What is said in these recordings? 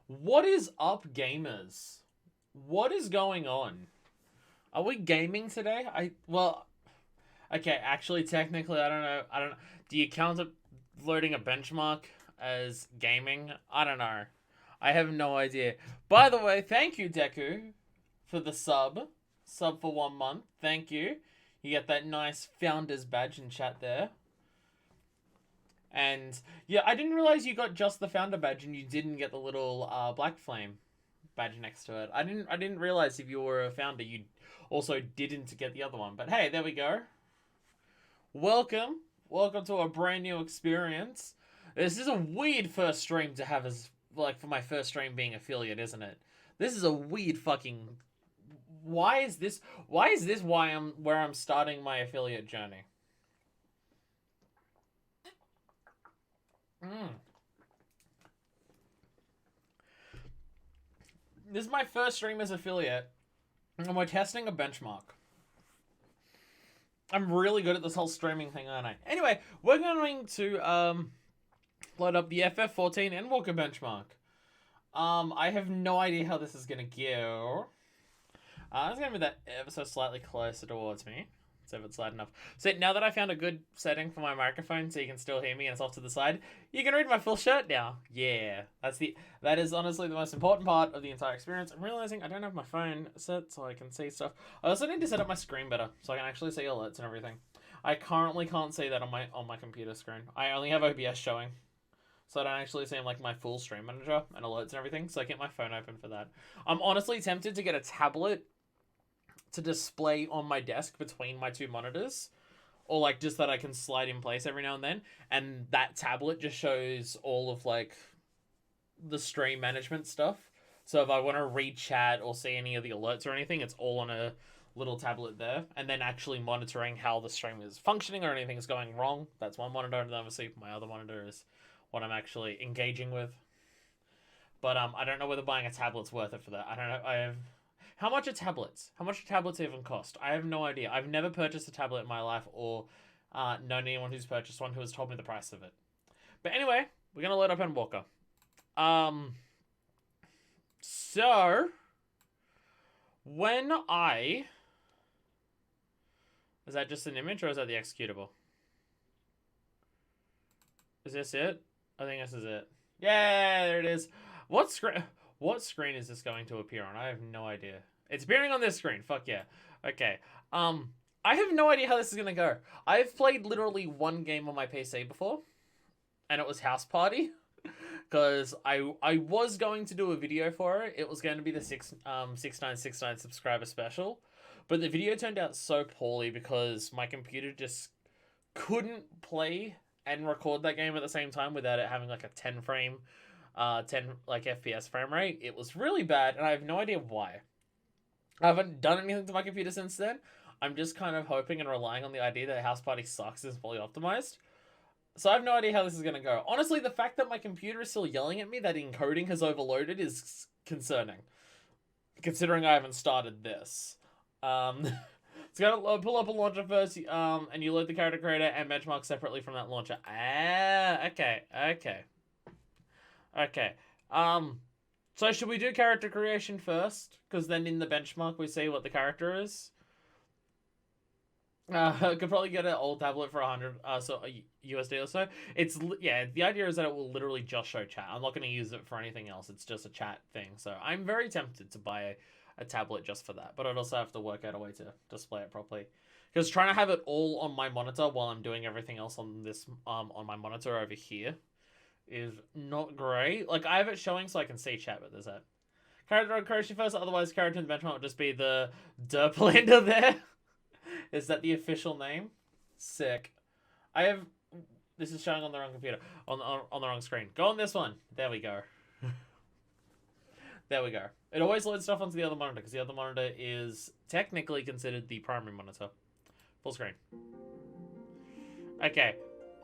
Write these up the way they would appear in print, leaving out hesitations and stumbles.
What is up, gamers? What is going on? Are we gaming today? Okay, actually, technically, I don't know. I don't know. Do you count it loading a benchmark as gaming? I don't know. I have no idea. By the way, thank you, Deku, for the sub. Sub for 1 month. Thank you. You get that nice founder's badge in chat there. And yeah, I didn't realize you got just the founder badge and you didn't get the little black flame badge next to it. I didn't realize if you were a founder you also didn't get the other one. But hey, there we go. Welcome. Welcome to a brand new experience. This is a weird first stream to have as like for my first stream being affiliate, isn't it? This is a weird fucking why is this why I'm where I'm starting my affiliate journey? This is my first stream as affiliate, and we're testing a benchmark. I'm really good at this whole streaming thing, aren't I? Anyway, we're going to load up the FF14 Endwalker benchmark. I have no idea how this is gonna go. It's gonna be that ever so slightly closer towards me. So if it's loud enough. So now that I found a good setting for my microphone so you can still hear me and it's off to the side, you can read my full shirt now. Yeah. That is honestly the most important part of the entire experience. I'm realizing I don't have my phone set so I can see stuff. I also need to set up my screen better so I can actually see alerts and everything. I currently can't see that on my computer screen. I only have OBS showing. So I don't actually see like my full stream manager and alerts and everything. So I get my phone open for that. I'm honestly tempted to get a tablet to display on my desk between my two monitors, or like just that I can slide in place every now and that tablet just shows all of like the stream management stuff. So if I want to read chat or see any of the alerts or anything, it's all on a little tablet there, and then actually monitoring how the stream is functioning or anything is going wrong. That's one monitor, and then obviously my other monitor is what I'm actually engaging with. But I don't know whether buying a tablet's worth it for that. I don't know. How much are tablets? How much do tablets even cost? I have no idea. I've never purchased a tablet in my life or known anyone who's purchased one who has told me the price of it. But anyway, we're going to load up Endwalker. So, when I... Is that just an image or is that the executable? Is this it? I think this is it. Yeah, there it is. What screen is this going to appear on? I have no idea. It's appearing on this screen. Fuck yeah. Okay. I have no idea how this is gonna go. I've played literally one game on my PC before, and it was House Party, because I was going to do a video for it. It was going to be the 6969 subscriber special, but the video turned out so poorly because my computer just couldn't play and record that game at the same time without it having like a 10 like FPS frame rate. It was really bad, and I have no idea why. I haven't done anything to my computer since then. I'm just kind of hoping and relying on the idea that House Party sucks is fully optimized. So I have no idea how this is going to go. Honestly, the fact that my computer is still yelling at me that encoding has overloaded is concerning, considering I haven't started this. It's going to pull up a launcher first, and you load the character creator and benchmark separately from that launcher. Okay. So should we do character creation first? Because then in the benchmark we see what the character is. I could probably get an old tablet for 100 USD or so. The idea is that it will literally just show chat. I'm not going to use it for anything else. It's just a chat thing. So I'm very tempted to buy a tablet just for that. But I'd also have to work out a way to display it properly. Because trying to have it all on my monitor while I'm doing everything else on this on my monitor over here is not great. Like, I have it showing so I can see chat, but there's that. Character creation first, otherwise character in the benchmark will just be the Derplander there. Is that the official name? Sick. This is showing on the wrong computer. On the wrong screen. Go on this one. There we go. There we go. It always loads stuff onto the other monitor, because the other monitor is technically considered the primary monitor. Full screen. Okay.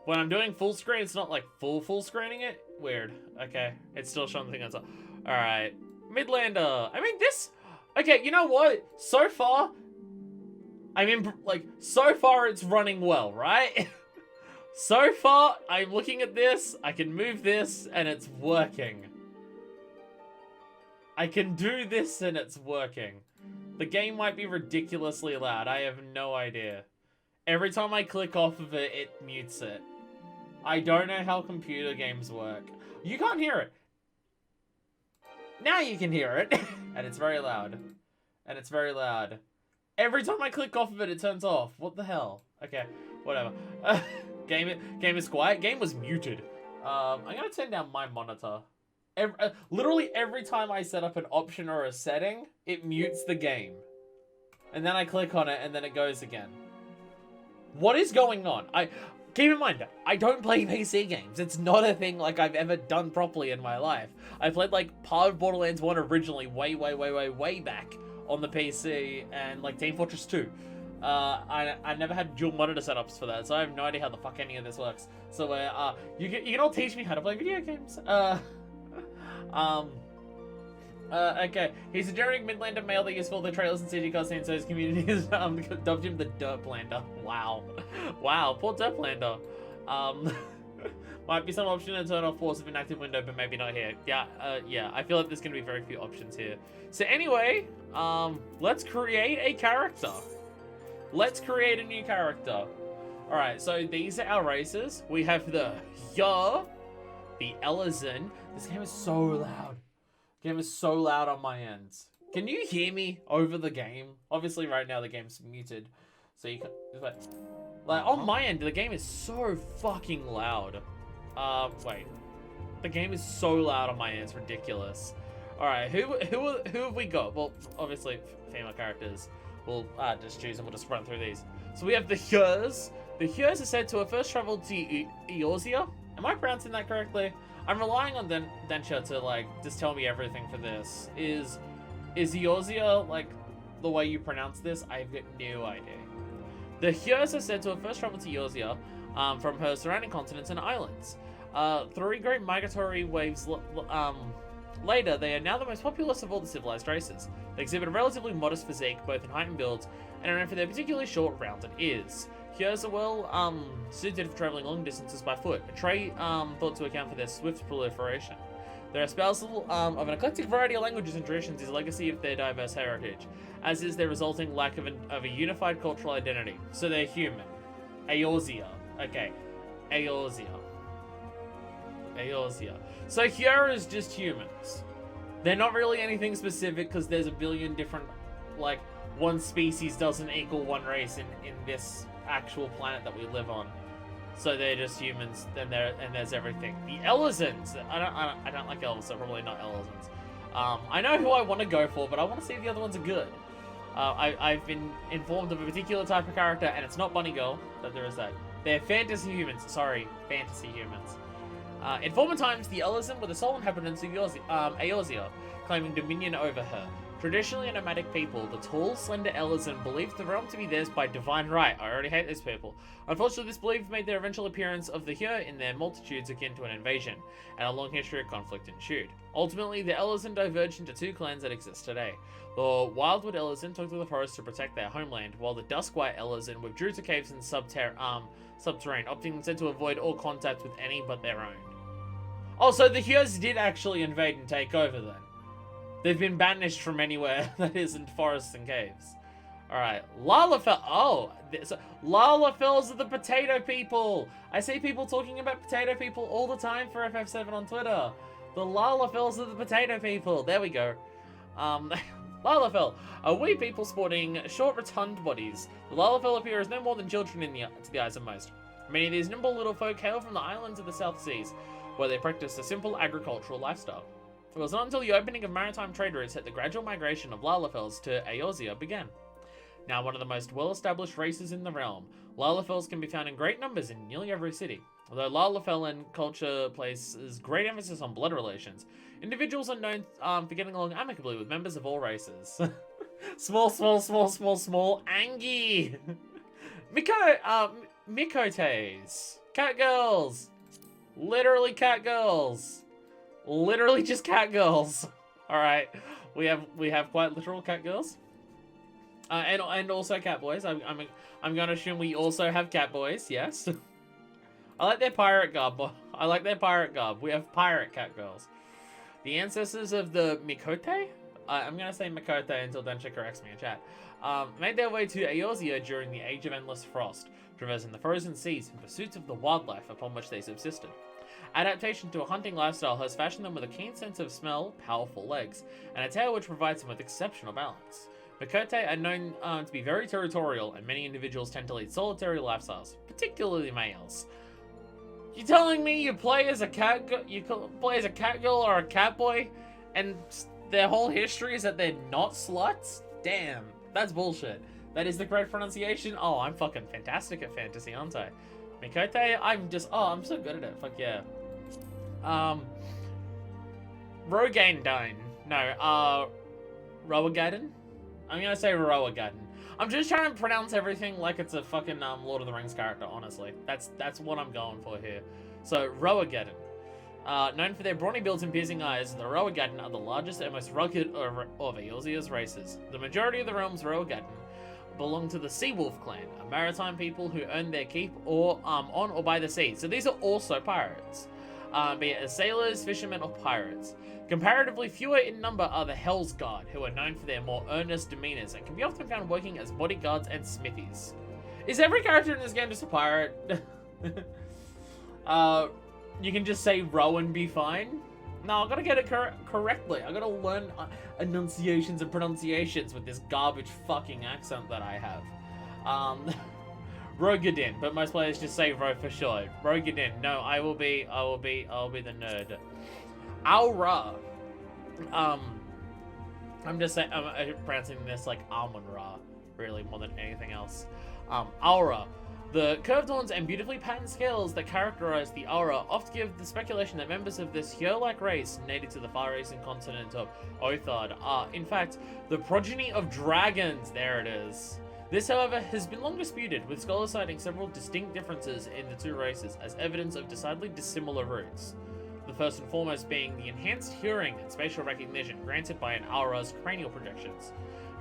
When I'm doing full screen, it's not like full screening it. Weird. Okay. It's still showing the thing that's up. Alright. Midlander. I mean, this... Okay, you know what? So far... so far it's running well, right? So far, I'm looking at this, I can move this, and it's working. I can do this and it's working. The game might be ridiculously loud. I have no idea. Every time I click off of it, it mutes it. I don't know how computer games work. You can't hear it. Now you can hear it. And it's very loud. And it's very loud. Every time I click off of it, it turns off. What the hell? Okay, whatever. Game is quiet. Game was muted. I'm gonna turn down my monitor. Literally every time I set up an option or a setting, it mutes the game. And then I click on it and then it goes again. What is going on? Keep in mind, I don't play PC games. It's not a thing like I've ever done properly in my life. I played like part of Borderlands 1 originally way back on the PC, and like Team Fortress 2. I never had dual monitor setups for that, so I have no idea how the fuck any of this works. So you can all teach me how to play video games. Okay. He's a generic Midlander male that uses all the trailers and CG cutscenes, so his community has dubbed him the Derplander. Wow. Wow, poor Derplander. Might be some option to turn off force of inactive window, but maybe not here. Yeah, I feel like there's gonna be very few options here. So anyway, let's create a character. Let's create a new character. Alright, so these are our races. We have the Ya, the Elizin. This game is so loud. Game is so loud on my end. Can you hear me over the game? Obviously right now the game's muted. So you can, like on my end, the game is so fucking loud. Wait. The game is so loud on my end, it's ridiculous. Alright, who have we got? Well, obviously female characters. We'll just choose and we'll just run through these. So we have the Hyurs. The Hyurs are said to have first traveled to Eorzea. Am I pronouncing that correctly? I'm relying on Densha to like just tell me everything for this. Is Eorzea like the way you pronounce this? I've got no idea. The Hyurs are said to have first traveled to Eorzea from her surrounding continents and islands. 3 great migratory waves later, they are now the most populous of all the civilized races. They exhibit a relatively modest physique, both in height and build, and are known for their particularly short, rounded ears. Hyurs are well suited for traveling long distances by foot, a trait thought to account for their swift proliferation. Their espousal of an eclectic variety of languages and traditions is a legacy of their diverse heritage, as is their resulting lack of a unified cultural identity. So they're human. Eorzea. Okay. Eorzea. So Hyur is just humans. They're not really anything specific because there's a billion different, like, one species doesn't equal one race in this actual planet that we live on. So they're just humans, and there's everything. The Elizins. I don't like elves, so probably not Elizins. I know who I want to go for, but I want to see if the other ones are good. I've been informed of a particular type of character, and it's not Bunny Girl, that there is that. They're fantasy humans. Sorry, fantasy humans. In former times, the Elizin were the sole inhabitants of Eorzea, claiming dominion over her. Traditionally a nomadic people, the tall, slender Elizin believed the realm to be theirs by divine right. I already hate these people. Unfortunately, this belief made their eventual appearance of the Hyur in their multitudes akin to an invasion, and a long history of conflict ensued. Ultimately, the Elizin diverged into 2 clans that exist today. The Wildwood Elizin took to the forest to protect their homeland, while the Duskwhite Elizin withdrew to caves and subterranean, opting instead to avoid all contact with any but their own. Oh, so the Hyurs did actually invade and take over then. They've been banished from anywhere that isn't forests and caves. Alright, Lalafell. Oh, so Lalafells are the potato people. I see people talking about potato people all the time for FF7 on Twitter. The Lalafells are the potato people. There we go. Lalafell, a wee people sporting short, rotund bodies. The Lalafell appear as no more than children to the eyes of most. Many of these nimble little folk hail from the islands of the South Seas, where they practice a simple agricultural lifestyle. It was not until the opening of maritime trade routes that the gradual migration of Lalafells to Eorzea began. Now one of the most well-established races in the realm, Lalafells can be found in great numbers in nearly every city. Although Lalafellan culture places great emphasis on blood relations, individuals are known for getting along amicably with members of all races. Small, Angie! Mikotes! Cat girls! Literally cat girls! Literally just cat girls. Alright, we have quite literal cat girls. And also cat boys. I'm gonna assume we also have cat boys, yes. I like their pirate garb. We have pirate cat girls. The ancestors of the Mikote? I'm gonna say Mikote until Densha corrects me in chat. Made their way to Eorzea during the Age of Endless Frost, traversing the frozen seas in pursuit of the wildlife upon which they subsisted. Adaptation to a hunting lifestyle has fashioned them with a keen sense of smell, powerful legs, and a tail which provides them with exceptional balance. Mikote are known to be very territorial, and many individuals tend to lead solitary lifestyles, particularly males. You telling me you play as a cat girl or a cat boy, and their whole history is that they're not sluts? Damn, that's bullshit. That is the correct pronunciation. Oh, I'm fucking fantastic at fantasy, aren't I? Mikote, I'm so good at it. Fuck yeah. Rogaindine. No, Roagaden? I'm gonna say Roagaden. I'm just trying to pronounce everything like it's a fucking Lord of the Rings character, honestly. That's what I'm going for here. So, Roagaden. Known for their brawny builds and piercing eyes, the Roagaden are the largest and most rugged of Eorzea's races. The majority of the realm's Roagaden belong to the Seawolf clan, a maritime people who earn their keep on or by the sea. So these are also pirates, be it as sailors, fishermen, or pirates. Comparatively fewer in number are the Hell's Guard, who are known for their more earnest demeanors and can be often found working as bodyguards and smithies. Is every character in this game just a pirate? You can just say row and be fine? No, I gotta get it correctly. I gotta learn enunciations and pronunciations with this garbage fucking accent that I have. Rogadin, but most players just say Ro for short. Rogadin, no, I'll be the nerd. Aura. I'm just saying, I'm pronouncing this like Amon-Ra, really, more than anything else. Aura. The curved horns and beautifully patterned scales that characterize the aura oft give the speculation that members of this hero-like race, native to the far eastern continent of Othard, are, in fact, the progeny of dragons. There it is. This, however, has been long disputed, with scholars citing several distinct differences in the two races as evidence of decidedly dissimilar roots. The first and foremost being the enhanced hearing and spatial recognition granted by an aura's cranial projections,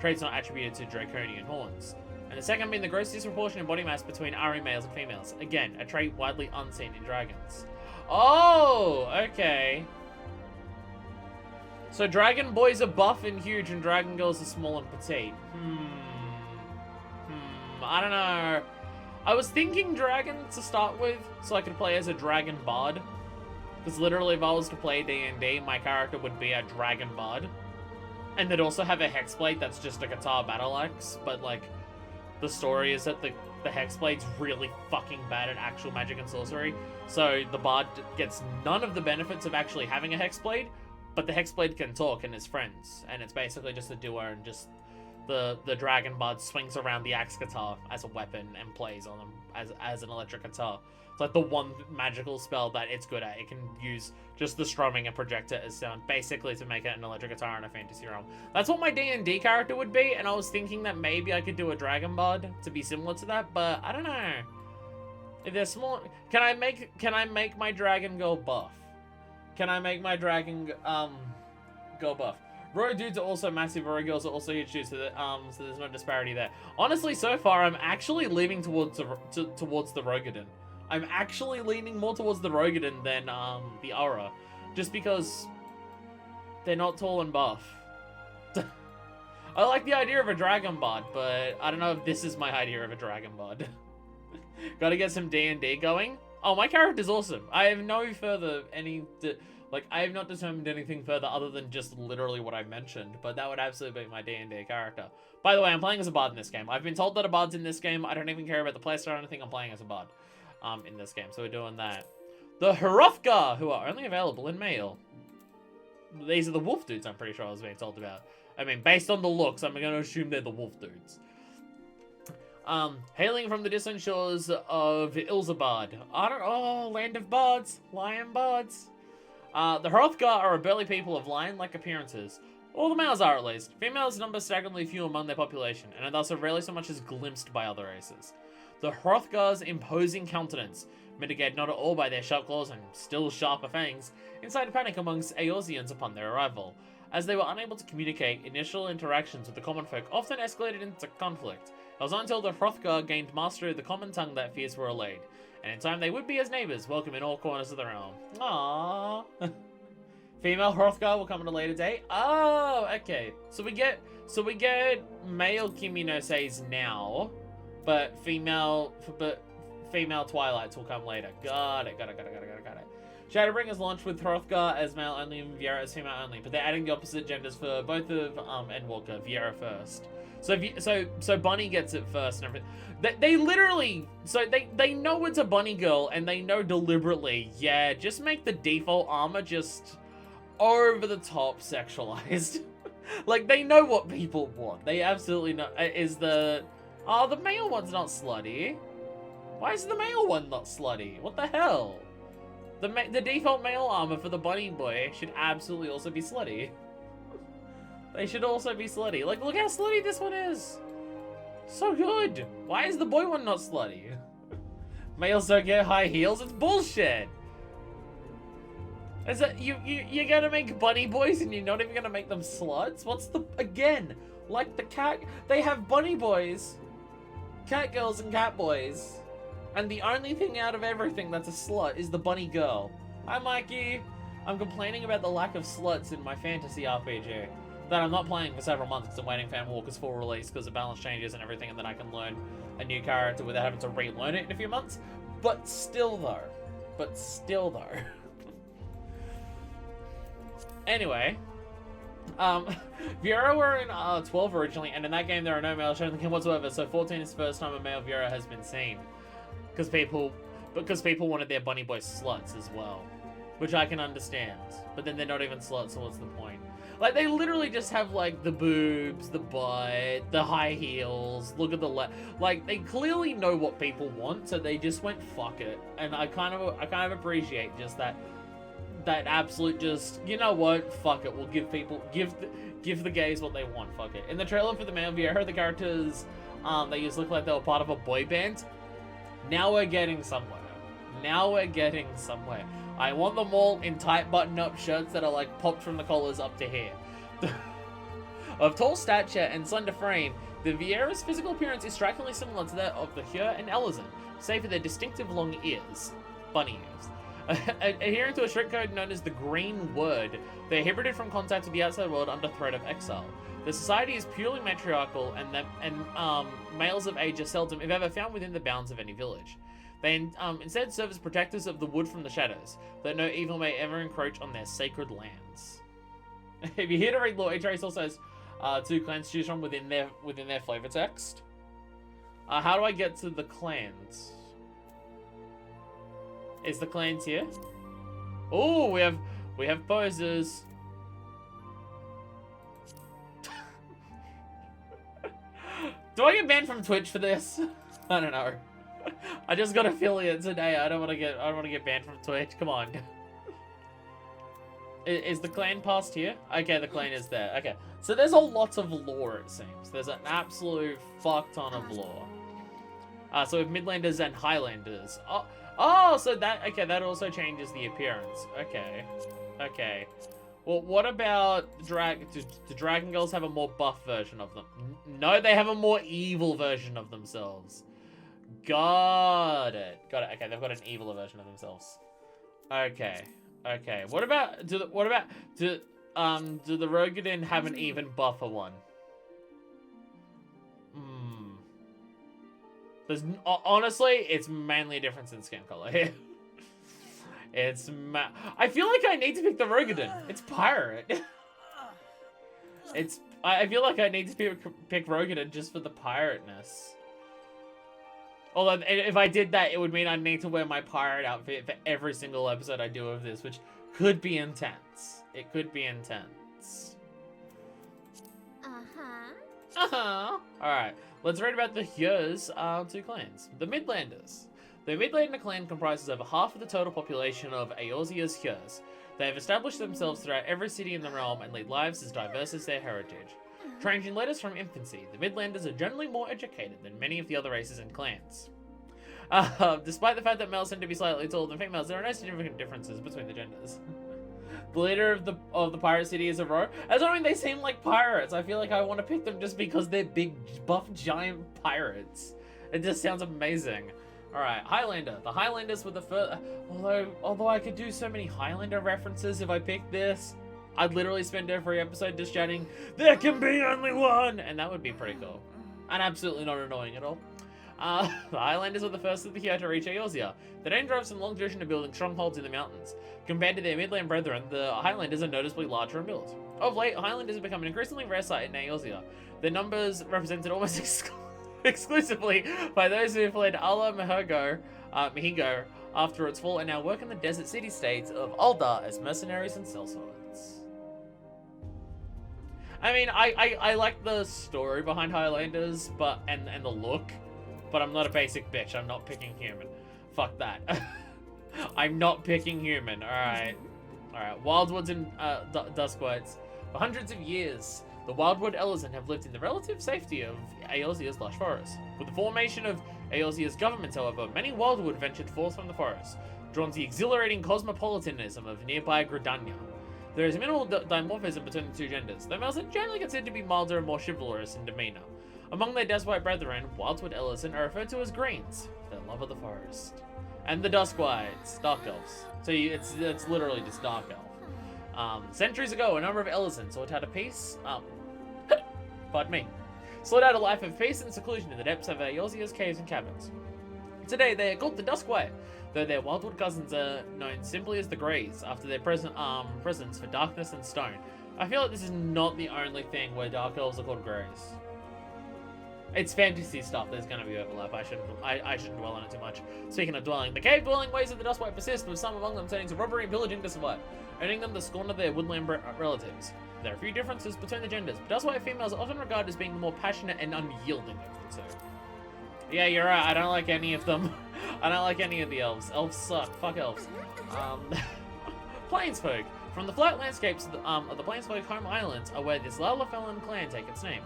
traits not attributed to draconian horns. And the second being the gross disproportion in body mass between Ari males and females. Again, a trait widely unseen in dragons. Oh, okay. So dragon boys are buff and huge and dragon girls are small and petite. I don't know. I was thinking dragon to start with, so I could play as a dragon bard. Because literally if I was to play D&D, my character would be a dragon bard. And they'd also have a hexblade that's just a guitar battle axe, but like... The story is that the Hexblade's really fucking bad at actual magic and sorcery, so the Bard gets none of the benefits of actually having a Hexblade, but the Hexblade can talk and is friends, and it's basically just a duo, and just the Dragon Bard swings around the axe guitar as a weapon and plays on them as an electric guitar. It's like the one magical spell that it's good at. It can use just the strumming and project it as sound, basically to make it an electric guitar in a fantasy realm. That's what my D&D character would be, and I was thinking that maybe I could do a Dragon Bard to be similar to that, but I don't know. If they're small, can I make my dragon go buff? Can I make my dragon go buff? Rogue dudes are also massive, rogue girls are also huge too, so there's no disparity there. Honestly, so far I'm actually leaning towards the Rogadin. I'm actually leaning more towards the Rogadin than the Aura, just because they're not tall and buff. I like the idea of a Dragon Bard, but I don't know if this is my idea of a Dragon Bard. Gotta get some D&D going. Oh, my character's awesome. I have no further I have not determined anything further other than just literally what I mentioned, but that would absolutely be my D&D character. By the way, I'm playing as a bard in this game. I've been told that a bard's in this game. I don't even care about the playstyle or anything. I'm playing as a bard in this game, so we're doing that. The Hrothgar, who are only available in male. These are the wolf dudes I'm pretty sure I was being told about. I mean, based on the looks, I'm going to assume they're the wolf dudes. Hailing from the distant shores of Ilzabad. Land of bards. Lion bards. The Hrothgar are a burly people of lion-like appearances. All the males are, at least. Females number staggeringly few among their population, and are thus rarely so much as glimpsed by other races. The Hrothgar's imposing countenance, mitigated not at all by their sharp claws and still sharper fangs, incited panic amongst Eorzeans upon their arrival. As they were unable to communicate, initial interactions with the common folk often escalated into conflict. It was until the Hrothgar gained mastery of the common tongue that fears were allayed, and in time they would be as neighbours, welcome in all corners of the realm. Aww. Female Hrothgar will come at a later date. Oh, okay. So we get male Kimi no Seis now, but female Twilights will come later. Got it. Shadowbringers launched with Hrothgar as male only and Viera as female only, but they're adding the opposite genders for both of Endwalker. Viera first. So Bunny gets it first and everything. They literally, so they know it's a bunny girl and they know deliberately, yeah, just make the default armor just over the top sexualized. Like, they know what people want. They absolutely know. The male one's not slutty. Why is the male one not slutty? What the hell? The default male armor for the bunny boy should absolutely also be slutty. They should also be slutty. Like, look how slutty this one is. So good. Why is the boy one not slutty? Males don't get high heels? It's bullshit. Is that you're gonna make bunny boys and you're not even gonna make them sluts? What's the, again, like the cat, they have bunny boys, cat girls and cat boys, and the only thing out of everything that's a slut is the bunny girl. Hi Mikey. I'm complaining about the lack of sluts in my fantasy RPG that I'm not playing for several months because I'm waiting for Endwalker's full release because the balance changes and everything, and then I can learn a new character without having to relearn it in a few months. But still though. Anyway, Viera were in 12 originally, and in that game there are no male Shadowbringers whatsoever, so 14 is the first time a male Viera has been seen. Because people wanted their bunny boy sluts as well. Which I can understand. But then they're not even sluts, so what's the point? Like, they literally just have, like, the boobs, the butt, the high heels, look at the like, they clearly know what people want, so they just went, fuck it. And I kind of appreciate just that absolute just, you know what, fuck it, we'll give the gays what they want, fuck it. In the trailer for the male Viera, the characters, they used to look like they were part of a boy band. Now we're getting somewhere. I want them all in tight button-up shirts that are like popped from the collars up to here. Of tall stature and slender frame, the Viera's physical appearance is strikingly similar to that of the Hyur and Elizin, save for their distinctive long ears. Bunny ears. Adhering to a strict code known as the Green Word, they're hybrided from contact with the outside world under threat of exile. The society is purely matriarchal, and males of age are seldom, if ever, found within the bounds of any village. They instead serve as protectors of the wood from the shadows, that no evil may ever encroach on their sacred lands. If you're here to read lore, each race also has 2 clans to choose from within their flavor text. How do I get to the clans? Is the clans here? Oh, we have poses. Do I get banned from Twitch for this? I don't know. I just got affiliate today. I don't want to get banned from Twitch. Come on. Is the clan past here? Okay, the clan is there. Okay, so there's a lot of lore, it seems. There's an absolute fuck ton of lore. So we have Midlanders and Highlanders. Oh, so that also changes the appearance. Okay. Well, what about do Dragon Girls have a more buff version of them? No, they have a more evil version of themselves. Got it. Okay, they've got an evil version of themselves. Okay. What about do the Rogadin have an even buffer one? There's honestly, it's mainly a difference in skin color here. I feel like I need to pick the Rogadin. It's pirate. I feel like I need to pick Rogadin just for the pirateness. Although, if I did that, it would mean I'd need to wear my pirate outfit for every single episode I do of this, which could be intense. It could be intense. Alright, let's read about the Hyur's 2 clans. The Midlanders. The Midlander clan comprises over half of the total population of Eorzea's Hyurs. They have established themselves throughout every city in the realm and lead lives as diverse as their heritage. Trained in letters from infancy, the Midlanders are generally more educated than many of the other races and clans. Despite the fact that males tend to be slightly taller than females, there are no significant differences between the genders. The leader of the pirate city is a Ro. As I mean, they seem like pirates. I feel like I want to pick them just because they're big, buff, giant pirates. It just sounds amazing. Alright, Highlander. The Highlanders were the first... Although I could do so many Highlander references if I picked this, I'd literally spend every episode just chatting, there can be only one! And that would be pretty cool. And absolutely not annoying at all. The Highlanders were the first of the here to reach Eorzea. They don't have some long tradition of building strongholds in the mountains. Compared to their Midland brethren, the Highlanders are noticeably larger in build. Of late, Highlanders have become an increasingly rare sight in Eorzea. Their numbers represented almost exclusively by those who fled Ala Mihigo after its fall and now work in the desert city-states of Uldar as mercenaries and sellswords. I mean, I like the story behind Highlanders, and the look, but I'm not a basic bitch. I'm not picking human. Fuck that. I'm not picking human. Alright. Alright. Wildwoods and Duskwights. For hundreds of years, the Wildwood Elezen have lived in the relative safety of Eorzea's lush forest. With the formation of Eorzea's government, however, many Wildwood ventured forth from the forest, drawn to the exhilarating cosmopolitanism of nearby Gridania. There is minimal dimorphism between the two genders, though males are generally considered to be milder and more chivalrous in demeanor. Among their Duskwight brethren, Wildwood Elezen are referred to as Greens, for their love of the forest. And the Duskwights, Dark Elves. So it's literally just Dark Elf. Centuries ago, a number of Elezen sought out a peace, pardon me, sought out a life of peace and seclusion in the depths of Eorzea's caves and caverns. Today, they are called the Duskwight, though their Wildwood cousins are known simply as the Greys, after their presence for darkness and stone. I feel like this is not the only thing where Dark Elves are called Greys. It's fantasy stuff, there's going to be overlap, I shouldn't dwell on it too much. Speaking of dwelling, the cave-dwelling ways of the Duskwight persist, with some among them turning to robbery and pillaging to survive, earning them the scorn of their woodland relatives. There are a few differences between the genders, but Duskwight females are often regarded as being the more passionate and unyielding of the two. Yeah, you're right, I don't like any of them. I don't like any of the elves. Elves suck. Fuck elves. Plainsfolk. From the flat landscapes of the Plainsfolk home islands are where this Lalafellin clan take its name.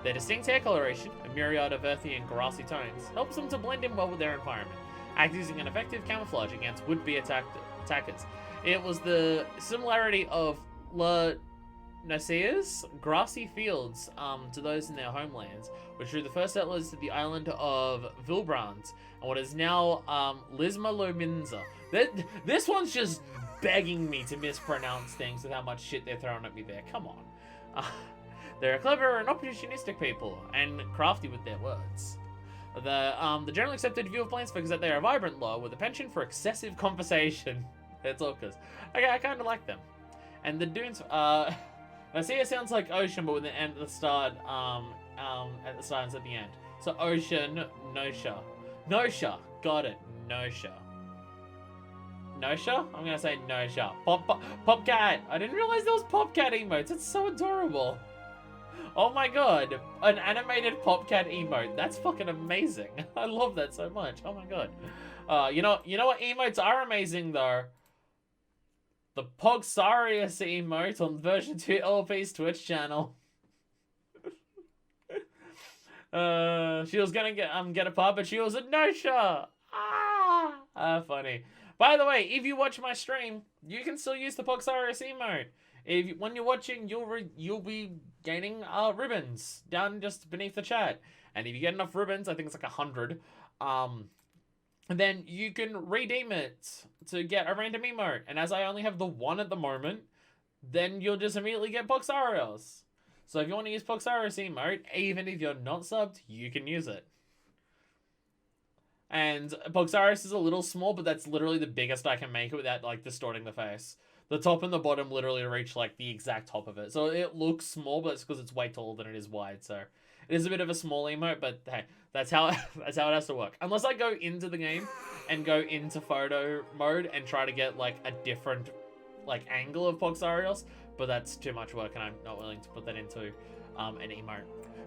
Their distinct hair coloration, a myriad of earthy and grassy tones, helps them to blend in well with their environment, acting as an effective camouflage against would-be attackers. It was the similarity of La Nasea's grassy fields to those in their homelands, which drew the first settlers to the island of Vilbrand, and what is now Lisma Lominza. This one's just begging me to mispronounce things with how much shit they're throwing at me there. Come on. They're a clever and opportunistic people, and crafty with their words. The generally accepted view of Plainsfolk is that they are a vibrant law with a penchant for excessive conversation. They're talkers. Okay, I kind of like them. And the dunes, Nasea sounds like ocean, but with an end at the start, at the start and at the end. So ocean, Nosha. Nosha, got it, Nosha. Nosha? I'm gonna say Nosha. Popcat! I didn't realize there was Popcat emotes, it's so adorable. Oh my god, an animated Popcat emote. That's fucking amazing. I love that so much. Oh my god. You know what emotes are amazing though? The Pogsarius emote on version 2 LP's Twitch channel. She was gonna get a part, but she was a no-shot. Funny. By the way, if you watch my stream, you can still use the Pogsarius emote. When you're watching, you'll be gaining ribbons down just beneath the chat, and if you get enough ribbons, I think it's like 100, then you can redeem it to get a random emote. And as I only have the one at the moment, then you'll just immediately get Pogsarius. So if you want to use Pogsarius emote, even if you're not subbed, you can use it. And Pogsarius is a little small, but that's literally the biggest I can make it without like distorting the face. The top and the bottom literally reach like the exact top of it. So it looks small, but it's because it's way taller than it is wide. So it is a bit of a small emote, but hey, that's how it has to work. Unless I go into the game and go into photo mode and try to get like a different like angle of Pogsarius, but that's too much work and I'm not willing to put that into an emote.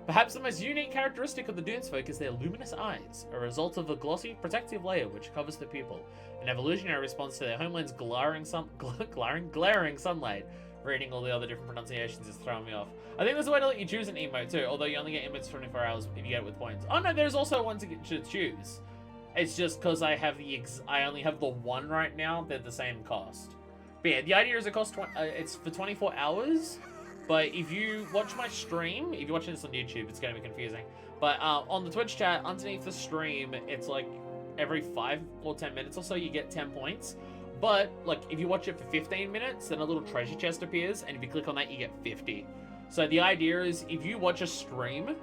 Perhaps the most unique characteristic of the Dunesfolk is their luminous eyes, a result of a glossy protective layer which covers the pupil, an evolutionary response to their homeland's glaring sunlight. Reading all the other different pronunciations is throwing me off. I think there's a way to let you choose an emote too, although you only get emotes 24 hours if you get it with points. Oh no, there's also one to choose. It's just because I only have the one right now, they're the same cost. But yeah, the idea is it's for 24 hours. But if you watch my stream, if you're watching this on YouTube, it's going to be confusing. But on the Twitch chat, underneath the stream, it's like, every 5 or 10 minutes or so, you get 10 points. But, like, if you watch it for 15 minutes, then a little treasure chest appears, and if you click on that, you get 50. So the idea is, if you watch a stream,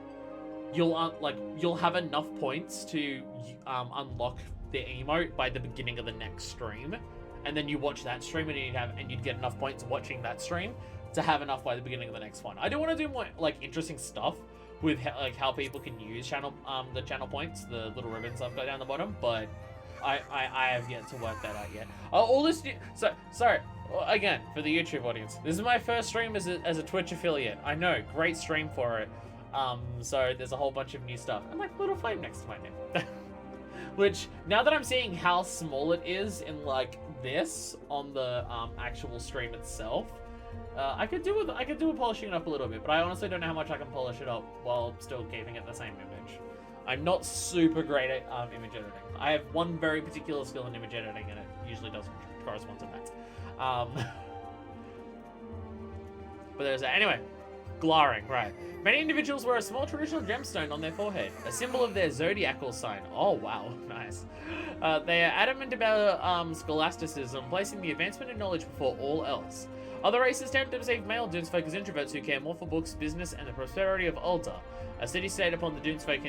you'll have enough points to unlock the emote by the beginning of the next stream, and then you watch that stream, and you'd get enough points watching that stream to have enough by the beginning of the next one. I do want to do more like interesting stuff with how people can use the channel points, the little ribbons I've got down the bottom, but I have yet to work that out yet. All this sorry again, for the YouTube audience, this is my first stream as a Twitch affiliate. I know, great stream for it. So there's a whole bunch of new stuff, and like little flame next to my name. Which, now that I'm seeing how small it is in like this on the actual stream itself, I could do with polishing it up a little bit, but I honestly don't know how much I can polish it up while still keeping it the same image. I'm not super great at image editing. I have one very particular skill in image editing, and it usually doesn't correspond to that. But there's that. Anyway, glaring, right. Many individuals wear a small traditional gemstone on their forehead, a symbol of their zodiacal sign. Oh, wow, nice. They are adamant about scholasticism, placing the advancement of knowledge before all else. Other races tend to perceive male Dunesfolk as introverts who care more for books, business, and the prosperity of Ulta, a city-state upon the Dunesfolk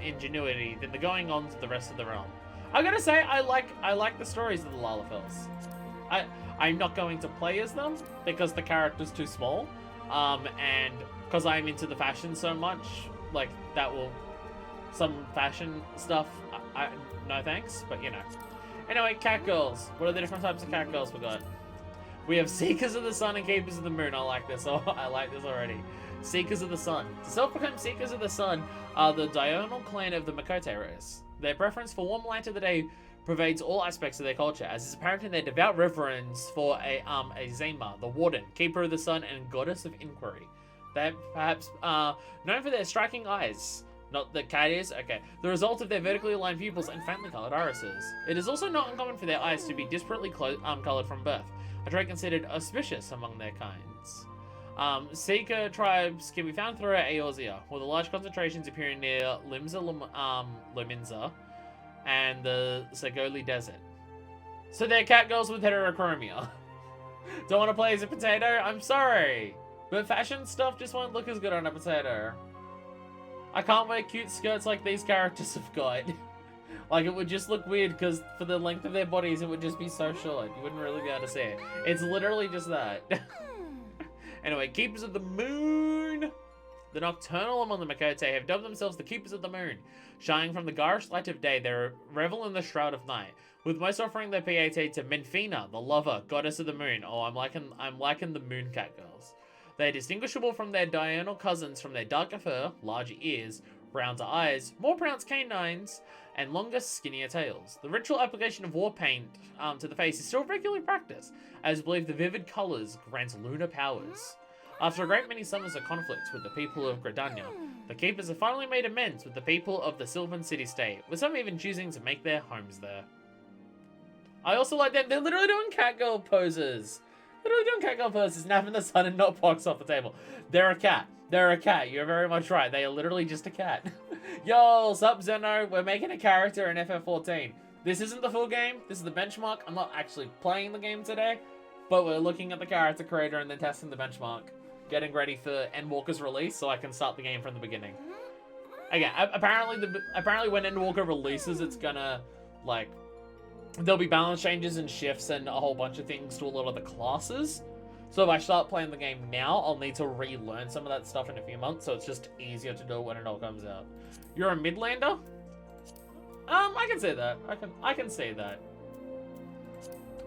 ingenuity than the going-ons of the rest of the realm. I gotta say, I like the stories of the Lalafels. I'm not going to play as them because the character's too small, and because I'm into the fashion so much, like that will some fashion stuff. No thanks, but you know. Anyway, cat girls. What are the different types of cat girls we got? We have Seekers of the Sun and Keepers of the Moon. I like this. Oh, I like this already. Seekers of the Sun. The self-proclaimed Seekers of the Sun are the diurnal clan of the Makote race. Their preference for warm light of the day pervades all aspects of their culture, as is apparent in their devout reverence for a Zema, the Warden, Keeper of the Sun, and Goddess of Inquiry. They're perhaps known for their striking eyes. Not the cat is? Okay. The result of their vertically aligned pupils and faintly coloured irises. It is also not uncommon for their eyes to be disparately coloured from birth, a trait considered auspicious among their kinds. Seeker tribes can be found throughout Eorzea, with large concentrations appearing near Liminza and the Segoli Desert. So they're cat girls with heterochromia. Don't want to play as a potato? I'm sorry, but fashion stuff just won't look as good on a potato. I can't wear cute skirts like these characters have got. Like, it would just look weird because for the length of their bodies, it would just be so short. You wouldn't really be able to see it. It's literally just that. Anyway, Keepers of the Moon. The nocturnal among the Makote have dubbed themselves the Keepers of the Moon. Shining from the garish light of day, they revel in the shroud of night, with most offering their piety to Menfina, the lover, goddess of the moon. Oh, I'm liking the moon cat girls. They are distinguishable from their diurnal cousins from their darker fur, larger ears, browner eyes, more pronounced canines, and longer, skinnier tails. The ritual application of war paint to the face is still regularly practiced, as believed the vivid colours grant lunar powers. After a great many summers of conflict with the people of Gridania, the Keepers have finally made amends with the people of the Sylvan City-State, with some even choosing to make their homes there. I also like them. They're literally doing catgirl poses. Literally doing catgirl poses, napping the sun and not box off the table. They're a cat. They're a cat. You're very much right. They are literally just a cat. Yo, sup Zeno? We're making a character in FF14. This isn't the full game. This is the benchmark. I'm not actually playing the game today, but we're looking at the character creator and then testing the benchmark. Getting ready for Endwalker's release so I can start the game from the beginning. Again, apparently when Endwalker releases, it's gonna, like, there'll be balance changes and shifts and a whole bunch of things to a lot of the classes. So if I start playing the game now, I'll need to relearn some of that stuff in a few months, so it's just easier to do when it all comes out. You're a Midlander? I can say that. I can say that.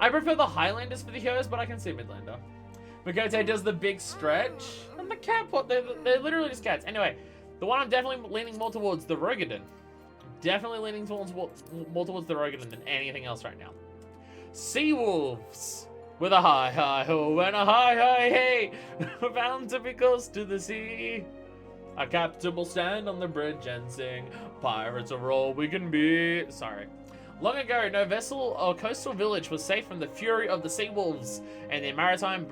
I prefer the Highlanders for the heroes, but I can see Midlander. Makote does the big stretch, and the cat pot, they're literally just cats. Anyway, the one I'm definitely leaning more towards, the Rogadin. Definitely leaning towards more towards the Rogadin than anything else right now. Seawolves. With a hi hi ho and a hi hi hey, we're bound to be close to the sea. Our captain will stand on the bridge and sing, pirates are all we can be. Sorry. Long ago, no vessel or coastal village was safe from the fury of the sea wolves and their maritime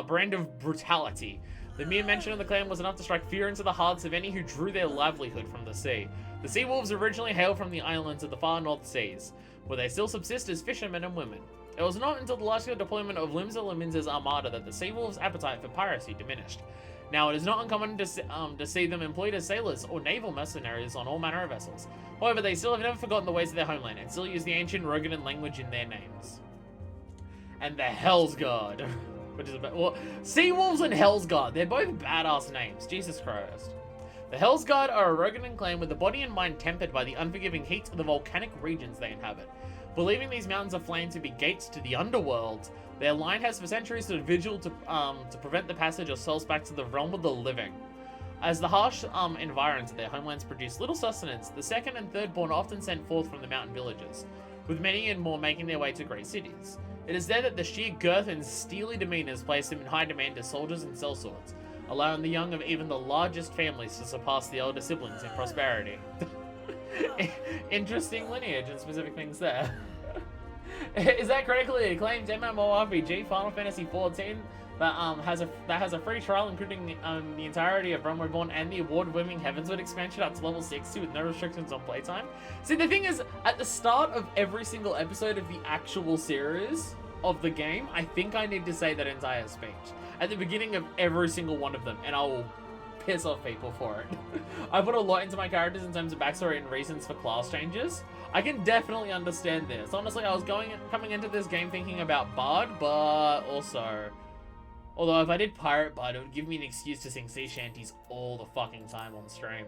brand of brutality. The mere mention of the clan was enough to strike fear into the hearts of any who drew their livelihood from the sea. The sea wolves originally hailed from the islands of the far North Seas, where they still subsist as fishermen and women. It was not until the large-scale deployment of Limsa Lominsa's armada that the sea wolves' appetite for piracy diminished. Now, it is not uncommon to see them employed as sailors or naval mercenaries on all manner of vessels. However, they still have never forgotten the ways of their homeland and still use the ancient Rogadan language in their names. And the Hellsguard. Which is well, Sea Wolves and Hellsguard, they're both badass names. Jesus Christ. The Hellsguard are a Rogadan clan with the body and mind tempered by the unforgiving heat of the volcanic regions they inhabit. Believing these mountains of flame to be gates to the underworld, their line has for centuries stood vigil to prevent the passage of souls back to the realm of the living. As the harsh environs of their homelands produce little sustenance, the second and third born are often sent forth from the mountain villages, with many and more making their way to great cities. It is there that the sheer girth and steely demeanors place them in high demand as soldiers and sellswords, allowing the young of even the largest families to surpass the elder siblings in prosperity. Interesting lineage and specific things there. Is that critically acclaimed MMORPG Final Fantasy XIV that has a free trial including the entirety of Realm Reborn and the award-winning Heavensward expansion up to level 60 with no restrictions on playtime? See, the thing is, at the start of every single episode of the actual series of the game, I think I need to say that entire speech. At the beginning of every single one of them, and I will piss off people for it. I put a lot into my characters in terms of backstory and reasons for class changes. I can definitely understand this. Honestly, I was coming into this game thinking about Bard, but also... Although if I did Pirate Bard, it would give me an excuse to sing sea shanties all the fucking time on stream.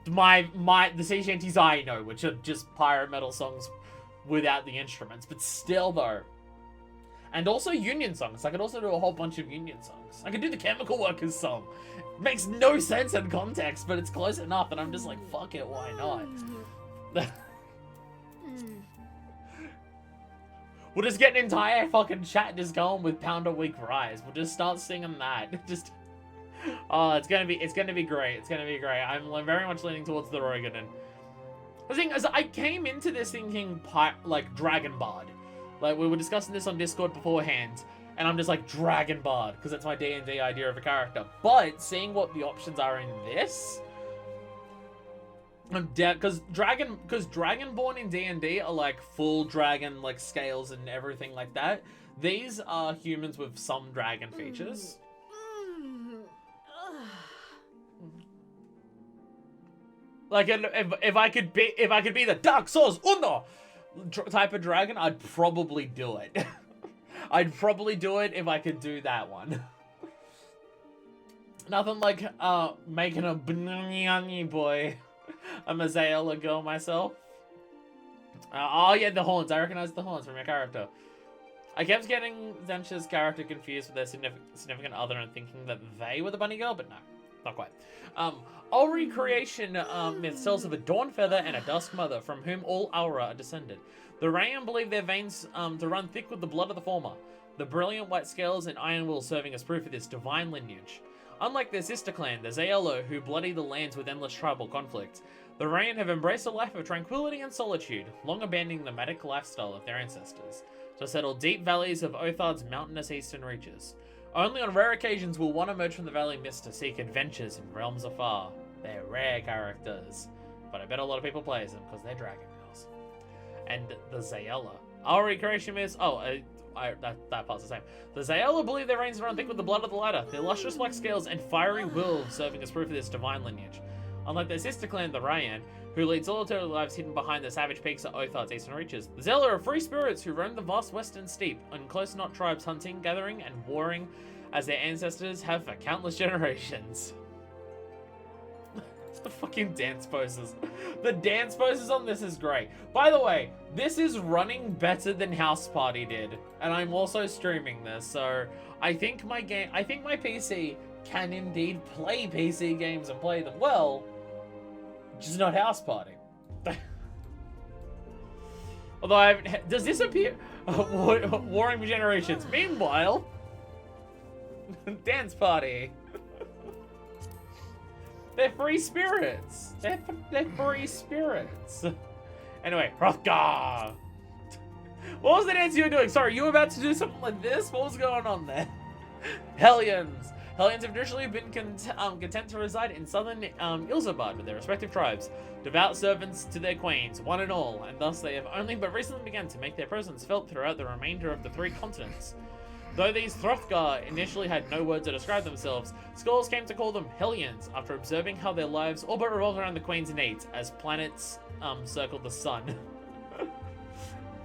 The sea shanties I know, which are just pirate metal songs without the instruments, but still though. And also Union songs. I could also do a whole bunch of Union songs. I could do the Chemical Workers song. It makes no sense in context, but it's close enough, and I'm just like, fuck it, why not? We'll just get an entire fucking chat just going with Pound a Week Rise. We'll just start singing that. Just, oh, it's gonna be great. It's gonna be great. I'm very much leaning towards the Rogadan. The thing is, I came into this thinking like Dragon Bard. Like, we were discussing this on Discord beforehand, and I'm just like, Dragon Bard, because that's my D&D idea of a character. But, seeing what the options are in this, I'm dead, because Dragonborn in D&D are like full dragon, like scales and everything like that. These are humans with some dragon features. Like, if I could be the Dark Souls Uno type of dragon, I'd probably do it. I'd probably do it if I could do that one. Nothing like making a Bnyani boy a Mazaela girl myself. Oh yeah, the horns. I recognize the horns from your character. I kept getting Zensha's character confused with their significant other and thinking that they were the bunny girl, but no, not quite. Ulri creation myth tells of a dawn feather and a dusk mother from whom all Aura are descended. The Rayan believe their veins to run thick with the blood of the former, the brilliant white scales and iron will serving as proof of this divine lineage. Unlike their sister clan, the Zaello, who bloody the lands with endless tribal conflict, the Rayan have embraced a life of tranquility and solitude, long abandoning the nomadic lifestyle of their ancestors, to settle deep valleys of Othar's mountainous eastern reaches. Only on rare occasions will one emerge from the valley mist to seek adventures in realms afar. They're rare characters, but I bet a lot of people play as them because they're dragon girls. And the Zaella. Our recreation is... that part's the same. The Zaella believe their reigns run thick with the blood of the latter, their lustrous black scales and fiery wolves serving as proof of this divine lineage. Unlike their sister clan, the Rayan, who lead solitary lives hidden behind the savage peaks of Othar's eastern reaches, the Zella are free spirits who roam the vast western steppe in close-knot tribes hunting, gathering, and warring as their ancestors have for countless generations. The fucking dance poses. The dance poses on this is great. By the way, this is running better than House Party did, and I'm also streaming this, so I think my PC can indeed play PC games and play them well, just not House Party. Although does this appear? Warring Generations. Meanwhile, Dance Party. They're free spirits. They're free spirits. Anyway, Hrothgar. What was the dance you were doing? Sorry, you were about to do something like this? What was going on there? Hellions. Hellions have traditionally been content to reside in southern Ilzabad with their respective tribes, devout servants to their queens, one and all, and thus they have only but recently begun to make their presence felt throughout the remainder of the 3 continents. Though these Throthgar initially had no word to describe themselves, scholars came to call them Hellions after observing how their lives all but revolved around the Queen's needs as planets circle the sun.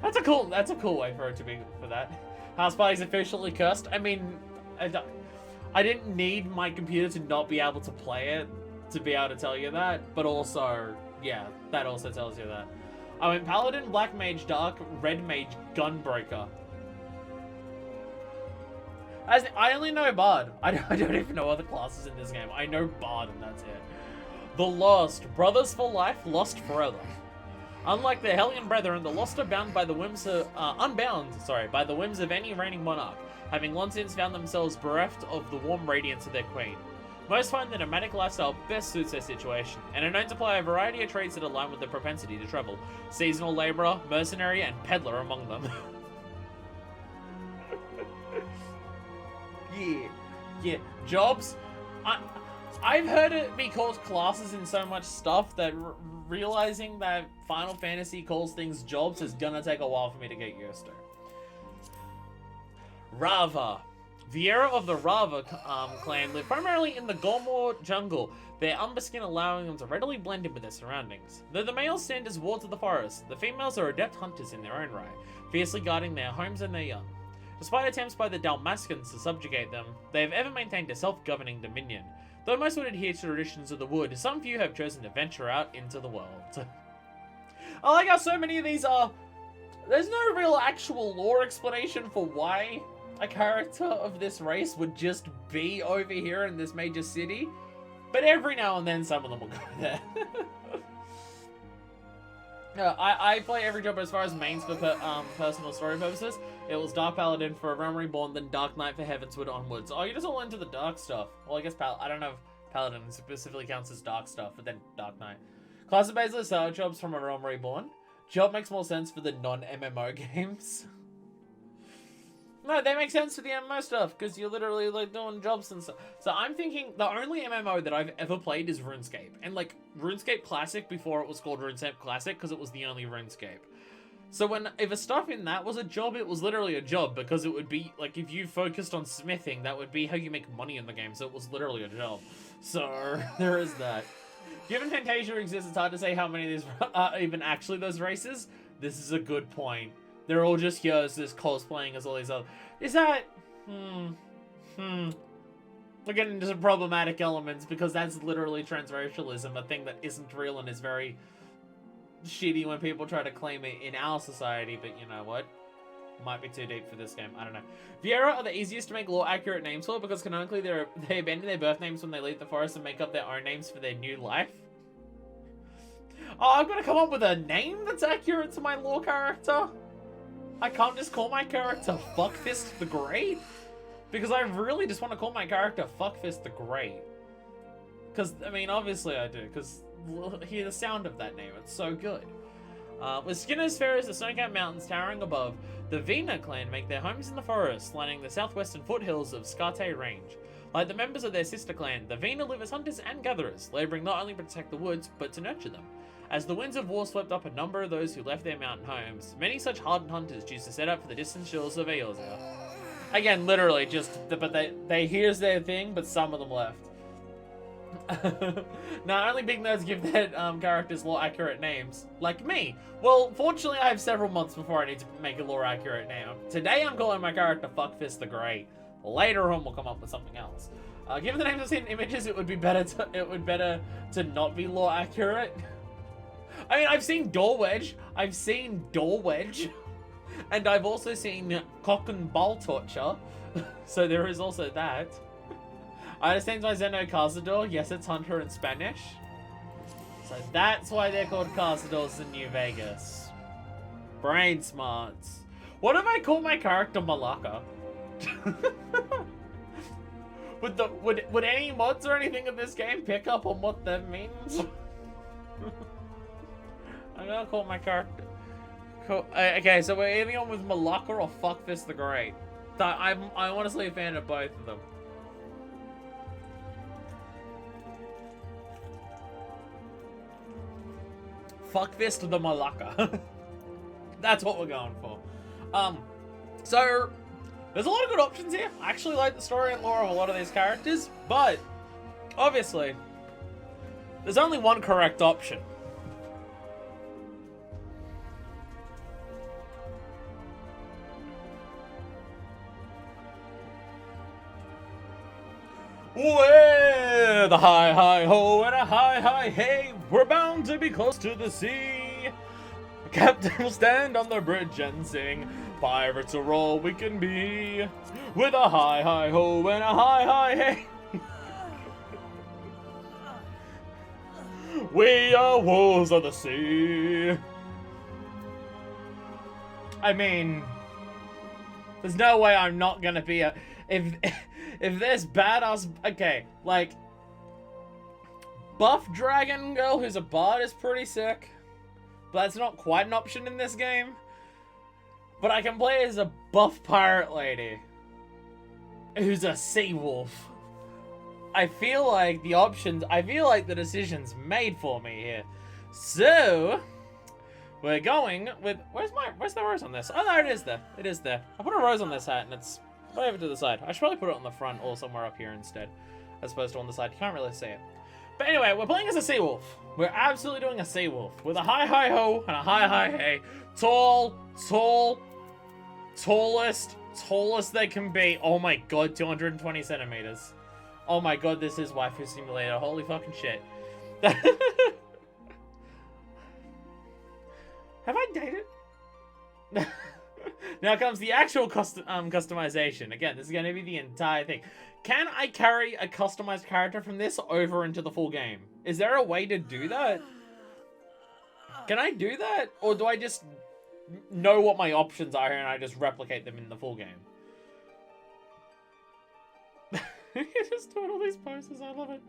That's a cool way for it to be for that. House Party's officially cursed. I mean, I didn't need my computer to not be able to play it to be able to tell you that, but also, yeah, that also tells you that. I went Paladin, Black Mage, Dark, Red Mage, Gunbreaker. I only know Bard. I don't even know other classes in this game. I know Bard and that's it. The Lost. Brothers for life, lost forever. Unlike their Hellion brethren, the Lost are bound by the whims of, by the whims of any reigning monarch, having long since found themselves bereft of the warm radiance of their queen. Most find the nomadic lifestyle best suits their situation, and are known to apply a variety of traits that align with their propensity to travel. Seasonal labourer, mercenary, and peddler among them. Yeah. Jobs. I've heard it be called classes in so much stuff that realizing that Final Fantasy calls things jobs is gonna take a while for me to get used to. Rava. Viera of the Rava clan live primarily in the Gormor jungle, their umber skin allowing them to readily blend in with their surroundings. Though the males stand as wards of the forest, the females are adept hunters in their own right, fiercely guarding their homes and their young. Despite attempts by the Dalmascans to subjugate them, they have ever maintained a self-governing dominion. Though most would adhere to traditions of the wood, some few have chosen to venture out into the world. I like how so many of these are... There's no real actual lore explanation for why a character of this race would just be over here in this major city. But every now and then some of them will go there. I play every job as far as mains for personal story purposes. It was Dark Paladin for Realm Reborn, then Dark Knight for Heavensward onwards. Oh, you're just all into the dark stuff. Well, I guess I don't know if Paladin specifically counts as dark stuff, but then Dark Knight. Class of basically side jobs from a Realm Reborn. Job makes more sense for the non-MMO games. No, they make sense for the MMO stuff, because you're literally, like, doing jobs and stuff. So I'm thinking the only MMO that I've ever played is RuneScape. And, like, RuneScape Classic before it was called RuneScape Classic, because it was the only RuneScape. So if a stuff in that was a job, it was literally a job, because it would be, like, if you focused on smithing, that would be how you make money in the game, so it was literally a job. So, there is that. Given Fantasia exists, it's hard to say how many of these are even actually those races. This is a good point. They're all just here as this cosplaying as all these other... Is that... We're getting into some problematic elements because that's literally transracialism, a thing that isn't real and is very shitty when people try to claim it in our society, but you know what? Might be too deep for this game. I don't know. Viera are the easiest to make lore-accurate names for because canonically they abandon their birth names when they leave the forest and make up their own names for their new life. Oh, I've got to come up with a name that's accurate to my lore character? I can't just call my character Fuckfist the Great? Because I really just want to call my character Fuckfist the Great. Because, I mean, obviously I do, because hear the sound of that name, it's so good. With skin as fair as the snow-capped mountains towering above, the Vina clan make their homes in the forest, lining the southwestern foothills of Skate Range. Like the members of their sister clan, the Vina live as hunters and gatherers, labouring not only to protect the woods, but to nurture them. As the winds of war swept up a number of those who left their mountain homes, many such hardened hunters choose to set out for the distant shores of Eorzea. Again, literally, but they here's their thing, but some of them left. Now, only big nerds give their characters lore-accurate names, like me. Well, fortunately, I have several months before I need to make a lore-accurate name. Today, I'm calling my character Fuckfist the Great. Later on, we'll come up with something else. Given the names I've seen in images, it would be better to not be lore-accurate. I mean, I've seen Doorwedge, and I've also seen Cock and Ball Torture, so there is also that. I understand why Zeno Cazador, yes, it's Hunter in Spanish. So that's why they're called Cazadors in New Vegas. Brain smarts. What if I call my character Malaka? Would any mods or anything in this game pick up on what that means? I'm gonna call my character. Cool. Okay, so we're either on with Malaka or Fuckfist the Great. I'm honestly a fan of both of them. Fuck fist the Malacca. That's what we're going for. So there's a lot of good options here. I actually like the story and lore of a lot of these characters, but obviously there's only one correct option. With a hi hi ho and a hi hi hey, we're bound to be close to the sea. The captain will stand on the bridge and sing, pirates are all we can be. With a hi hi ho and a hi hi hey. We are wolves of the sea. I mean, there's no way I'm not gonna be a... If there's badass... Okay, like... Buff dragon girl who's a bard is pretty sick. But that's not quite an option in this game. But I can play as a buff pirate lady who's a sea wolf. I feel like the options... I feel like the decision's made for me here. So... We're going with... Where's the rose on this? Oh, no, it is there. It is there. I put a rose on this hat and it's way over to the side. I should probably put it on the front or somewhere up here instead, as opposed to on the side. You can't really see it. But anyway, we're playing as a sea wolf. We're absolutely doing a sea wolf with a hi hi ho and a hi hi hey. Tallest they can be. Oh my god, 220 centimeters. Oh my god, this is Waifu Simulator. Holy fucking shit. Have I dated? Now comes the actual customization. Again, this is going to be the entire thing. Can I carry a customized character from this over into the full game? Is there a way to do that? Can I do that? Or do I just know what my options are here and I just replicate them in the full game? You're just doing all these poses. I love it.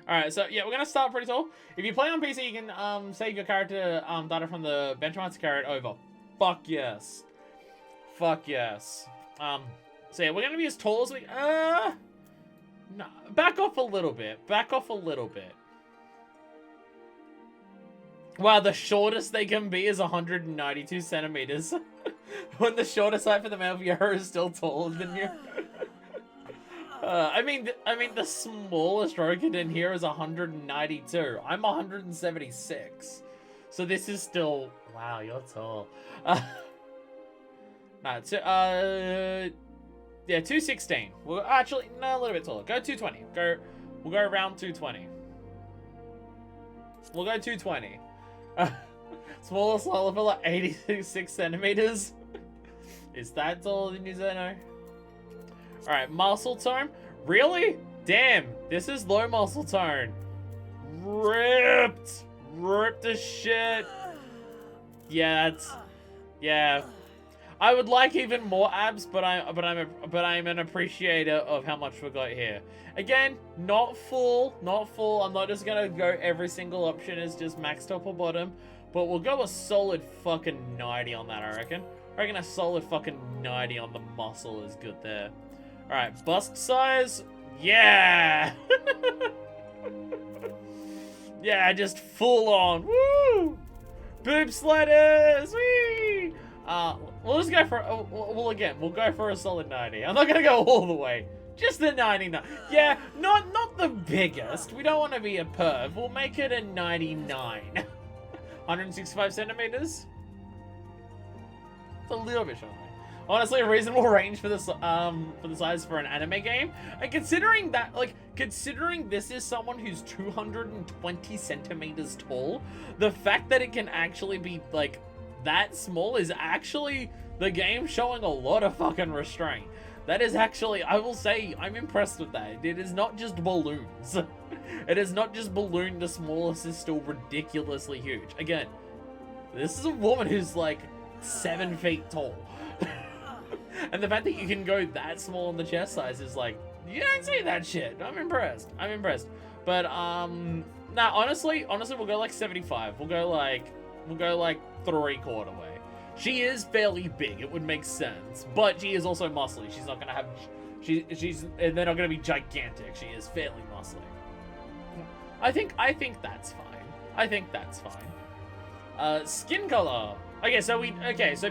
Alright, so yeah, we're going to start pretty tall. If you play on PC, you can save your character data from the benchmarks to carry it over. Fuck yes. Fuck yes. So yeah, we're going to be as tall as we... No, back off a little bit. Back off a little bit. Wow, the shortest they can be is 192 centimeters. When the shortest height for the male viewer is still taller than you. I mean, the smallest rocket in here is 192. I'm 176. So this is still... Wow, you're tall. No, yeah, 216. Well, actually, no, a little bit taller. Go 220. We'll go around 220. We'll go 220. Smallest level at 86 centimeters. Is that taller than you, Zeno? Alright, muscle tone. Really? Damn, this is low muscle tone. Ripped. Ripped as shit. Yeah, that's... Yeah. I would like even more abs, but I'm an appreciator of how much we got here. Again, not full. I'm not just gonna go every single option as just max top or bottom, but we'll go a solid fucking 90 on that, I reckon. I reckon a solid fucking 90 on the muscle is good there. Alright, bust size. Yeah! Yeah, just full on. Woo! Boob sliders! Whee! We'll just go for... we'll go for a solid 90. I'm not gonna go all the way. Just the 99. Yeah, not the biggest. We don't want to be a perv. We'll make it a 99. 165 centimeters? It's a little bit short. Honestly, a reasonable range for the size for an anime game. And considering that, considering this is someone who's 220 centimeters tall, the fact that it can actually be, that small is actually the game showing a lot of fucking restraint. That is actually, I will say, I'm impressed with that. It is not just balloons. It is not just balloon, the smallest is still ridiculously huge. Again, this is a woman who's 7 feet tall. And the fact that you can go that small on the chest size is you don't see that shit. I'm impressed. But nah, honestly, we'll go 75. We'll go 3/4 way. She is fairly big. It would make sense, but she is also muscly. She's not gonna have. They're not gonna be gigantic. She is fairly muscly. I think that's fine. I think that's fine. Skin color. Okay, so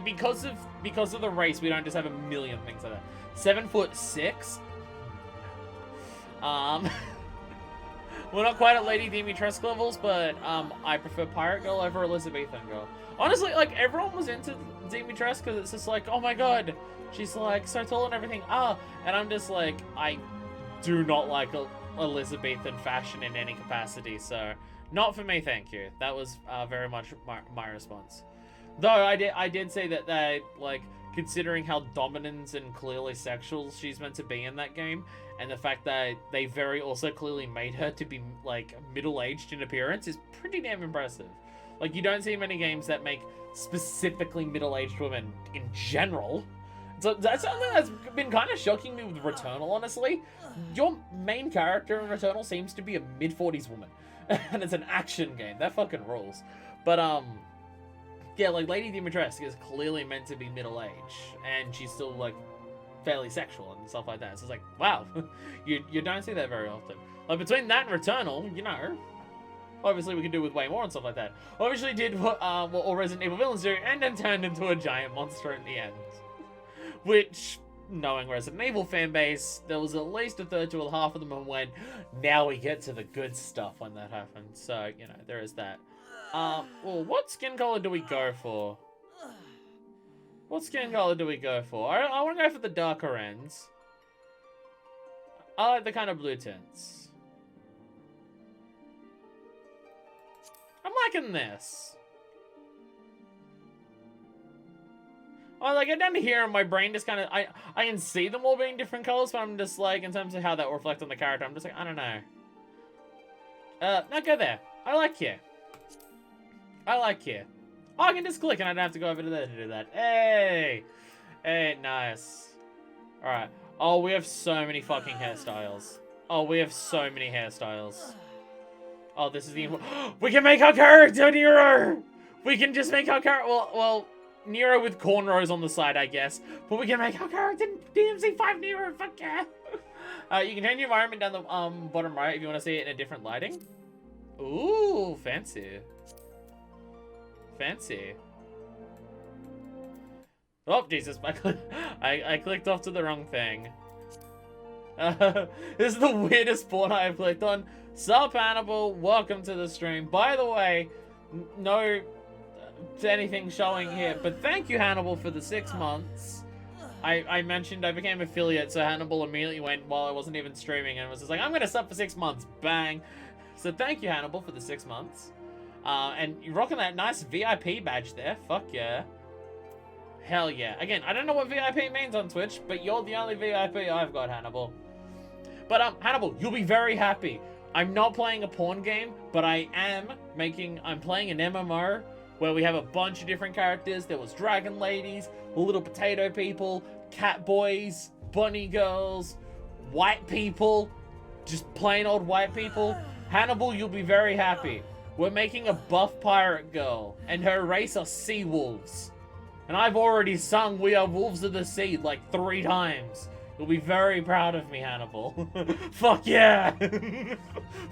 because of the race, we don't just have a million things like that. 7'6". We're not quite at Lady Dimitrescu levels, but I prefer Pirate Girl over Elizabethan Girl. Honestly, like, everyone was into Dimitrescu because it's just like, oh my god, she's like so tall and everything. And I'm just like, I do not like Elizabethan fashion in any capacity, so not for me, thank you. That was very much my response. Though I did say that they, like, considering how dominant and clearly sexual she's meant to be in that game, and the fact that they very also clearly made her to be, like, middle-aged in appearance is pretty damn impressive. Like, you don't see many games that make specifically middle-aged women in general. So that's something that's been kind of shocking me with Returnal, honestly. Your main character in Returnal seems to be a mid-40s woman. And it's an action game. That fucking rules. But, yeah, like, Lady Dimitrescu is clearly meant to be middle-aged. And she's still, like, fairly sexual and stuff like that. So it's like, wow. you don't see that very often. Like, between that and Returnal, you know, obviously we could do with way more and stuff like that. Obviously did what all Resident Evil villains do, and then turned into a giant monster in the end. Which, knowing Resident Evil fanbase, there was at least a third to a half of them and went, now we get to the good stuff when that happened. So, you know, there is that. Well, what skin color do we go for? What skin color do we go for? I want to go for the darker ends. I like the kind of blue tints. I'm liking this. Oh, like, I down here, and my brain just kind of, I can see them all being different colors, but I'm just like, in terms of how that will reflect on the character, I'm just like, I don't know. No, go there. I like you. I like you. Oh, I can just click, and I don't have to go over to there to do that. Hey! Hey, nice. Alright. Oh, we have so many fucking hairstyles. Oh, we have so many hairstyles. Oh, this is the... We can make our character Nero! We can just make our character... Well... Nero with cornrows on the side, I guess. But we can make our character DMC5 Nero, fuck yeah! You can turn your environment down the bottom right if you want to see it in a different lighting. Ooh, fancy. Fancy. Oh, Jesus, I clicked off to the wrong thing. This is the weirdest porn I've clicked on. Sup, Hannibal, welcome to the stream. By the way, no... to anything showing here, but thank you, Hannibal, for the 6 months. I mentioned I became affiliate, so Hannibal immediately went while I wasn't even streaming and was just like, I'm gonna sub for 6 months, bang. So thank you, Hannibal, for the 6 months. And you're rocking that nice VIP badge there, fuck yeah. Hell yeah. Again, I don't know what VIP means on Twitch, but you're the only VIP I've got, Hannibal. But Hannibal, you'll be very happy. I'm not playing a porn game, but I'm playing an MMO where we have a bunch of different characters. There was dragon ladies, little potato people, cat boys, bunny girls, white people, just plain old white people. Hannibal, you'll be very happy. We're making a buff pirate girl, and her race are sea wolves. And I've already sung We Are Wolves of the Sea like 3 times. You'll be very proud of me, Hannibal. Fuck yeah!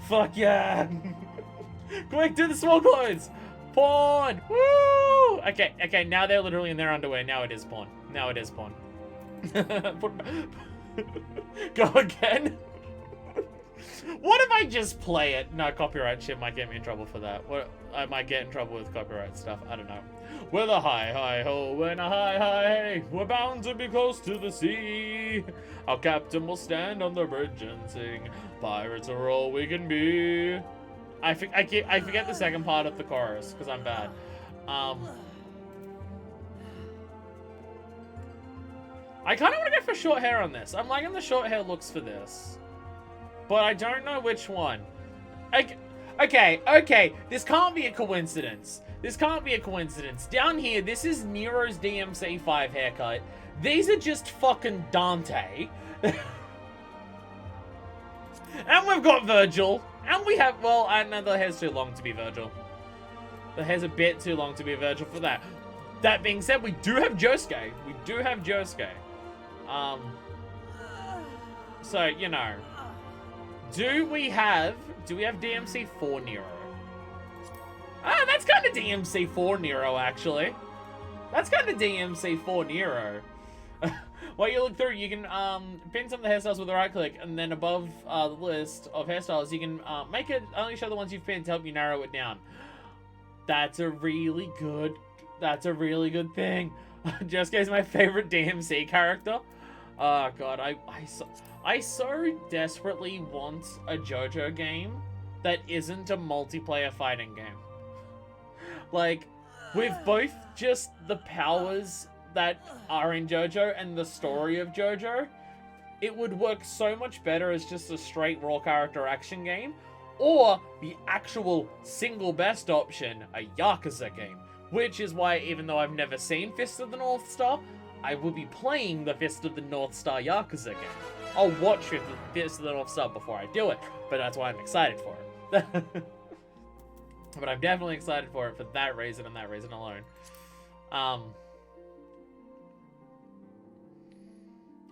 Fuck yeah! Quick, do the small clothes! Porn! Woo! Okay, now they're literally in their underwear. Now it is porn. Now it is porn. Go again? What if I just play it? No, copyright shit might get me in trouble for that. What? I might get in trouble with copyright stuff. I don't know. With a hi-hi-ho and a hi-hi-hey, we're bound to be close to the sea. Our captain will stand on the bridge and sing, pirates are all we can be. I forget the second part of the chorus, because I'm bad. I kind of want to go for short hair on this. I'm liking the short hair looks for this. But I don't know which one. Okay. This can't be a coincidence. This can't be a coincidence. Down here, this is Nero's DMC5 haircut. These are just fucking Dante. And we've got Virgil. And we have, well, no, the hair's too long to be Virgil. The hair's a bit too long to be Virgil for that. That being said, we do have Josuke. We do have Josuke. So, you know. Do we have DMC4 Nero? That's kind of DMC 4 Nero, actually. That's kind of DMC 4 Nero. While you look through, you can pin some of the hairstyles with the right click, and then above the list of hairstyles, you can make it only show the ones you've pinned to help you narrow it down. That's a really good thing. Jeske's my favorite DMC character. Oh god, I so desperately want a JoJo game that isn't a multiplayer fighting game. Like, with both just the powers that are in JoJo and the story of JoJo, it would work so much better as just a straight raw character action game, or the actual single best option, a Yakuza game. Which is why, even though I've never seen Fist of the North Star, I will be playing the Fist of the North Star Yakuza game. I'll watch Fist of the North Star before I do it, but that's why I'm excited for it. But I'm definitely excited for it for that reason and that reason alone.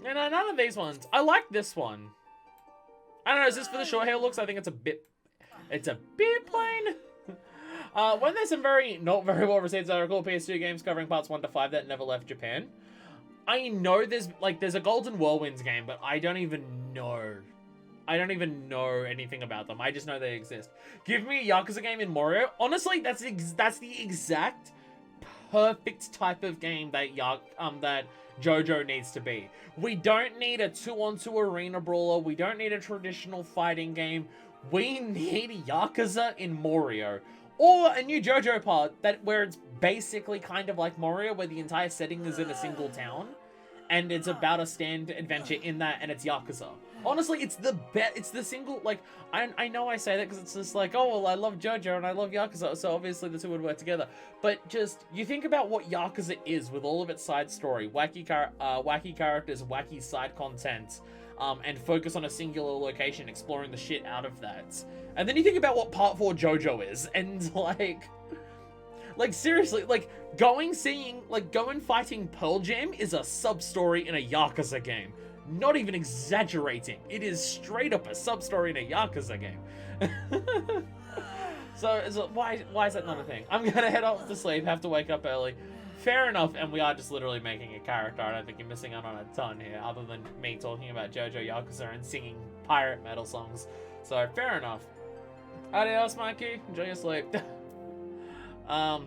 None of these ones. I like this one. I don't know, is this for the short hair looks? I think it's a bit plain. When there's some not very well received cool PS2 games covering parts 1 to 5 that never left Japan. I know there's a Golden Whirlwinds game, but I don't even know. I don't even know anything about them. I just know they exist. Give me a Yakuza game in Mario. Honestly, that's the exact perfect type of game that that JoJo needs to be. We don't need a 2-on-2 arena brawler. We don't need a traditional fighting game. We need Yakuza in Mario. Or a new JoJo part where it's basically kind of like Mario, where the entire setting is in a single town, and it's about a stand adventure in that, and it's Yakuza. Honestly, it's the best. It's the single, like, I know I say that because it's just like, oh, well, I love JoJo and I love Yakuza, so obviously the two would work together. But just, you think about what Yakuza is with all of its side story, wacky characters, wacky side content, and focus on a singular location, exploring the shit out of that. And then you think about what Part 4 JoJo is, and like seriously, like going fighting Pearl Jam is a sub-story in a Yakuza game. Not even exaggerating. It is straight up a sub-story in a Yakuza game. So why is that not a thing? I'm gonna head off to sleep, have to wake up early. Fair enough, and we are just literally making a character. I don't think you're missing out on a ton here, other than me talking about JoJo Yakuza and singing pirate metal songs. So, fair enough. Adios, Mikey. Enjoy your sleep. Now,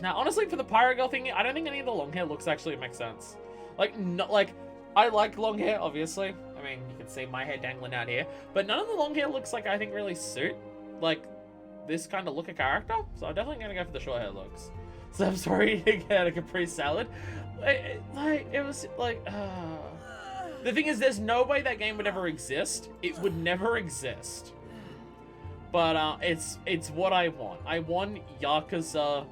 honestly, for the pirate girl thing, I don't think any of the long hair looks actually make sense. I like long hair, obviously. I mean, you can see my hair dangling out here. But none of the long hair looks like, I think, really suit, like, this kind of look of character. So I'm definitely going to go for the short hair looks. So I'm sorry to get a Capri Salad. The thing is, there's no way that game would ever exist. It would never exist. But it's what I want. I want Yakuza.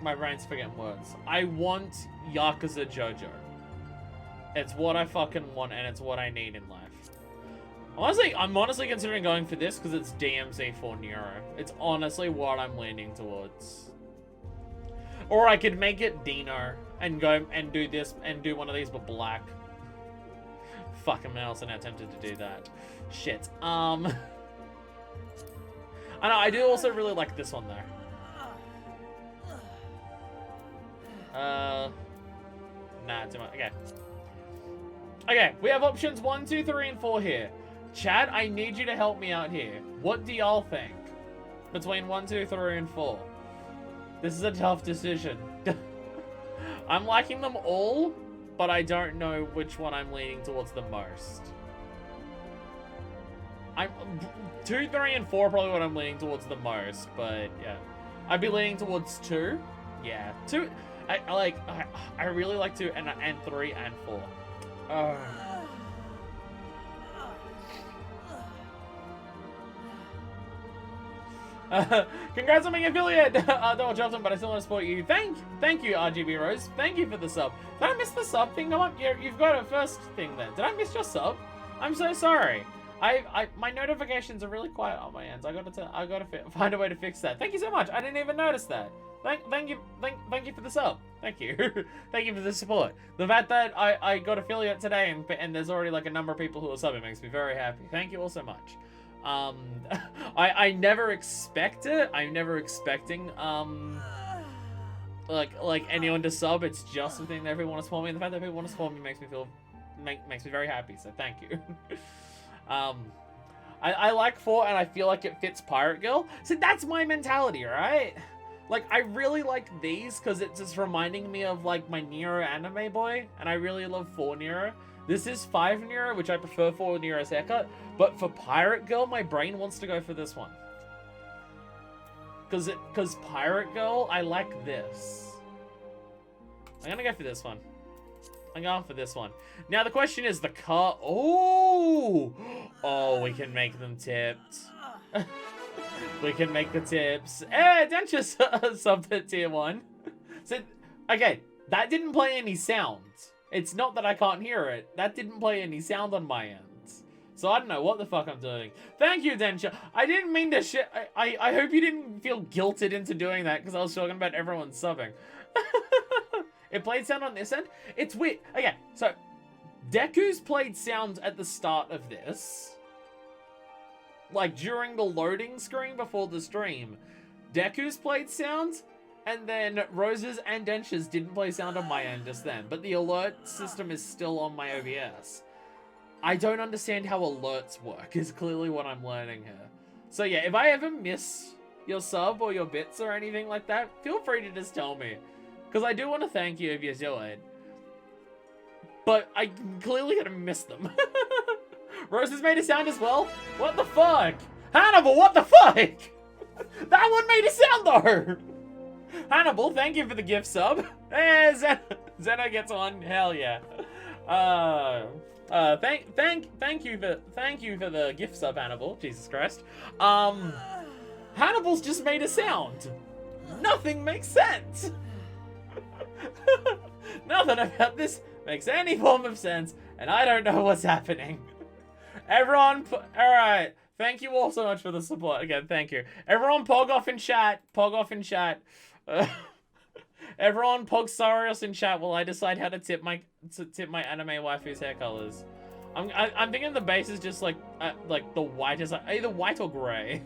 My brain's forgetting words. I want Yakuza JoJo. It's what I fucking want, and it's what I need in life. I'm honestly considering going for this because it's DMC 4 Nero. It's honestly what I'm leaning towards. Or I could make it Dino and go and do this and do one of these but black. Fucking else, and I'm tempted to do that. Shit. I know, I do also really like this one though. Nah, too much. Okay. Okay, we have options 1, 2, 3, and 4 here. Chad, I need you to help me out here. What do y'all think? Between 1, 2, 3, and 4. This is a tough decision. I'm liking them all, but I don't know which one I'm leaning towards the most. 2, 3, and 4 are probably what I'm leaning towards the most, but yeah. I'd be leaning towards 2. Yeah, 2. I really like 2 and 3 and 4. Congrats on being an affiliate, Donald Johnson, but I still want to support you. Thank you, RGB Rose. Thank you for the sub. Did I miss the sub thing? Come on, you've got a first thing then. Did I miss your sub? I'm so sorry. My notifications are really quiet on my ends. I gotta find a way to fix that. Thank you so much. I didn't even notice that. Thank you for the sub. Thank you. Thank you for the support. The fact that I got affiliate today and there's already like a number of people who are subbing makes me very happy. Thank you all so much. Um, I never expect it. I'm never expecting, like anyone to sub. It's just the thing that everyone wants to support me. And the fact that everyone wants to support me makes me feel, makes me very happy. So thank you. I like 4 and I feel like it fits Pirate Girl. So that's my mentality, right? Like, I really like these because it's just reminding me of, like, my Nero anime boy. And I really love 4 Nero. This is 5 Nero, which I prefer 4 Nero's haircut. But for Pirate Girl, my brain wants to go for this one. Because Pirate Girl, I like this. I'm gonna go for this one. I'm going for this one. Now, the question is the car... Oh! Oh, we can make them tipped. We can make the tips. Eh, Dentures subbed at tier 1. So, okay, that didn't play any sound. It's not that I can't hear it. That didn't play any sound on my end. So I don't know what the fuck I'm doing. Thank you, Denture. I didn't mean to shit. I hope you didn't feel guilted into doing that because I was talking about everyone subbing. It played sound on this end. It's weird. Okay, so Deku's played sound at the start of this. Like, during the loading screen before the stream. Deku's played sound, and then Rose's and Dentures didn't play sound on my end just then. But the alert system is still on my OBS. I don't understand how alerts work, is clearly what I'm learning here. So yeah, if I ever miss your sub or your bits or anything like that, feel free to just tell me. Because I do want to thank you if you do it. But I'm clearly going to miss them. Rose has made a sound as well? What the fuck? Hannibal, what the fuck? That one made a sound though! Hannibal, thank you for the gift sub. Zeno gets on, hell yeah. Thank you for the gift sub, Hannibal. Jesus Christ. Hannibal's just made a sound. Nothing makes sense. Nothing about this makes any form of sense, and I don't know what's happening. Everyone, alright. Thank you all so much for the support. Again, thank you. Everyone pog off in chat. Pog off in chat. Everyone pog Sarius in chat while I decide how to tip my anime waifu's hair colors. I'm thinking the base is just like the white is like either white or gray.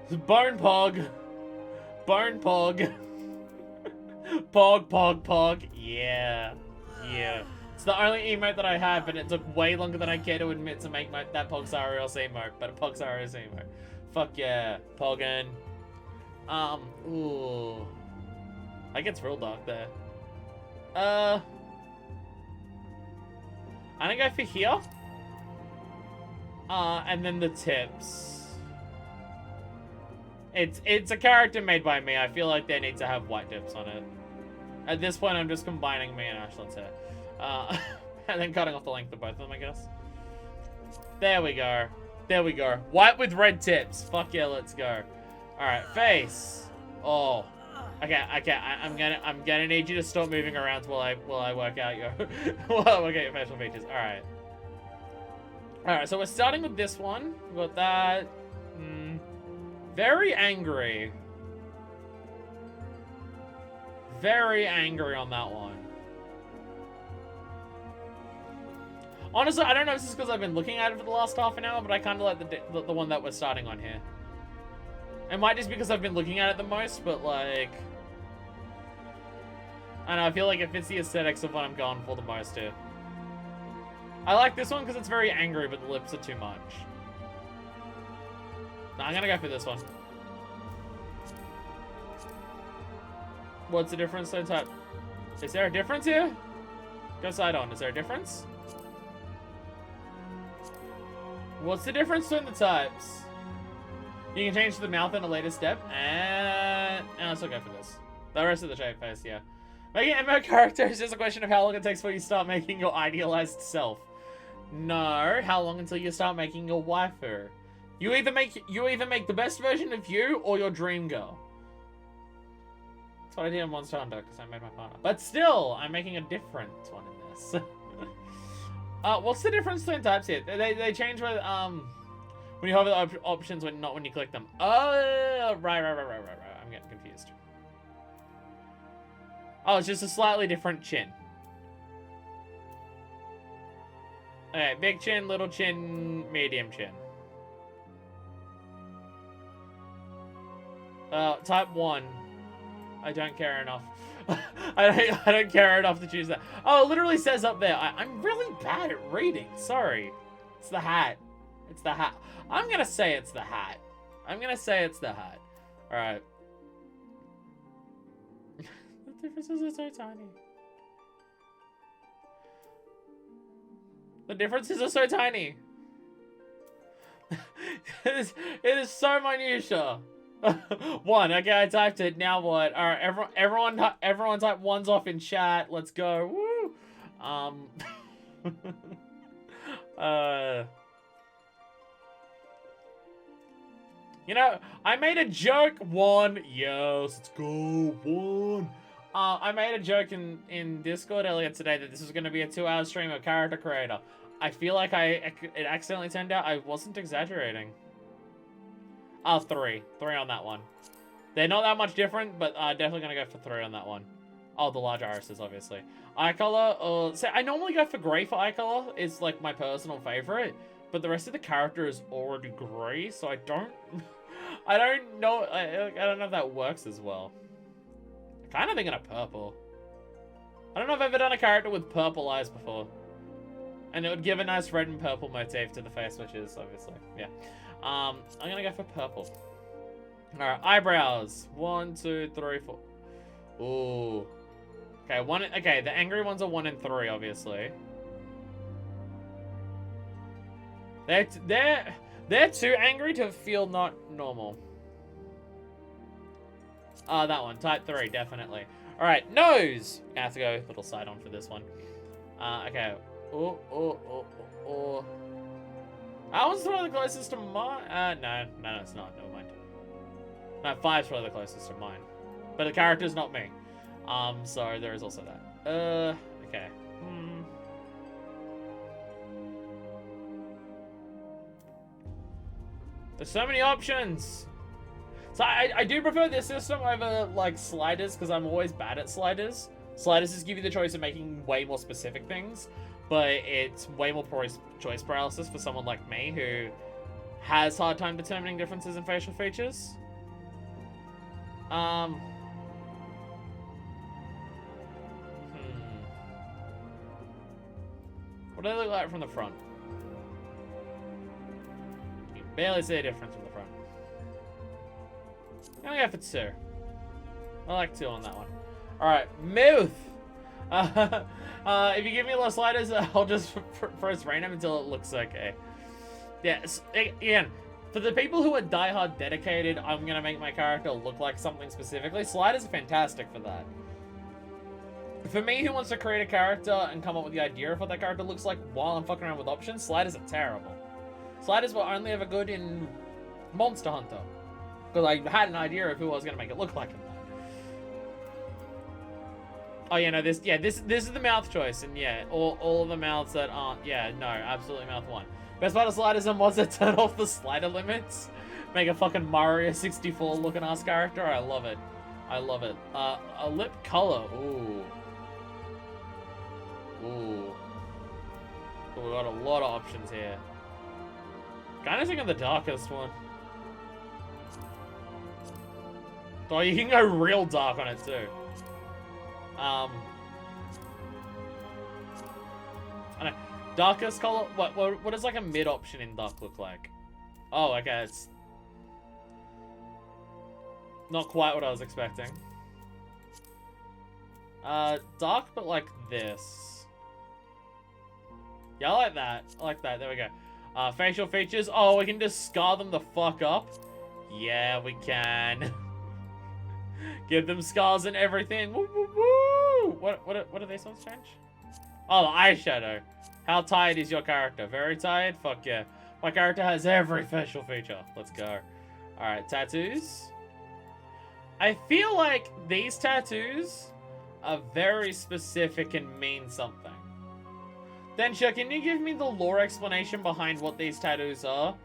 Bone pog. Bone pog. Pog, pog, pog. Yeah. Yeah. It's the only emote that I have, and it took way longer than I care to admit to make that Pogsarios emote, but a Pogsarios emote. Fuck yeah. Poggin. Ooh. That gets real dark there. I'm gonna go for here. And then the tips. It's a character made by me. I feel like they need to have white tips on it. At this point, I'm just combining me and Ashland's hair. And then cutting off the length of both of them, I guess. There we go. There we go. White with red tips. Fuck yeah, let's go. Alright, face. Oh. Okay, I'm gonna need you to stop moving around while I work out your while I work out your facial features. Alright. Alright, so we're starting with this one. We've got that. Very angry. Very angry on that one. Honestly, I don't know if this is because I've been looking at it for the last half an hour, but I kind of like the one that we're starting on here. It might just be because I've been looking at it the most, but like... I don't know, I feel like it fits the aesthetics of what I'm going for the most here. I like this one because it's very angry, but the lips are too much. No, I'm gonna go for this one. What's the difference? So type. Is there a difference here? Go side on. Is there a difference? What's the difference between the types? You can change the mouth in a later step. And let's still go for this. The rest of the shape face, yeah. Making MMO characters is just a question of how long it takes before you start making your idealized self. No, how long until you start making your waifu? You either make the best version of you or your dream girl. That's what I did in Monster Hunter because I made my partner. But still, I'm making a different one in this. What's the difference between types here? They change with when you hover the options, not when you click them. Oh, right. I'm getting confused. Oh, it's just a slightly different chin. Okay, big chin, little chin, medium chin. Type 1. I don't care enough. I don't care enough to choose that. Oh, it literally says up there. I'm really bad at reading. Sorry. It's the hat. It's the hat. I'm gonna say it's the hat. I'm gonna say it's the hat. Alright. The differences are so tiny. The differences are so tiny. it is so minutia. 1. Okay, I typed it. Now what? All right, everyone type 1s off in chat. Let's go. Woo. You know, I made a joke. 1. Yes, let's go. 1. I made a joke in Discord earlier today that this was going to be a 2-hour stream of character creator. I feel like it accidentally turned out I wasn't exaggerating. 3. 3 on that one. They're not that much different, but definitely gonna go for 3 on that one. Oh, the large irises, obviously. Eye color, so I normally go for gray for eye color. It's like my personal favorite, but the rest of the character is already gray, so I don't know. I don't know if that works as well. I'm kind of thinking of purple. I don't know if I've ever done a character with purple eyes before, and it would give a nice red and purple motif to the face, which is obviously, yeah. I'm gonna go for purple. Alright, eyebrows. 1, 2, 3, 4. Ooh. Okay, okay, the angry ones are 1 and 3, obviously. They're too angry to feel not normal. That one. Type 3, definitely. Alright, nose! I have to go a little side on for this one. Okay. Oh. That one's probably the closest to mine. No, it's not. Never mind. No, 5's probably the closest to mine. But the character's not me. So there is also that. Okay. There's so many options. So I do prefer this system over, like, sliders, because I'm always bad at sliders. Sliders just give you the choice of making way more specific things, but it's way more choice paralysis for someone like me who has hard time determining differences in facial features. What do they look like from the front? You can barely see a difference from the front. I'm gonna go for 2. I like 2 on that one. Alright, mouth! If you give me less sliders, I'll just press random until it looks okay. Yeah, again, for the people who are diehard dedicated, I'm gonna make my character look like something specifically. Sliders are fantastic for that. For me, who wants to create a character and come up with the idea of what that character looks like while I'm fucking around with options, sliders are terrible. Sliders were only ever good in Monster Hunter, because I had an idea of who I was gonna make it look like in that. Oh yeah, no, this is the mouth choice, and yeah, all of the mouths that aren't, yeah, no, absolutely mouth 1. Best part of sliders are mods that turn off the slider limits, make a fucking Mario 64 looking ass character. I love it. I love it. A lip color. Ooh. Ooh. We got a lot of options here. Kinda thinking the darkest one. Oh, you can go real dark on it too. I know. Darkest color. What does like a mid option in dark look like? Oh, okay, it's not quite what I was expecting. Dark, but like this. Yeah, I like that. I like that. There we go. Facial features. Oh, we can just scar them the fuck up. Yeah, we can. Give them scars and everything. Woo, woo, woo. What do these ones change? Oh, the eyeshadow. How tired is your character? Very tired? Fuck yeah. My character has every facial feature. Let's go. Alright, tattoos. I feel like these tattoos are very specific and mean something. Densha, can you give me the lore explanation behind what these tattoos are?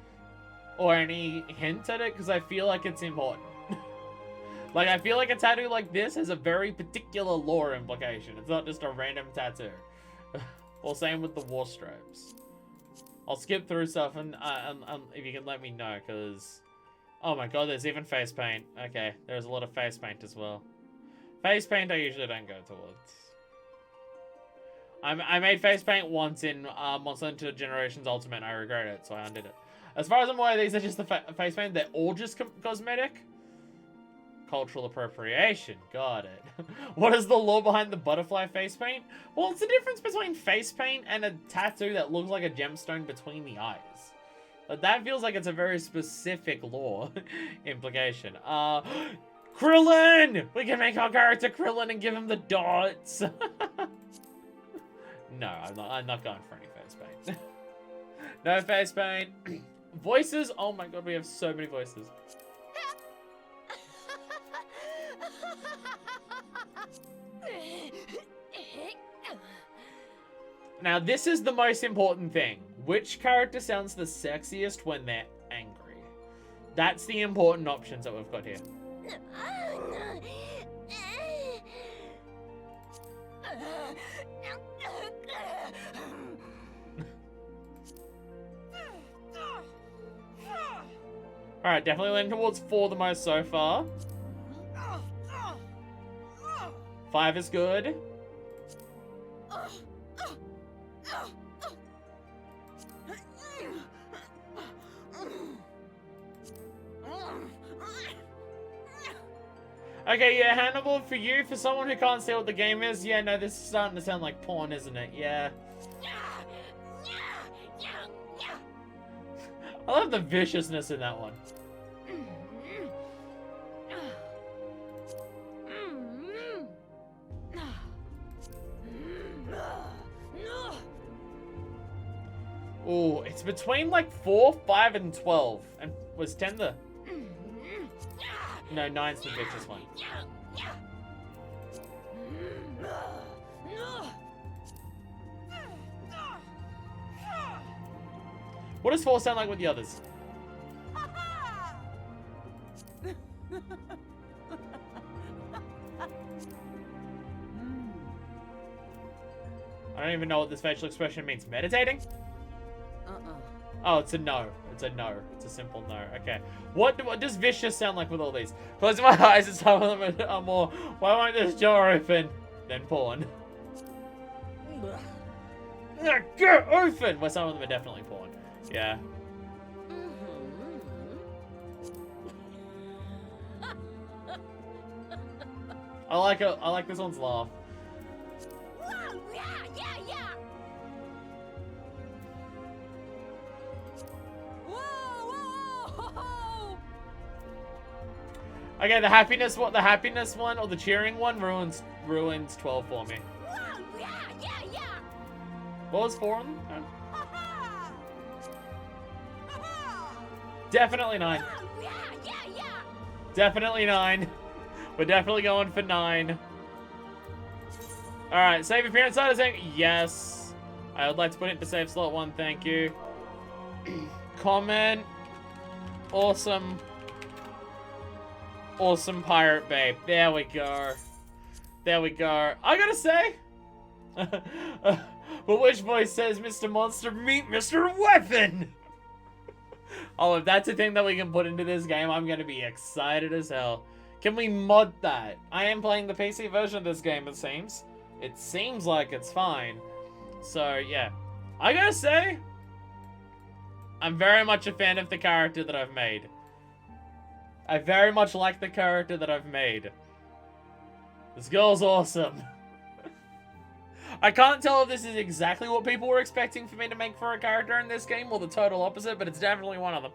Or any hint at it? Because I feel like it's important. Like, I feel like a tattoo like this has a very particular lore implication. It's not just a random tattoo. Well, same with the war stripes. I'll skip through stuff and if you can let me know, because... Oh my god, there's even face paint. Okay, there's a lot of face paint as well. Face paint I usually don't go towards. I made face paint once in Monster Hunter Generations Ultimate and I regret it, so I undid it. As far as I'm aware, these are just the face paint. They're all just cosmetic. Cultural appropriation. Got it. What is the lore behind the butterfly face paint? Well, it's the difference between face paint and a tattoo that looks like a gemstone between the eyes. But that feels like it's a very specific lore implication. Krillin! We can make our character Krillin and give him the dots. No, I'm not going for any face paint. No face paint. Voices. Oh my god, we have so many voices. Now, this is the most important thing. Which character sounds the sexiest when they're angry? That's the important options that we've got here. Alright, definitely leaning towards 4 the most so far. 5 is good. Okay, yeah, Hannibal, for you, for someone who can't see what the game is, yeah, no, this is starting to sound like porn, isn't it? Yeah. I love the viciousness in that one. Ooh, it's between like 4, 5, and 12. And was 10 the... No, 9's the vicious one. What does 4 sound like with the others? I don't even know what this facial expression means. Meditating? Oh, it's a no. It's a no. It's a simple no. Okay. What does vicious sound like with all these? Closing my eyes and some of them are more. Why won't this door open? Then porn. Go open! Well, some of them are definitely porn. Yeah. I like it. I like this one's laugh. Okay, the happiness one or the cheering one ruins 12 for me. What was 4 on them? Definitely 9. Definitely 9. We're definitely going for 9. Alright, save appearance side saying yes. I would like to put it into save slot 1, thank you. Comment. Awesome. Awesome pirate babe. There we go. There we go. I gotta say. But which voice says Mr. Monster, meet Mr. Weapon? Oh, if that's a thing that we can put into this game, I'm gonna be excited as hell. Can we mod that? I am playing the PC version of this game, it seems. It seems like it's fine. So, yeah. I gotta say, I'm very much a fan of the character that I've made. I very much like the character that I've made. This girl's awesome. I can't tell if this is exactly what people were expecting for me to make for a character in this game, or the total opposite, but it's definitely one of them.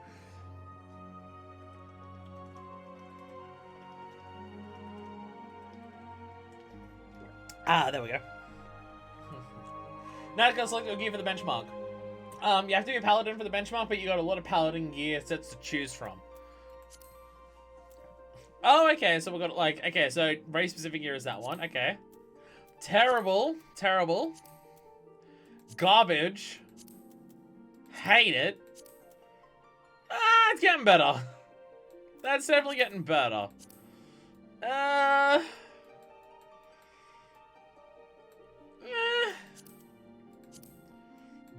Ah, there we go. Now it's gonna select your gear for the benchmark. You have to be a paladin for the benchmark, but you got a lot of paladin gear sets to choose from. Oh, okay, so we've got, like, okay, so race-specific gear is that one, okay. Terrible, terrible. Garbage. Hate it. Ah, it's getting better. That's definitely getting better.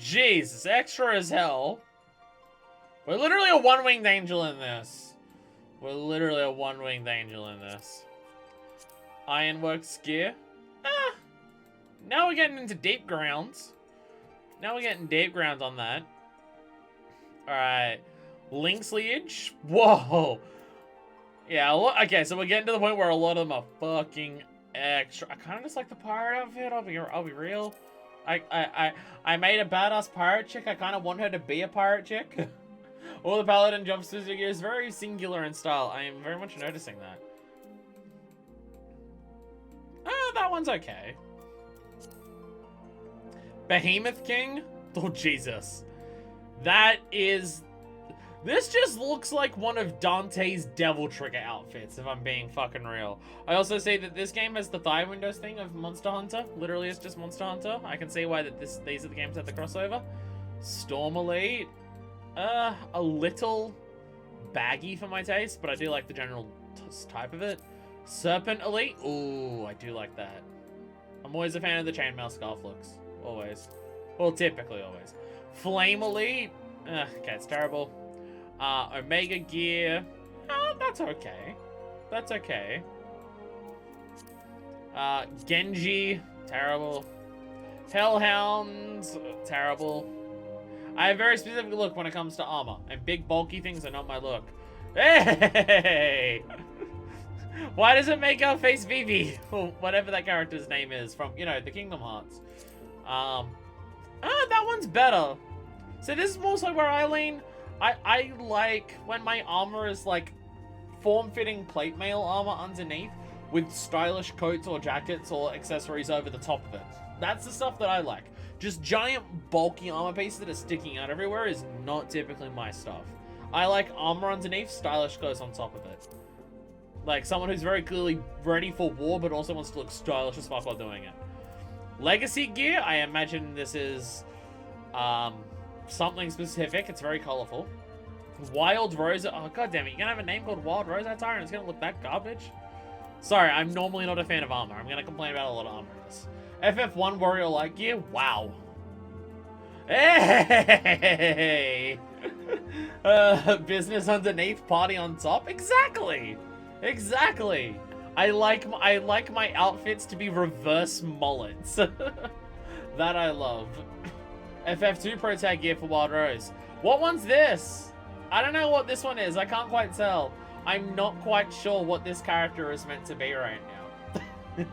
Jesus, extra as hell. We're literally a one-winged angel in this. We're literally a one-winged angel in this. Ironworks gear. Ah. Now we're getting into deep grounds. Now we're getting deep grounds on that. Alright. Lynx lineage. Whoa. Yeah, okay, so we're getting to the point where a lot of them are fucking extra. I kind of just like the pirate outfit, I'll be real. I made a badass pirate chick. I kind of want her to be a pirate chick. All the paladin jumpsuits is very singular in style. I am very much noticing that. That one's okay. Behemoth King? Oh, Jesus. That is... This just looks like one of Dante's Devil Trigger outfits, if I'm being fucking real. I also say that this game has the thigh windows thing of Monster Hunter. Literally, it's just Monster Hunter. I can see why these are the games that have the crossover. Storm Elite. A little baggy for my taste, but I do like the general type of it. Serpent Elite. Ooh, I do like that. I'm always a fan of the chainmail scarf looks. Always. Well, typically always. Flame Elite. Okay, it's terrible. Omega Gear. That's okay. That's okay. Genji. Terrible. Hellhounds. Terrible. I have a very specific look when it comes to armor, and big bulky things are not my look. Hey! Why does it make our face Vivi? Or whatever that character's name is from, you know, the Kingdom Hearts. That one's better. So this is mostly where I lean. I like when my armor is like form-fitting plate mail armor underneath with stylish coats or jackets or accessories over the top of it. That's the stuff that I like. Just giant bulky armor pieces that are sticking out everywhere is not typically my stuff. I like armor underneath, stylish clothes on top of it. Like someone who's very clearly ready for war but also wants to look stylish as fuck while doing it. Legacy gear, I imagine this is something specific. It's very colorful. Wild Rose. Oh, god damn it. You're gonna have a name called Wild Rose Attire and it's gonna look that garbage? Sorry, I'm normally not a fan of armor. I'm gonna complain about a lot of armor in this. FF1 Warrior Light Gear. Wow. Hey! Business underneath, party on top. Exactly. Exactly. I like my outfits to be reverse mullets. That I love. FF2 Pro Tag Gear for Wild Rose. What one's this? I don't know what this one is. I can't quite tell. I'm not quite sure what this character is meant to be right now.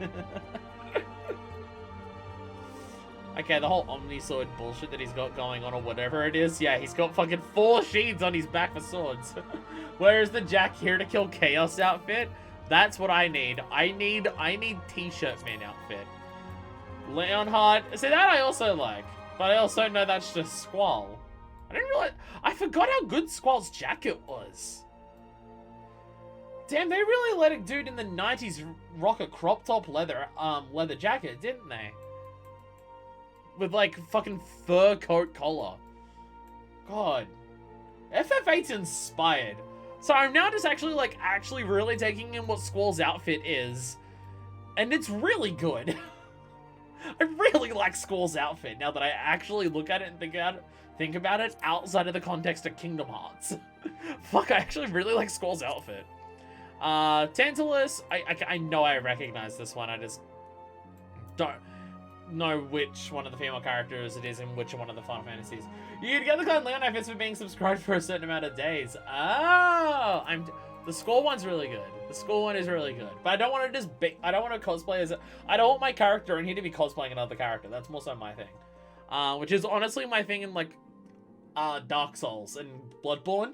Okay, the whole Omnisword bullshit that he's got going on or whatever it is. Yeah, he's got fucking 4 sheaths on his back for swords. Where's the Jack here to kill chaos outfit? That's what I need. I need t-shirt man outfit. Leonhard. See, that I also like. But I also know that's just Squall. I didn't realize. I forgot how good Squall's jacket was. Damn, they really let a dude in the 90s rock a crop top leather jacket, didn't they? With like fucking fur coat collar. God. FF8's inspired. So I'm now just actually really taking in what Squall's outfit is. And it's really good. I really like Squall's outfit now that I actually look at it and think about it outside of the context of Kingdom Hearts. Fuck, I actually really like Squall's outfit. Tantalus, I know I recognize this one, I just don't know which one of the female characters it is in which one of the Final Fantasies. You can get the clan Leon outfits for being subscribed for a certain amount of days. Oh, the Squall one's really good. The Squall one is really good. But I don't want to I don't want to cosplay as I don't want my character in here to be cosplaying another character. That's more so my thing. Which is honestly my thing in like Dark Souls and Bloodborne.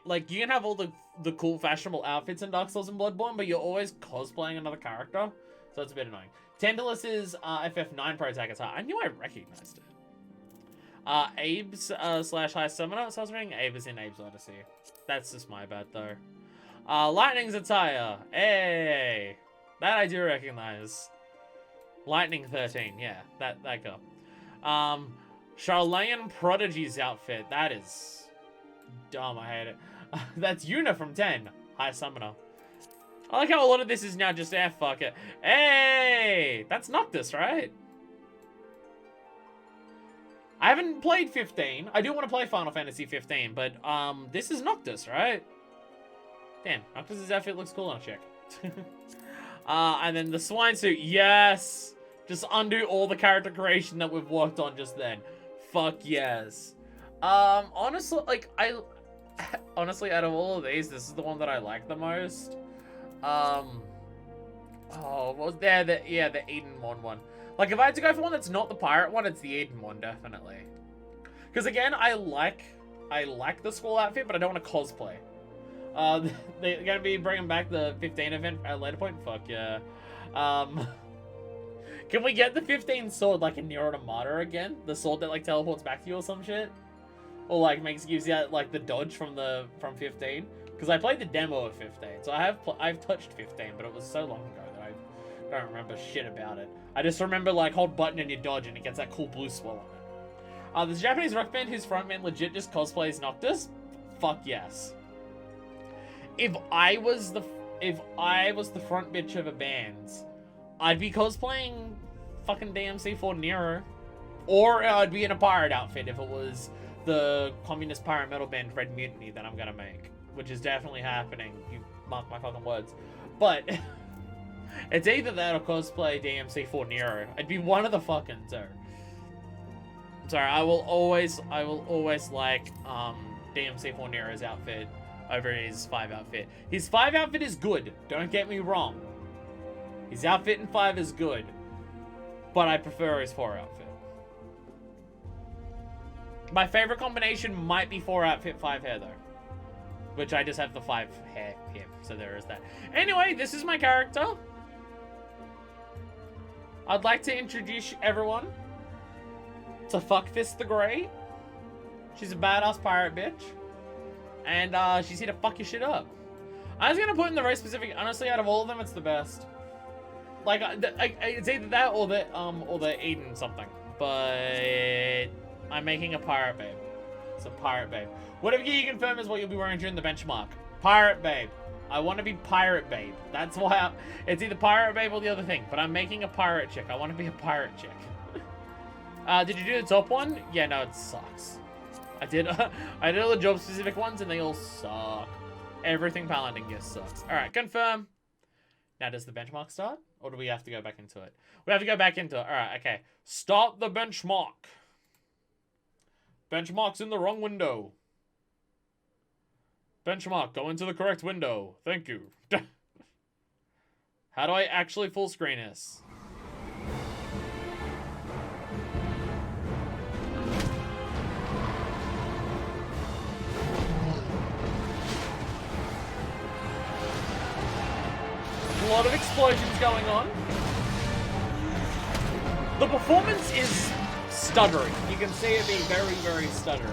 Like you can have all the cool fashionable outfits in Dark Souls and Bloodborne, but you're always cosplaying another character. So it's a bit annoying. Tantalus is FF9 Pro Tag Attire. I knew I recognized it. Abe's slash High Summoner. So I was reading Abe is in Abe's Odyssey. That's just my bad though. Lightning's attire. Hey, that I do recognize. Lightning 13. Yeah, that girl. Charlene Prodigy's outfit. That is dumb. I hate it. That's Yuna from 10. High Summoner. I like how a lot of this is now just fuck it. Hey, that's Noctis, right? I haven't played 15. I do want to play Final Fantasy 15, but this is Noctis, right? Damn, Noctis' outfit looks cool on a chick. And then the swine suit, yes! Just undo all the character creation that we've worked on just then. Fuck yes. Honestly, like, honestly, out of all of these, this is the one that I like the most. Oh, what was there? The Edenmon one. Like, if I had to go for one that's not the pirate one, it's the Eden one, definitely. Because again, I like the school outfit, but I don't want to cosplay. They're gonna be bringing back the 15 event at a later point. Fuck yeah. Can we get the 15 sword like in Nier Automata again? The sword that like teleports back to you or some shit, or like gives you like the dodge from 15. Because I played the demo of 15, so I've touched 15, but it was so long ago that I don't remember shit about it. I just remember like hold button and you dodge and it gets that cool blue swirl on it. There's a Japanese rock band whose frontman legit just cosplays Noctis. Fuck yes. If I was the front bitch of a band, I'd be cosplaying fucking DMC4 Nero, or I'd be in a pirate outfit if it was the communist pirate metal band Red Mutiny that I'm gonna make, which is definitely happening. You mark my fucking words. But it's either that or cosplay DMC4 Nero. I'd be one of the fucking two. I'm sorry, I will always like DMC4 Nero's outfit over his 5 outfit. His 5 outfit is good, don't get me wrong. His outfit in 5 is good, but I prefer his 4 outfit. My favorite combination might be 4 outfit, 5 hair though. Which I just have the 5 hair here, so there is that. Anyway, this is my character. I'd like to introduce everyone to Fuckfist the Great. She's a badass pirate bitch. And she's here to fuck your shit up. I was gonna put in the very specific, honestly, out of all of them, it's the best. Like, it's either that or the Eden something. But I'm making a pirate babe. It's a pirate babe. Whatever you confirm is what you'll be wearing during the benchmark. Pirate babe. I want to be pirate babe. That's why it's either pirate babe or the other thing. But I'm making a pirate chick. I want to be a pirate chick. Did you do the top one? Yeah, no, it sucks. I did all the job specific ones and they all suck. Everything Paladin gets sucks. Alright, confirm. Now does the benchmark start? Or do we have to go back into it? We have to go back into it. Alright, okay. Start the benchmark. Benchmark's in the wrong window. Benchmark, go into the correct window. Thank you. How do I actually full screen this? A lot of explosions going on. The performance is stuttering. You can see it being very, very stuttering.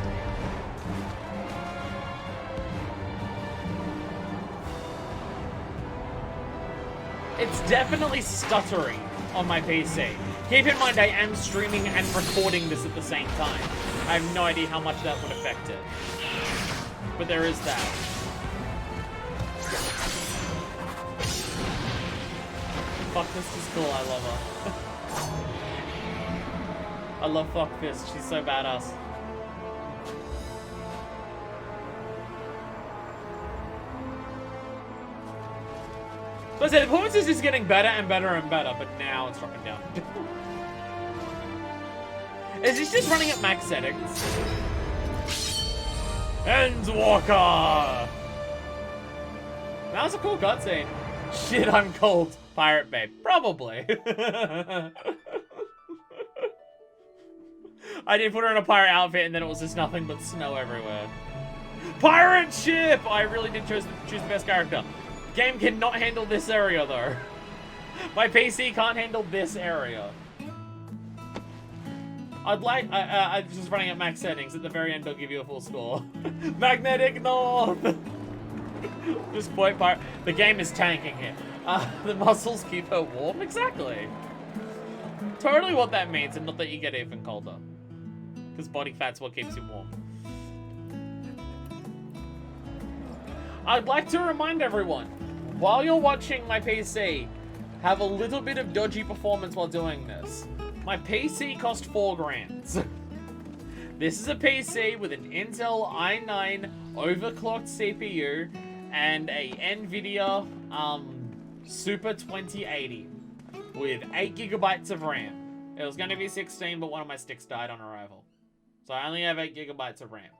It's definitely stuttering on my PC. Keep in mind I am streaming and recording this at the same time. I have no idea how much that would affect it. But there is that. Fuckfist is cool, I love her. I love Fuckfist, she's so badass. So I say, the performance is just getting better and better and better, but now it's dropping down. Is this just running at max settings? Endwalker! That was a cool cutscene. Shit, I'm cold. Pirate babe. Probably. I did put her in a pirate outfit and then it was just nothing but snow everywhere. Pirate ship! I really did choose the best character. Game cannot handle this area though. My PC can't handle this area. I just running at max settings. At the very end, I'll give you a full score. Magnetic North! Just point pirate. The game is tanking here. The muscles keep her warm? Exactly. Totally what that means, and not that you get even colder. Because body fat's what keeps you warm. I'd like to remind everyone, while you're watching my PC, have a little bit of dodgy performance while doing this. My PC cost $4 grand. This is a PC with an Intel i9 overclocked CPU and a NVIDIA Super 2080 with 8 gigabytes of RAM. It was going to be 16, but one of my sticks died on arrival. So I only have 8 gigabytes of RAM.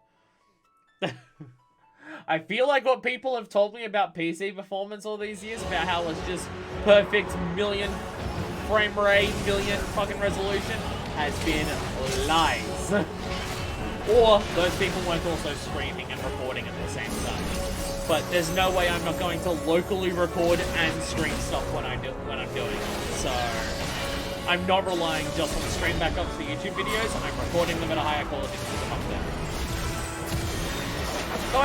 I feel like what people have told me about PC performance all these years, about how it's just perfect million frame rate, million fucking resolution, has been lies. Or those people weren't also streaming and recording at the same time. But there's no way I'm not going to locally record and stream stuff when I'm doing it. So I'm not relying just on stream backups for YouTube videos. I'm recording them at a higher quality to put them up there. So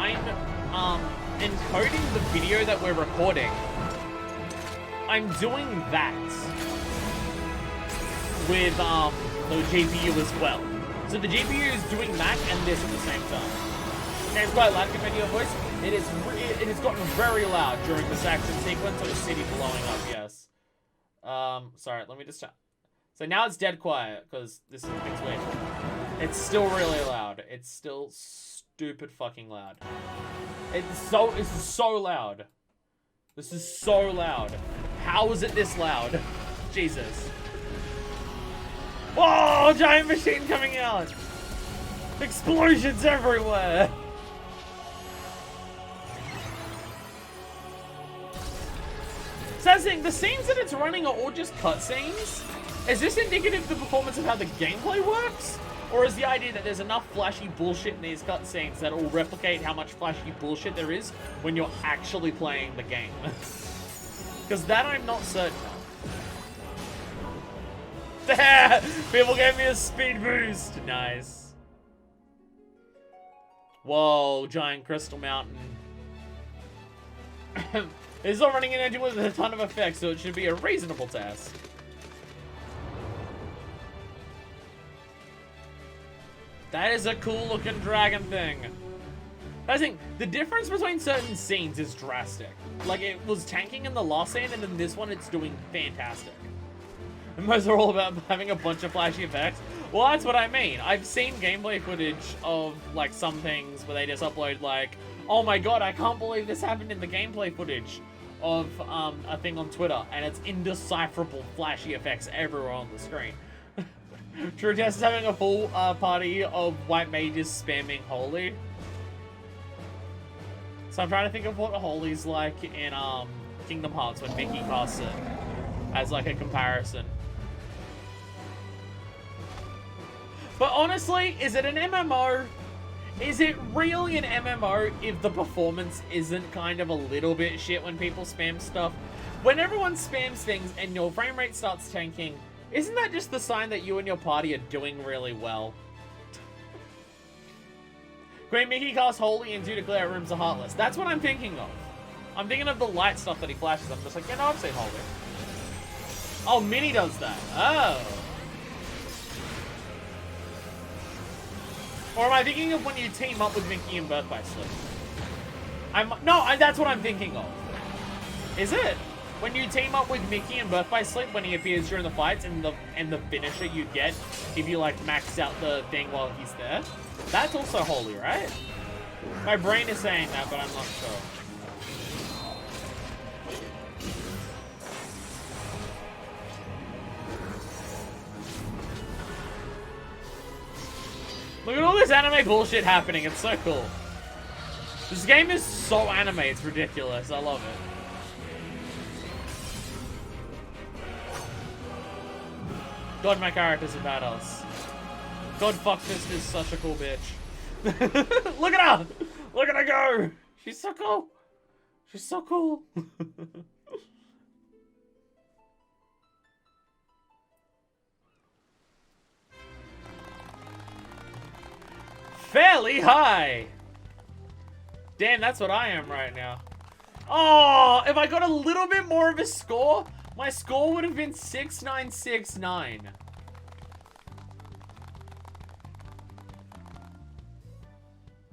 I'm encoding the video that we're recording. I'm doing that with the GPU as well. So the GPU is doing that and this at the same time. Okay, it's quite loud compared to your voice. It has gotten very loud during this action sequence of the city blowing up, yes. Sorry, let me just check. So now it's dead quiet, because this is fixed weird. It's still really loud. It's still stupid fucking loud. It's so loud. This is so loud. How is it this loud? Jesus. Whoa, giant machine coming out! Explosions everywhere! So that's the thing, the scenes that it's running are all just cutscenes? Is this indicative of the performance of how the gameplay works? Or is the idea that there's enough flashy bullshit in these cutscenes that will replicate how much flashy bullshit there is when you're actually playing the game? Because that I'm not certain of. People gave me a speed boost. Nice. Whoa, giant crystal mountain. It's not running an engine with a ton of effects, so it should be a reasonable task. That is a cool looking dragon thing. I think the difference between certain scenes is drastic. Like, it was tanking in the last scene, and then this one it's doing fantastic. And those are all about having a bunch of flashy effects. Well, that's what I mean. I've seen gameplay footage of, like, some things where they just upload, like, oh my god, I can't believe this happened in the gameplay footage of a thing on Twitter, and it's indecipherable flashy effects everywhere on the screen. True Test is having a full party of white mages spamming Holy. So I'm trying to think of what Holy's like in Kingdom Hearts when Mickey casts it as like a comparison. But honestly, is it an MMO? Is it really an MMO if the performance isn't kind of a little bit shit when people spam stuff? When everyone spams things and your frame rate starts tanking, isn't that just the sign that you and your party are doing really well? Queen Mickey casts Holy and do declare rooms are heartless. That's what I'm thinking of. I'm thinking of the light stuff that he flashes. I'm just like, yeah, no, I've seen Holy. Oh, Minnie does that. Oh. Or am I thinking of when you team up with Mickey in Birth by Sleep? That's what I'm thinking of. Is it? When you team up with Mickey in Birth by Sleep, when he appears during the fights, and the finisher you get if you like max out the thing while he's there? That's also Holy, right? My brain is saying that, but I'm not sure. Look at all this anime bullshit happening. It's so cool. This game is so anime. It's ridiculous. I love it. God, my character's a badass. God, Fuckfist is such a cool bitch. Look at her! Look at her go! She's so cool. She's so cool. Fairly high. Damn, that's what I am right now. Oh, if I got a little bit more of a score, my score would have been 6969.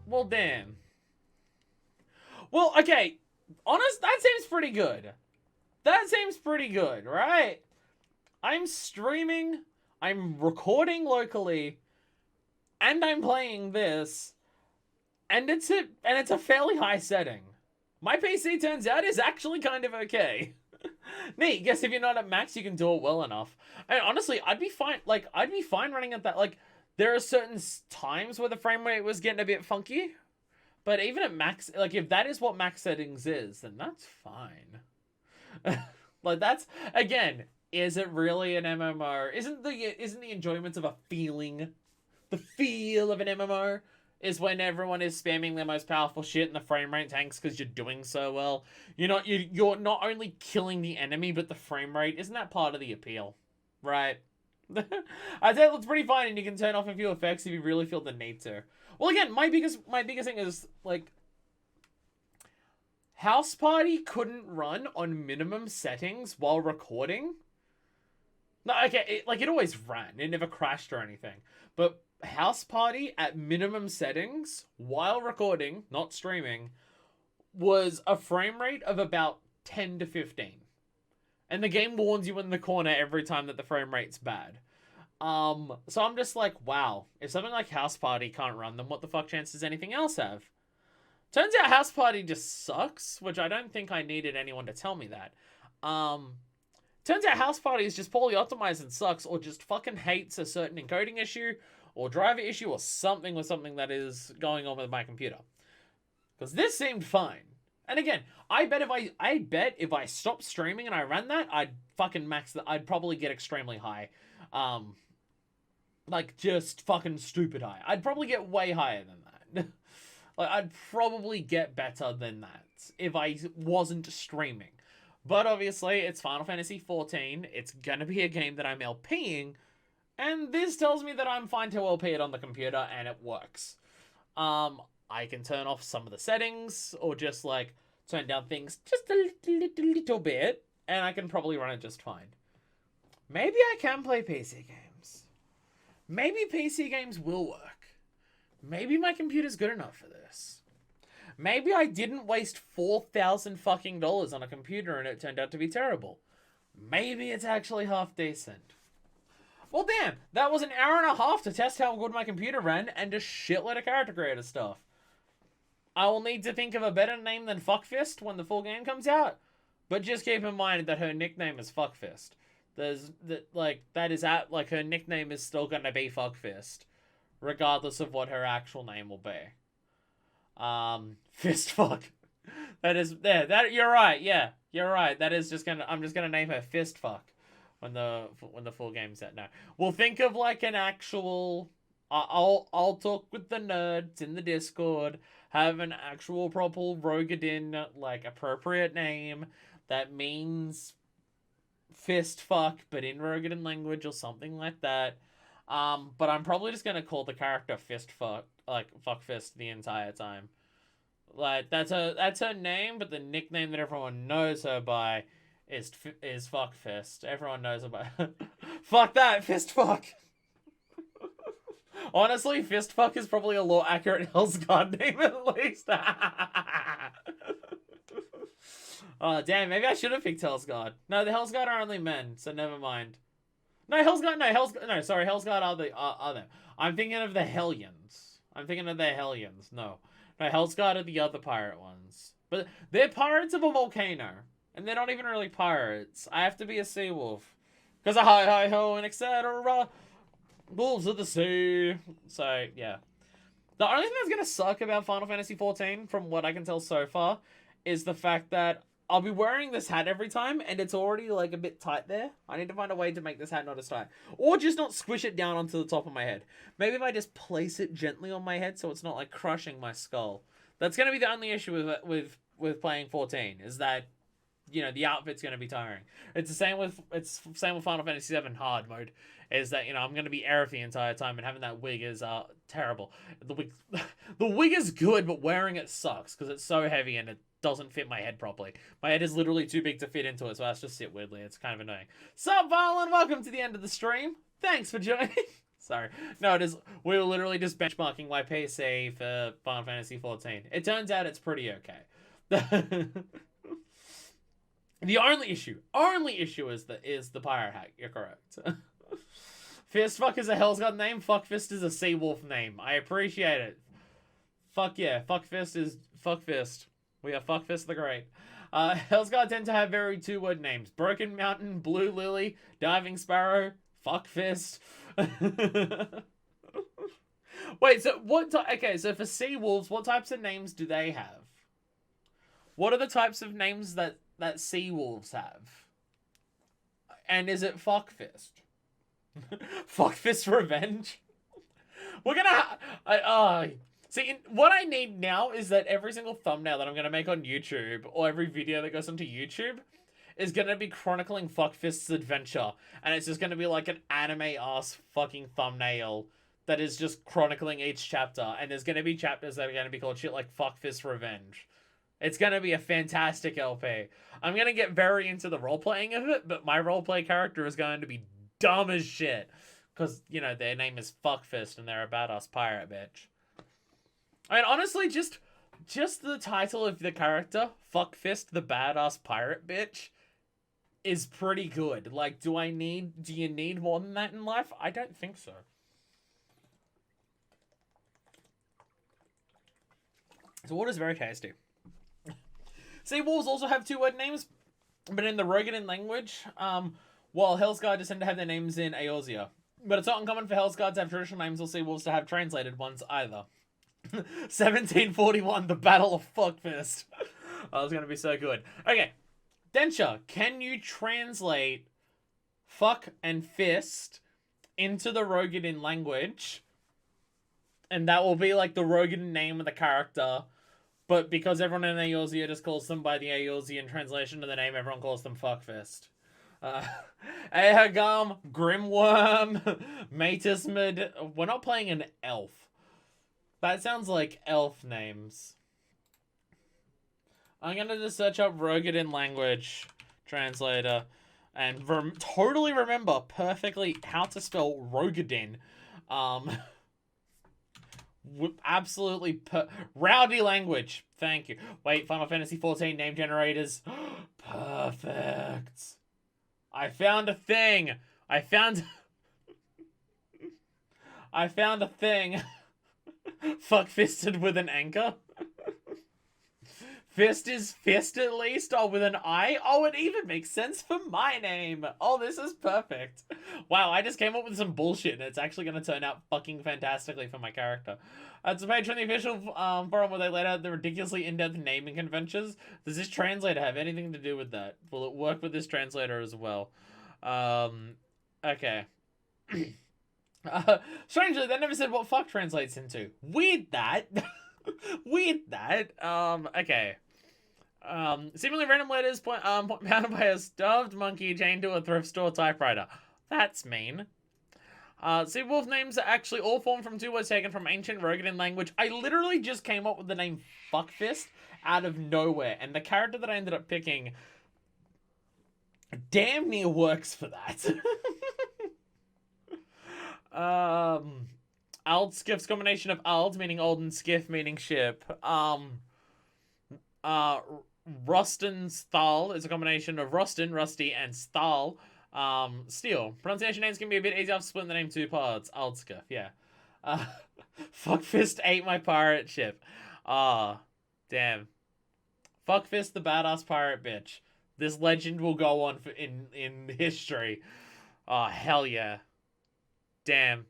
Well, damn. Well, okay. Honest, that seems pretty good. That seems pretty good, right? I'm streaming. I'm recording locally. and I'm playing this, and it's a fairly high setting. My PC, turns out, is actually kind of okay. Neat. Guess if you're not at max, you can do it well enough. And honestly, I'd be fine. Like, I'd be fine running at that. Like, there are certain times where the frame rate was getting a bit funky, but even at max, like, if that is what max settings is, then that's fine. Like, that's, again, is it really an MMO? Isn't the enjoyment of a feeling, the feel of an MMO, is when everyone is spamming their most powerful shit and the frame rate tanks because you're doing so well. You're not only killing the enemy, but the frame rate, isn't that part of the appeal? Right? I'd say it looks pretty fine, and you can turn off a few effects if you really feel the need to. Well, again, my biggest thing is, like, House Party couldn't run on minimum settings while recording. No, okay, it always ran. It never crashed or anything. But House Party at minimum settings while recording, not streaming, was a frame rate of about 10 to 15. And the game warns you in the corner every time that the frame rate's bad. So I'm just like, wow, if something like House Party can't run, then what the fuck chance does anything else have? Turns out House Party just sucks, which I don't think I needed anyone to tell me that. Turns out House Party is just poorly optimized and sucks, or just fucking hates a certain encoding issue, or driver issue, or something with something that is going on with my computer. Because this seemed fine. And again, I bet if I stopped streaming and I ran that, I'd fucking max that. I'd probably get extremely high. Like, just fucking stupid high. I'd probably get way higher than that. Like, I'd probably get better than that if I wasn't streaming. But obviously, it's Final Fantasy XIV. It's gonna be a game that I'm LPing. And this tells me that I'm fine to LP it on the computer, and it works. I can turn off some of the settings, or just, like, turn down things just a little bit, and I can probably run it just fine. Maybe I can play PC games. Maybe PC games will work. Maybe my computer's good enough for this. Maybe I didn't waste $4,000 fucking dollars on a computer and it turned out to be terrible. Maybe it's actually half decent. Well, damn, that was an hour and a half to test how good my computer ran and a shitload of character creator stuff. I will need to think of a better name than Fuckfist when the full game comes out, but just keep in mind that her nickname is Fuckfist. Her nickname is still gonna be Fuckfist, regardless of what her actual name will be. Fist fuck. You're right. Yeah, you're right. I'm just gonna name her Fist fuck when the full game's out. No, we'll think of like an actual. I'll talk with the nerds in the Discord. Have an actual proper Rogadin like appropriate name that means fist fuck, but in Rogadin language or something like that. But I'm probably just gonna call the character Fist fuck, like fuck fist, the entire time. Like that's her name, but the nickname that everyone knows her by is fuck fist. Everyone knows her by fuck that fist fuck. Honestly, fist fuck is probably a more accurate Hell's Guard name at least. Oh damn, maybe I should have picked Hell's Guard. No, the Hell's Guard are only men, so never mind. No, Hell's Guard are them. I'm thinking of the Hellions. No, Hell's Guard are the other pirate ones. But they're pirates of a volcano. And they're not even really pirates. I have to be a sea wolf. Because hi hi ho and etc. Wolves of the sea. So, yeah. The only thing that's going to suck about Final Fantasy XIV, from what I can tell so far, is the fact that I'll be wearing this hat every time, and it's already, like, a bit tight there. I need to find a way to make this hat not as tight. Or just not squish it down onto the top of my head. Maybe if I just place it gently on my head so it's not, like, crushing my skull. That's going to be the only issue with playing 14, is that, you know, the outfit's going to be tiring. It's the same with Final Fantasy VII hard mode, is that, you know, I'm going to be Aerith the entire time, and having that wig is terrible. The wig is good, but wearing it sucks, because it's so heavy and it doesn't fit my head properly. My head is literally too big to fit into it, so I have to sit weirdly. It's kind of annoying. Sup, Valen? Welcome to the end of the stream. Thanks for joining. Sorry. No, it is. We were literally just benchmarking my PC for Final Fantasy XIV. It turns out it's pretty okay. The only issue is the pirate hat. You're correct. Fistfuck is a Hellsguard name. Fuckfist is a Seawolf name. I appreciate it. Fuck yeah. Fuckfist is Fuckfist. We are Fuckfist the Great. Hellsguard tend to have very two-word names. Broken Mountain, Blue Lily, Diving Sparrow, Fuckfist. Wait, so what? Okay, so for Seawolves, what types of names do they have? What are the types of names that Seawolves have? And is it Fuckfist? Fuckfist Revenge? We're gonna... See, what I need now is that every single thumbnail that I'm gonna make on YouTube, or every video that goes onto YouTube, is gonna be chronicling Fuckfist's adventure. And it's just gonna be like an anime-ass fucking thumbnail that is just chronicling each chapter. And there's gonna be chapters that are gonna be called shit like Fuckfist Revenge. It's gonna be a fantastic LP. I'm gonna get very into the role-playing of it, but my role-play character is going to be dumb as shit. Because, you know, their name is Fuckfist and they're a badass pirate bitch. I mean, honestly, just the title of the character, Fuckfist the badass pirate bitch, is pretty good. Like, do you need more than that in life? I don't think so. So water's very tasty. Seawolves also have two-word names, but in the Rogadan language, while Hellsguard just tend to have their names in Eorzea. But it's not uncommon for Hellsguard to have traditional names or Seawolves to have translated ones either. 1741, the Battle of Fuckfist. Oh, it's gonna be so good. Okay, Densha, can you translate fuck and fist into the Rogadan language? And that will be like the Rogadan name of the character. But because everyone in Eorzea just calls them by the Eorzean translation of the name, everyone calls them Fuckfist. Ahagam, Grimworm, Matismid. We're not playing an elf. That sounds like elf names. I'm gonna just search up Rogadan language translator and totally remember perfectly how to spell Rogadan. Absolutely rowdy language. Thank you. Wait, Final Fantasy 14 name generators. Perfect. I found a thing. I found a thing. Fuck-fisted with an anchor. Fist is fist at least, or with an I. Oh, it even makes sense for my name. Oh, this is perfect. Wow, I just came up with some bullshit, and it's actually going to turn out fucking fantastically for my character. It's a page from the official forum where they laid out the ridiculously in-depth naming conventions. Does this translator have anything to do with that? Will it work with this translator as well? Okay. Strangely, they never said what fuck translates into. Weird that. Weird that. Okay. Seemingly random letters pounded by a stuffed monkey chained to a thrift store typewriter. That's mean. See, wolf names are actually all formed from two words taken from ancient Rogadan language. I literally just came up with the name Fuckfist out of nowhere, and the character that I ended up picking damn near works for that. Ald Skiff's combination of Ald meaning old and Skiff meaning ship. Rustin's Thal is a combination of Rustin, Rusty, and Sthal, steel. Pronunciation names can be a bit easier. I've split the name two parts. Ald Skiff, yeah. Fuckfist ate my pirate ship. Damn. Fuckfist the badass pirate bitch. This legend will go on in history. Oh, hell yeah. Damn.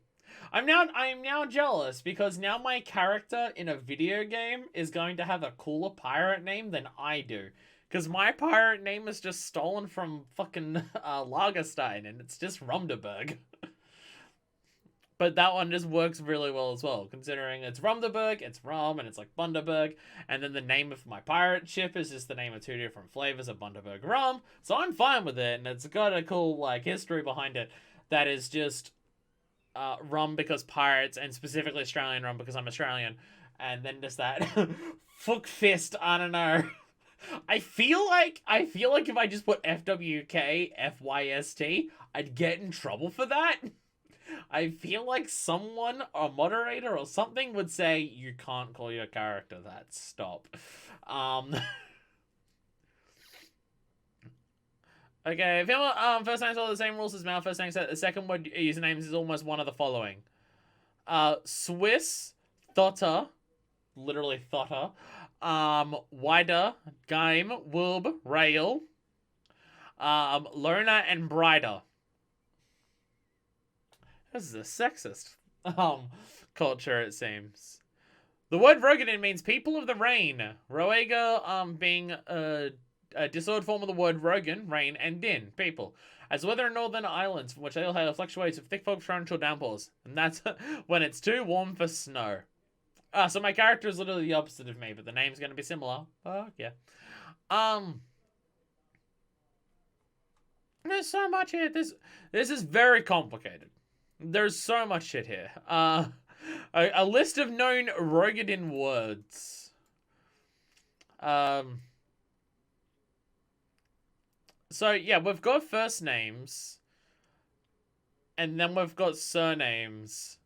I'm now jealous because now my character in a video game is going to have a cooler pirate name than I do. Because my pirate name is just stolen from fucking Lagerstein, and it's just Rumderberg. But that one just works really well as well, considering it's Rumderberg, it's Rum, and it's like Bundaberg, and then the name of my pirate ship is just the name of two different flavors of Bundaberg Rum, so I'm fine with it, and it's got a cool, like, history behind it that is just rum because pirates, and specifically Australian rum because I'm Australian, and then just that Fuckfist, I don't know. I feel like if I just put FWK FYST, I'd get in trouble for that. I feel like someone, a moderator or something, would say, you can't call your character that. Stop. Okay, female first names follow the same rules as male first names. The second word usernames is almost one of the following. Swiss, Thotter, literally Thotter, Wider, Game, Woob, Rail, Lona, and Brider. This is a sexist culture, it seems. The word Rogadin means people of the rain. Roega being a disordered form of the word Rogan, rain, and Din, people. As weather in northern islands, from which they all have fluctuates with thick fog, torrential downpours. And that's when it's too warm for snow. So my character is literally the opposite of me, but the name's going to be similar. Fuck yeah. There's so much here. This is very complicated. There's so much shit here. A list of known Rogadin words. So yeah, we've got first names, and then we've got surnames.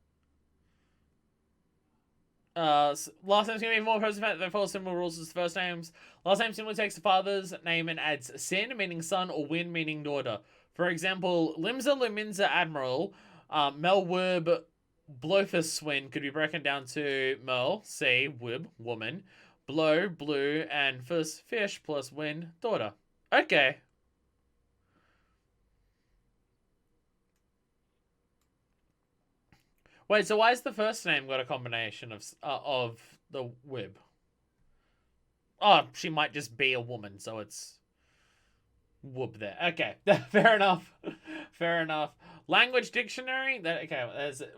Last name's gonna be more present. They follow similar rules as first names. Last name simply takes the father's name and adds sin, meaning son, or win, meaning daughter. For example, Limza Luminza Admiral, Melwib Blofuswin could be broken down to Mel, say, Wib, woman, Blow, blue, and first fish plus win, daughter. Okay. Wait, so why is the first name got a combination of the Wib? Oh, she might just be a woman, so it's whoop there. Okay, fair enough. Fair enough. Language dictionary.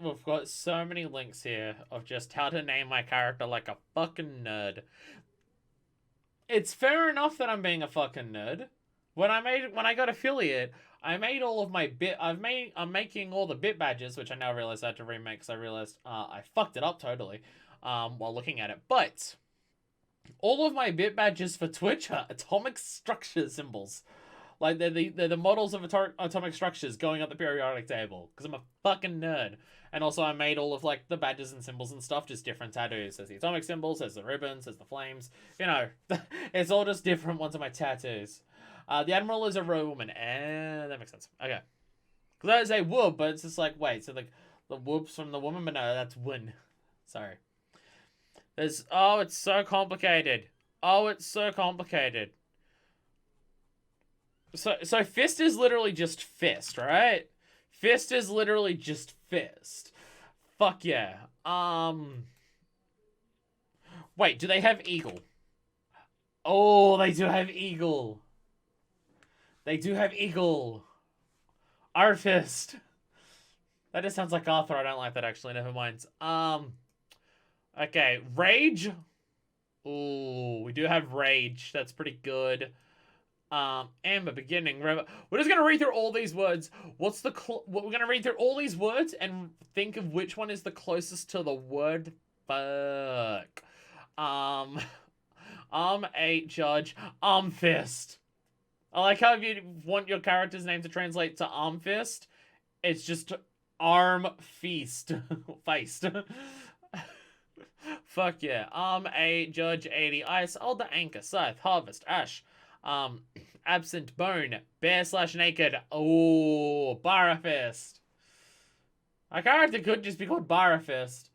We've got so many links here of just how to name my character like a fucking nerd. It's fair enough that I'm being a fucking nerd. When I got affiliate, I made all of my I'm making all the bit badges, which I now realize I had to remake because I realized I fucked it up totally while looking at it. But all of my bit badges for Twitch are atomic structure symbols. Like they're the models of atomic structures going up the periodic table because I'm a fucking nerd. And also I made all of like the badges and symbols and stuff just different tattoos. There's the atomic symbols, there's the ribbons, there's the flames. You know, it's all just different ones of my tattoos. The Admiral is a woman. That makes sense. Okay. Because I say whoop, but it's just like, wait, so the whoops from the woman, but no, that's win. Sorry. It's so complicated. Oh, it's so complicated. So fist is literally just fist, right? Fist is literally just fist. Fuck yeah. Wait, do they have eagle? Oh, they do have eagle. They do have eagle. Our fist. That just sounds like Arthur. I don't like that actually. Never mind. Okay, rage. Ooh, we do have rage. That's pretty good. Amber, beginning. We're just gonna read through all these words. We're gonna read through all these words and think of which one is the closest to the word fuck. A judge. Fist. I like how if you want your character's name to translate to arm fist, it's just arm feast. Feist. Fuck yeah. A judge 80 ice, alder anchor, scythe, harvest, ash. Absent bone, bear/naked. Oh, Barafist. My character could just be called Barafist.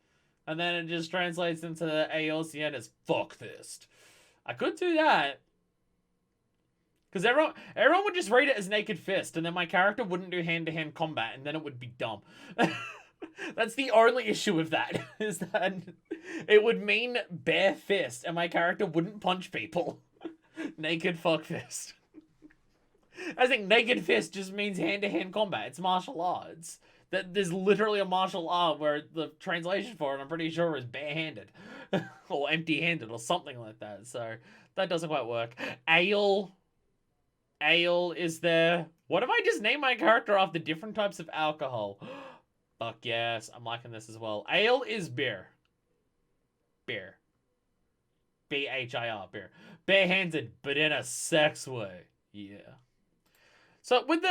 And then it just translates into the ALCN as fuckfist. I could do that. Because everyone would just read it as naked fist, and then my character wouldn't do hand-to-hand combat, and then it would be dumb. That's the only issue with that, is that it would mean bare fist, and my character wouldn't punch people. Naked fuck fist. I think naked fist just means hand-to-hand combat. It's martial arts. There's literally a martial art where the translation for it, I'm pretty sure, is barehanded. Or empty-handed, or something like that. So, that doesn't quite work. Ale is there. What if I just name my character after different types of alcohol? Fuck yes, I'm liking this as well. Ale is beer. Beer. BHIR, beer. Barehanded, but in a sex way. Yeah. So with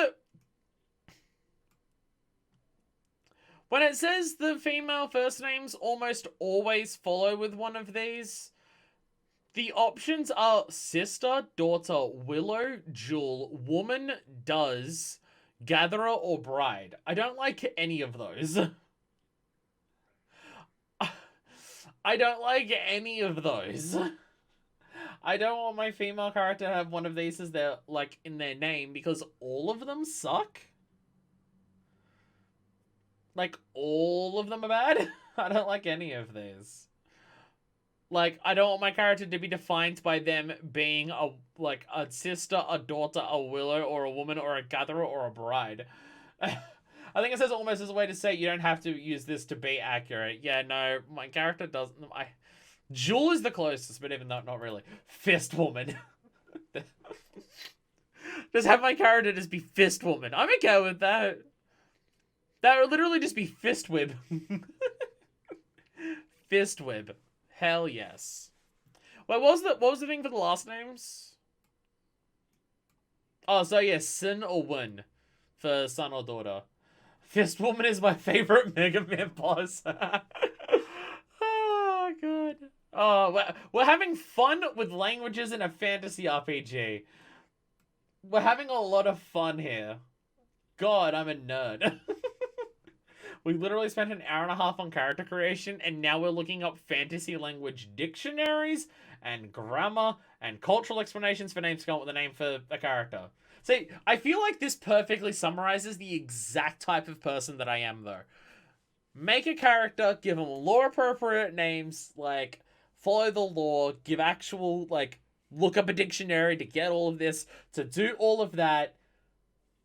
when it says the female first names almost always follow with one of these, The options are sister, daughter, willow, jewel, woman, does, gatherer, or bride. I don't like any of those. I don't like any of those. I don't want my female character to have one of these as their, like, in their name, because all of them suck. Like, all of them are bad. I don't like any of these. Like, I don't want my character to be defined by them being a sister, a daughter, a willow, or a woman, or a gatherer, or a bride. I think it says almost as a way to say you don't have to use this to be accurate. Yeah, no, my character doesn't. Jewel is the closest, but even though not really. Fist woman. Just have my character just be fist woman. I'm okay with that. That would literally just be fist whip. Fist whip. Hell yes. Wait, what was the thing for the last names? Oh, so yeah, Sin or Win for son or daughter. Fist woman is my favorite Mega Man boss. Oh god. Oh, we're having fun with languages in a fantasy RPG. We're having a lot of fun here. God, I'm a nerd. We literally spent an hour and a half on character creation, and now we're looking up fantasy language dictionaries and grammar and cultural explanations for names to come up with a name for a character. See, I feel like this perfectly summarizes the exact type of person that I am, though. Make a character, give them lore-appropriate names, like, follow the lore, give actual, like, look up a dictionary to get all of this, to do all of that,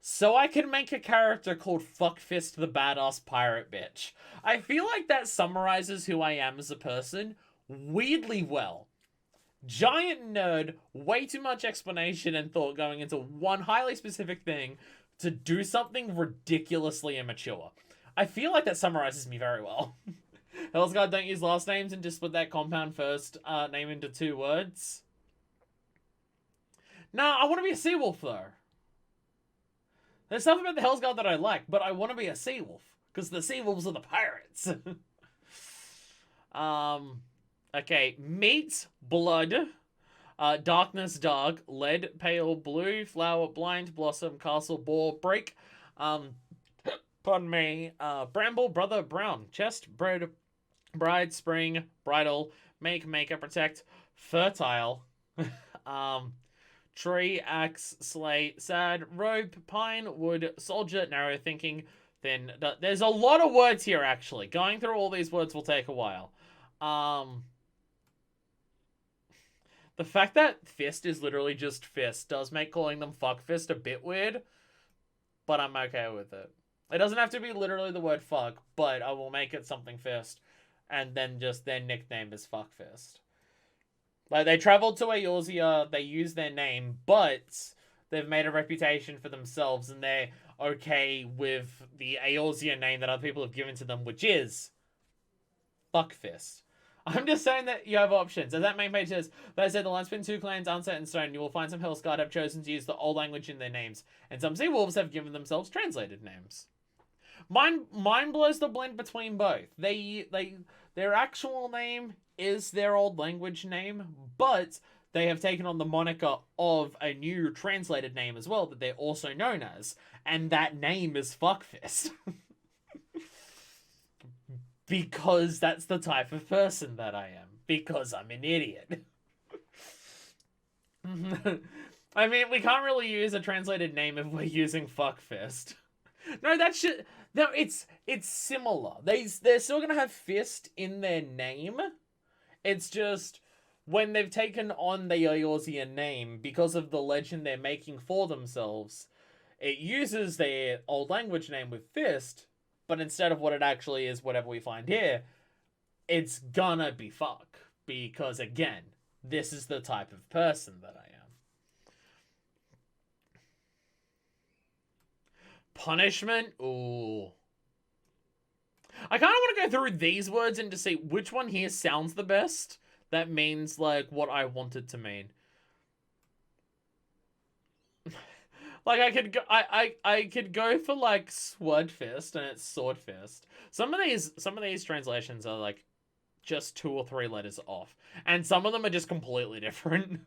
so I can make a character called Fuckfist the Badass Pirate Bitch. I feel like that summarizes who I am as a person weirdly well. Giant nerd, way too much explanation and thought going into one highly specific thing to do something ridiculously immature. I feel like that summarizes me very well. Hellsguard don't use last names and just split that compound first name into 2 words. Nah, I want to be a seawolf though. There's stuff about the Hellsguard that I like, but I want to be a seawolf because the seawolves are the pirates. Okay, meat, blood, darkness, dark, lead, pale, blue, flower, blind, blossom, castle, ball, break, pardon me, bramble, brother, brown, chest, bread, bride, spring, bridal, make, maker, protect, fertile, tree, axe, slay, sad, rope, pine, wood, soldier, narrow thinking, then there's a lot of words here actually. Going through all these words will take a while. The fact that fist is literally just fist does make calling them fuckfist a bit weird, but I'm okay with it. It doesn't have to be literally the word fuck, but I will make it something fist, and then just their nickname is fuckfist. Like, they traveled to Eorzea, they use their name, but they've made a reputation for themselves, and they're okay with the Eorzea name that other people have given to them, which is Fuckfist. I'm just saying that you have options. As that main page says, they said the Landspin 2 clans aren't set in stone. You will find some Hellsguard have chosen to use the old language in their names, and some Sea Wolves have given themselves translated names. Mine blows the blend between both. Their actual name is their old language name, but they have taken on the moniker of a new translated name as well that they're also known as, and that name is Fuckfist. Because that's the type of person that I am. Because I'm an idiot. I mean, we can't really use a translated name if we're using Fuckfist. No, that shit. No, it's similar. They're still gonna have fist in their name. It's just when they've taken on the Eorzea name because of the legend they're making for themselves, it uses their old language name with fist, but instead of what it actually is, whatever we find here, it's gonna be fuck. Because again, this is the type of person that I am. Punishment? Ooh. I kind of want to go through these words and to see which one here sounds the best. That means, like, what I want it to mean. Like, I could go for, like, Swordfist, and it's Swordfist. Some of these translations are, like, just 2 or 3 letters off. And some of them are just completely different.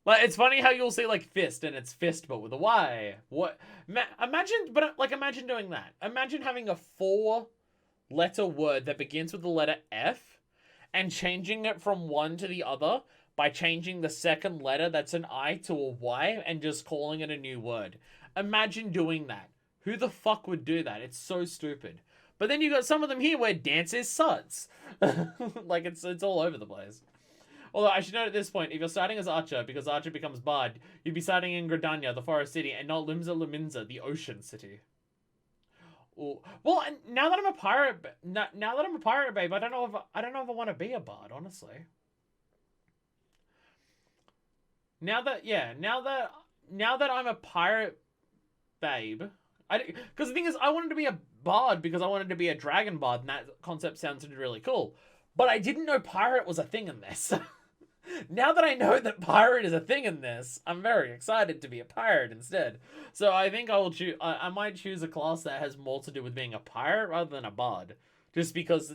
Like, it's funny how you'll see, like, fist, and it's fist, but with a Y. What? Imagine doing that. Imagine having a 4-letter word that begins with the letter F, and changing it from one to the other by changing the second letter, that's an I, to a Y, and just calling it a new word. Imagine doing that. Who the fuck would do that? It's so stupid. But then you got some of them here where dance is suds. Like, it's all over the place. Although, I should note at this point, if you're starting as Archer, because Archer becomes Bard, you'd be starting in Gridania, the Forest City, and not Limsa Liminza, the Ocean City. Ooh. Well, now that I'm a pirate, babe, I don't know if I want to be a Bard, honestly. Now that I'm a pirate, babe, because the thing is, I wanted to be a Bard because I wanted to be a Dragon Bard, and that concept sounded really cool. But I didn't know pirate was a thing in this. Now that I know that pirate is a thing in this, I'm very excited to be a pirate instead. So I think I might choose a class that has more to do with being a pirate rather than a bard. Just because,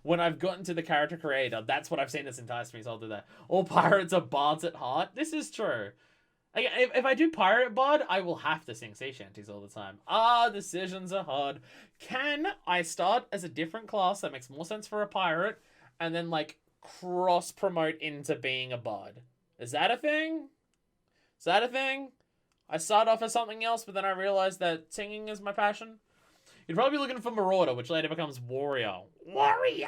when I've gotten to the character creator, that's what I've seen that's enticed me, so I'll do that. All pirates are bards at heart. This is true. If I do pirate bard, I will have to sing sea shanties all the time. Decisions are hard. Can I start as a different class that makes more sense for a pirate, and then, cross-promote into being a bard? Is that a thing? I start off as something else, but then I realize that singing is my passion? You're probably looking for Marauder, which later becomes Warrior. Warrior!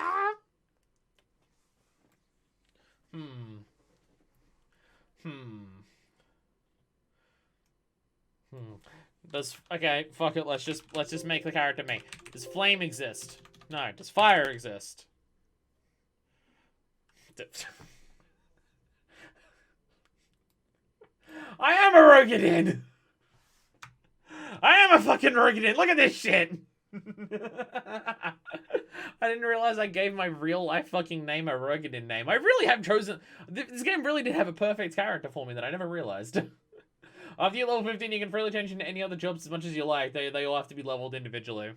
Okay, fuck it, let's just make the character me. Does flame exist? No. Does fire exist? I am a Rogadin! I am a fucking Rogadin! Look at this shit! I didn't realize I gave my real life fucking name a Rogadin name. I really have chosen... This game really did have a perfect character for me that I never realized. After you level 15, you can freely change into any other jobs as much as you like. They all have to be leveled individually.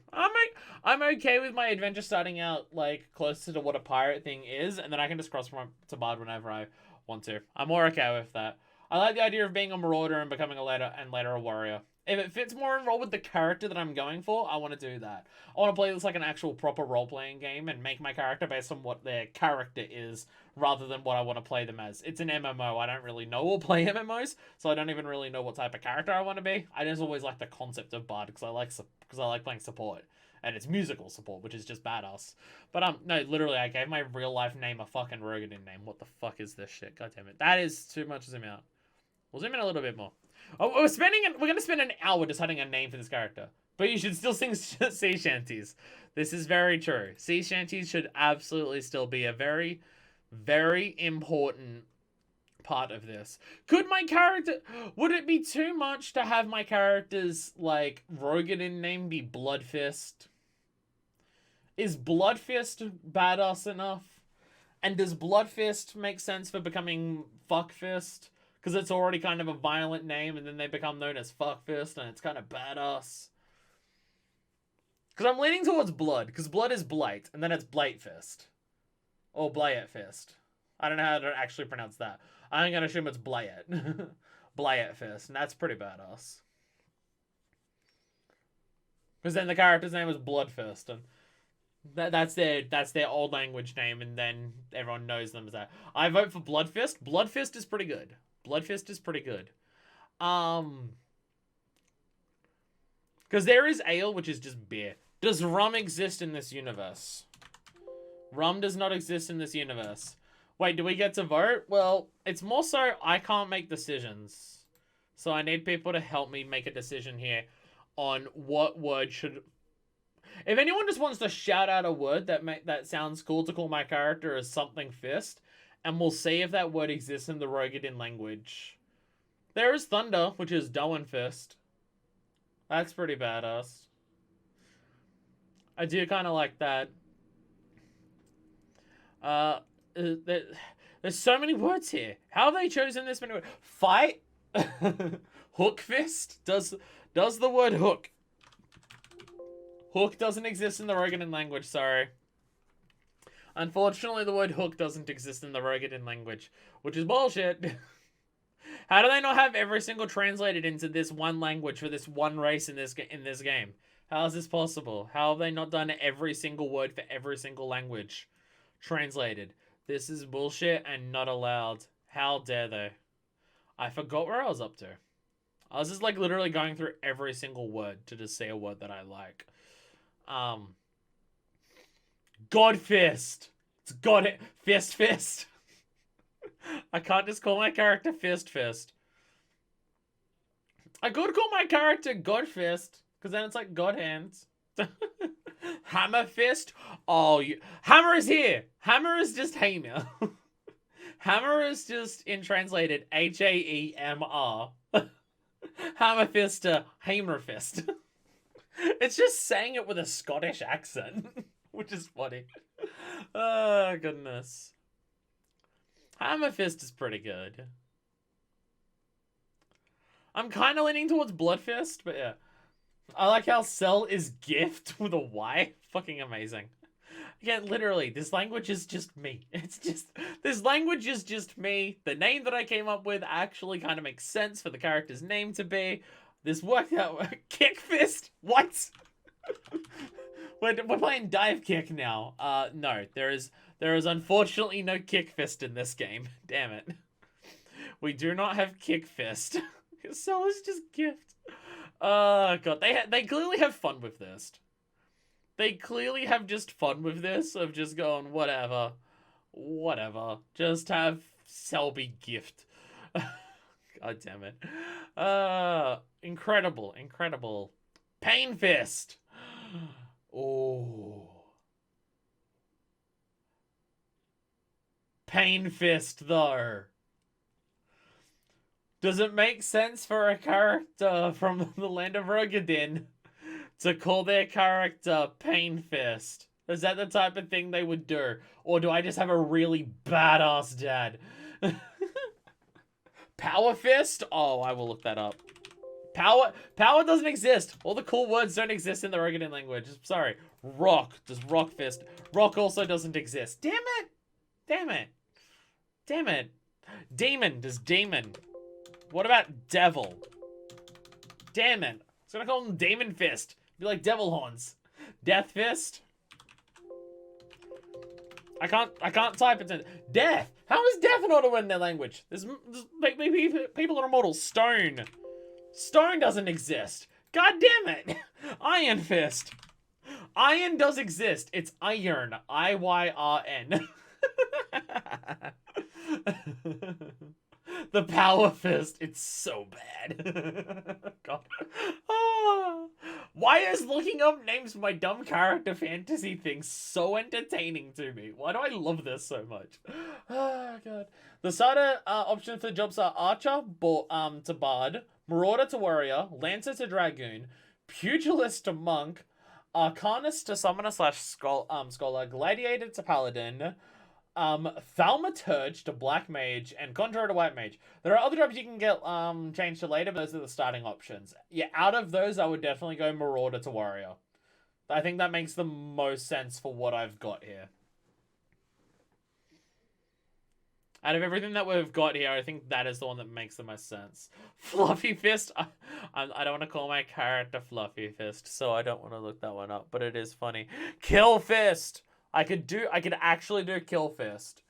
I'm okay with my adventure starting out, closer to what a pirate thing is, and then I can just cross from to bard whenever I want to. I'm more okay with that. I like the idea of being a marauder and becoming later a warrior. If it fits more in role with the character that I'm going for, I want to do that. I want to play this like an actual proper role-playing game and make my character based on what their character is, rather than what I want to play them as. It's an MMO. I don't really know or play MMOs, so I don't even really know what type of character I want to be. I just always like the concept of bard because I like playing support. And it's musical support, which is just badass. But, no, literally, I gave my real-life name a fucking Rogadin name. What the fuck is this shit? God damn it. That is too much to zoom out. We'll zoom in a little bit more. Oh, we're going to spend an hour deciding a name for this character. But you should still sing sea shanties. This is very true. Sea shanties should absolutely still be a very, very important part of this. Could my character... Would it be too much to have my character's, Rogadin name be Bloodfist? Is Bloodfist badass enough? And does Bloodfist make sense for becoming Fuckfist? Because it's already kind of a violent name, and then they become known as Fuckfist, and it's kind of badass. Because I'm leaning towards Blood, because Blood is Blight, and then it's Blightfist. Or Blyetfist. I don't know how to actually pronounce that. I'm going to assume it's Blyet. Blyetfist, and that's pretty badass. Because then the character's name is Bloodfist, and that's their old language name, and then everyone knows them as that. I vote for Bloodfist. Bloodfist is pretty good. Bloodfist is pretty good. Because there is ale, which is just beer. Does rum exist in this universe? Rum does not exist in this universe. Wait, do we get to vote? Well, it's more so I can't make decisions. So I need people to help me make a decision here on what word should... If anyone just wants to shout out a word that sounds cool to call my character as something fist, and we'll see if that word exists in the Rogadin language. There is thunder, which is Doan Fist. That's pretty badass. I do kind of like that. There's so many words here. How have they chosen this many words? Fight? Hook fist? Does the word hook? Hook doesn't exist in the Rogadin language, sorry. Unfortunately, the word hook doesn't exist in the Rogadin language, which is bullshit. How do they not have every single translated into this one language for this one race in this game? How is this possible? How have they not done every single word for every single language translated? This is bullshit and not allowed. How dare they? I forgot where I was up to. I was just like literally going through every single word to just say a word that I like. Godfist. It's God Fist. I can't just call my character Fist. I could call my character Godfist, because then it's like God hands. Hammer Fist? Oh, Hammer is here! Hammer is just Hamer. Hammer is just, in translated, Haemr. Hammer Fist to Hamer Fist. It's just saying it with a Scottish accent, which is funny. Oh, goodness. Hammer Fist is pretty good. I'm kind of leaning towards Blood Fist, but yeah. I like how Cell is gift with a Y. Fucking amazing. Again, literally, this language is just me. This language is just me. The name that I came up with actually kind of makes sense for the character's name to be. This worked out. Kick Fist? What? We're playing Dive Kick now. No, there is unfortunately no Kick Fist in this game. Damn it. We do not have Kick Fist. Cell is just gift. Oh god, they clearly have fun with this. They clearly have just fun with this, of just going, whatever. Just have Selby gift. God damn it. Incredible. Pain Fist. Oh. Pain Fist, though. Does it make sense for a character from the land of Rogadin to call their character Pain Fist? Is that the type of thing they would do? Or do I just have a really badass dad? Power Fist? Oh, I will look that up. Power doesn't exist. All the cool words don't exist in the Rogadin language. Sorry. Rock. Does Rock Fist. Rock also doesn't exist. Damn it. Demon. Does Demon. What about Devil? Damn it. I was gonna call him Demon Fist. Be like Devil Horns. Death Fist? I can't type it in. Death! How is Death not in their language? There's people are immortal. Stone. Stone doesn't exist. God damn it. Iron Fist. Iron does exist. It's Iron. IYRN. The Power Fist. It's so bad. God. Oh. Why is looking up names for my dumb character fantasy things so entertaining to me? Why do I love this so much? Oh, God. The starter options for the jobs are Archer to Bard, Marauder to Warrior, Lancer to Dragoon, Pugilist to Monk, Arcanist to Summoner / Scholar, Gladiator to Paladin, Thaumaturge to Black Mage, and Conjurer to White Mage. There are other jobs you can get changed to later, but those are the starting options. Yeah, out of those, I would definitely go Marauder to Warrior. I think that makes the most sense for what I've got here. Out of everything that we've got here, I think that is the one that makes the most sense. Fluffy Fist. I don't want to call my character Fluffy Fist, so I don't want to look that one up, but it is funny. Kill Fist. I could actually do Kill Fist.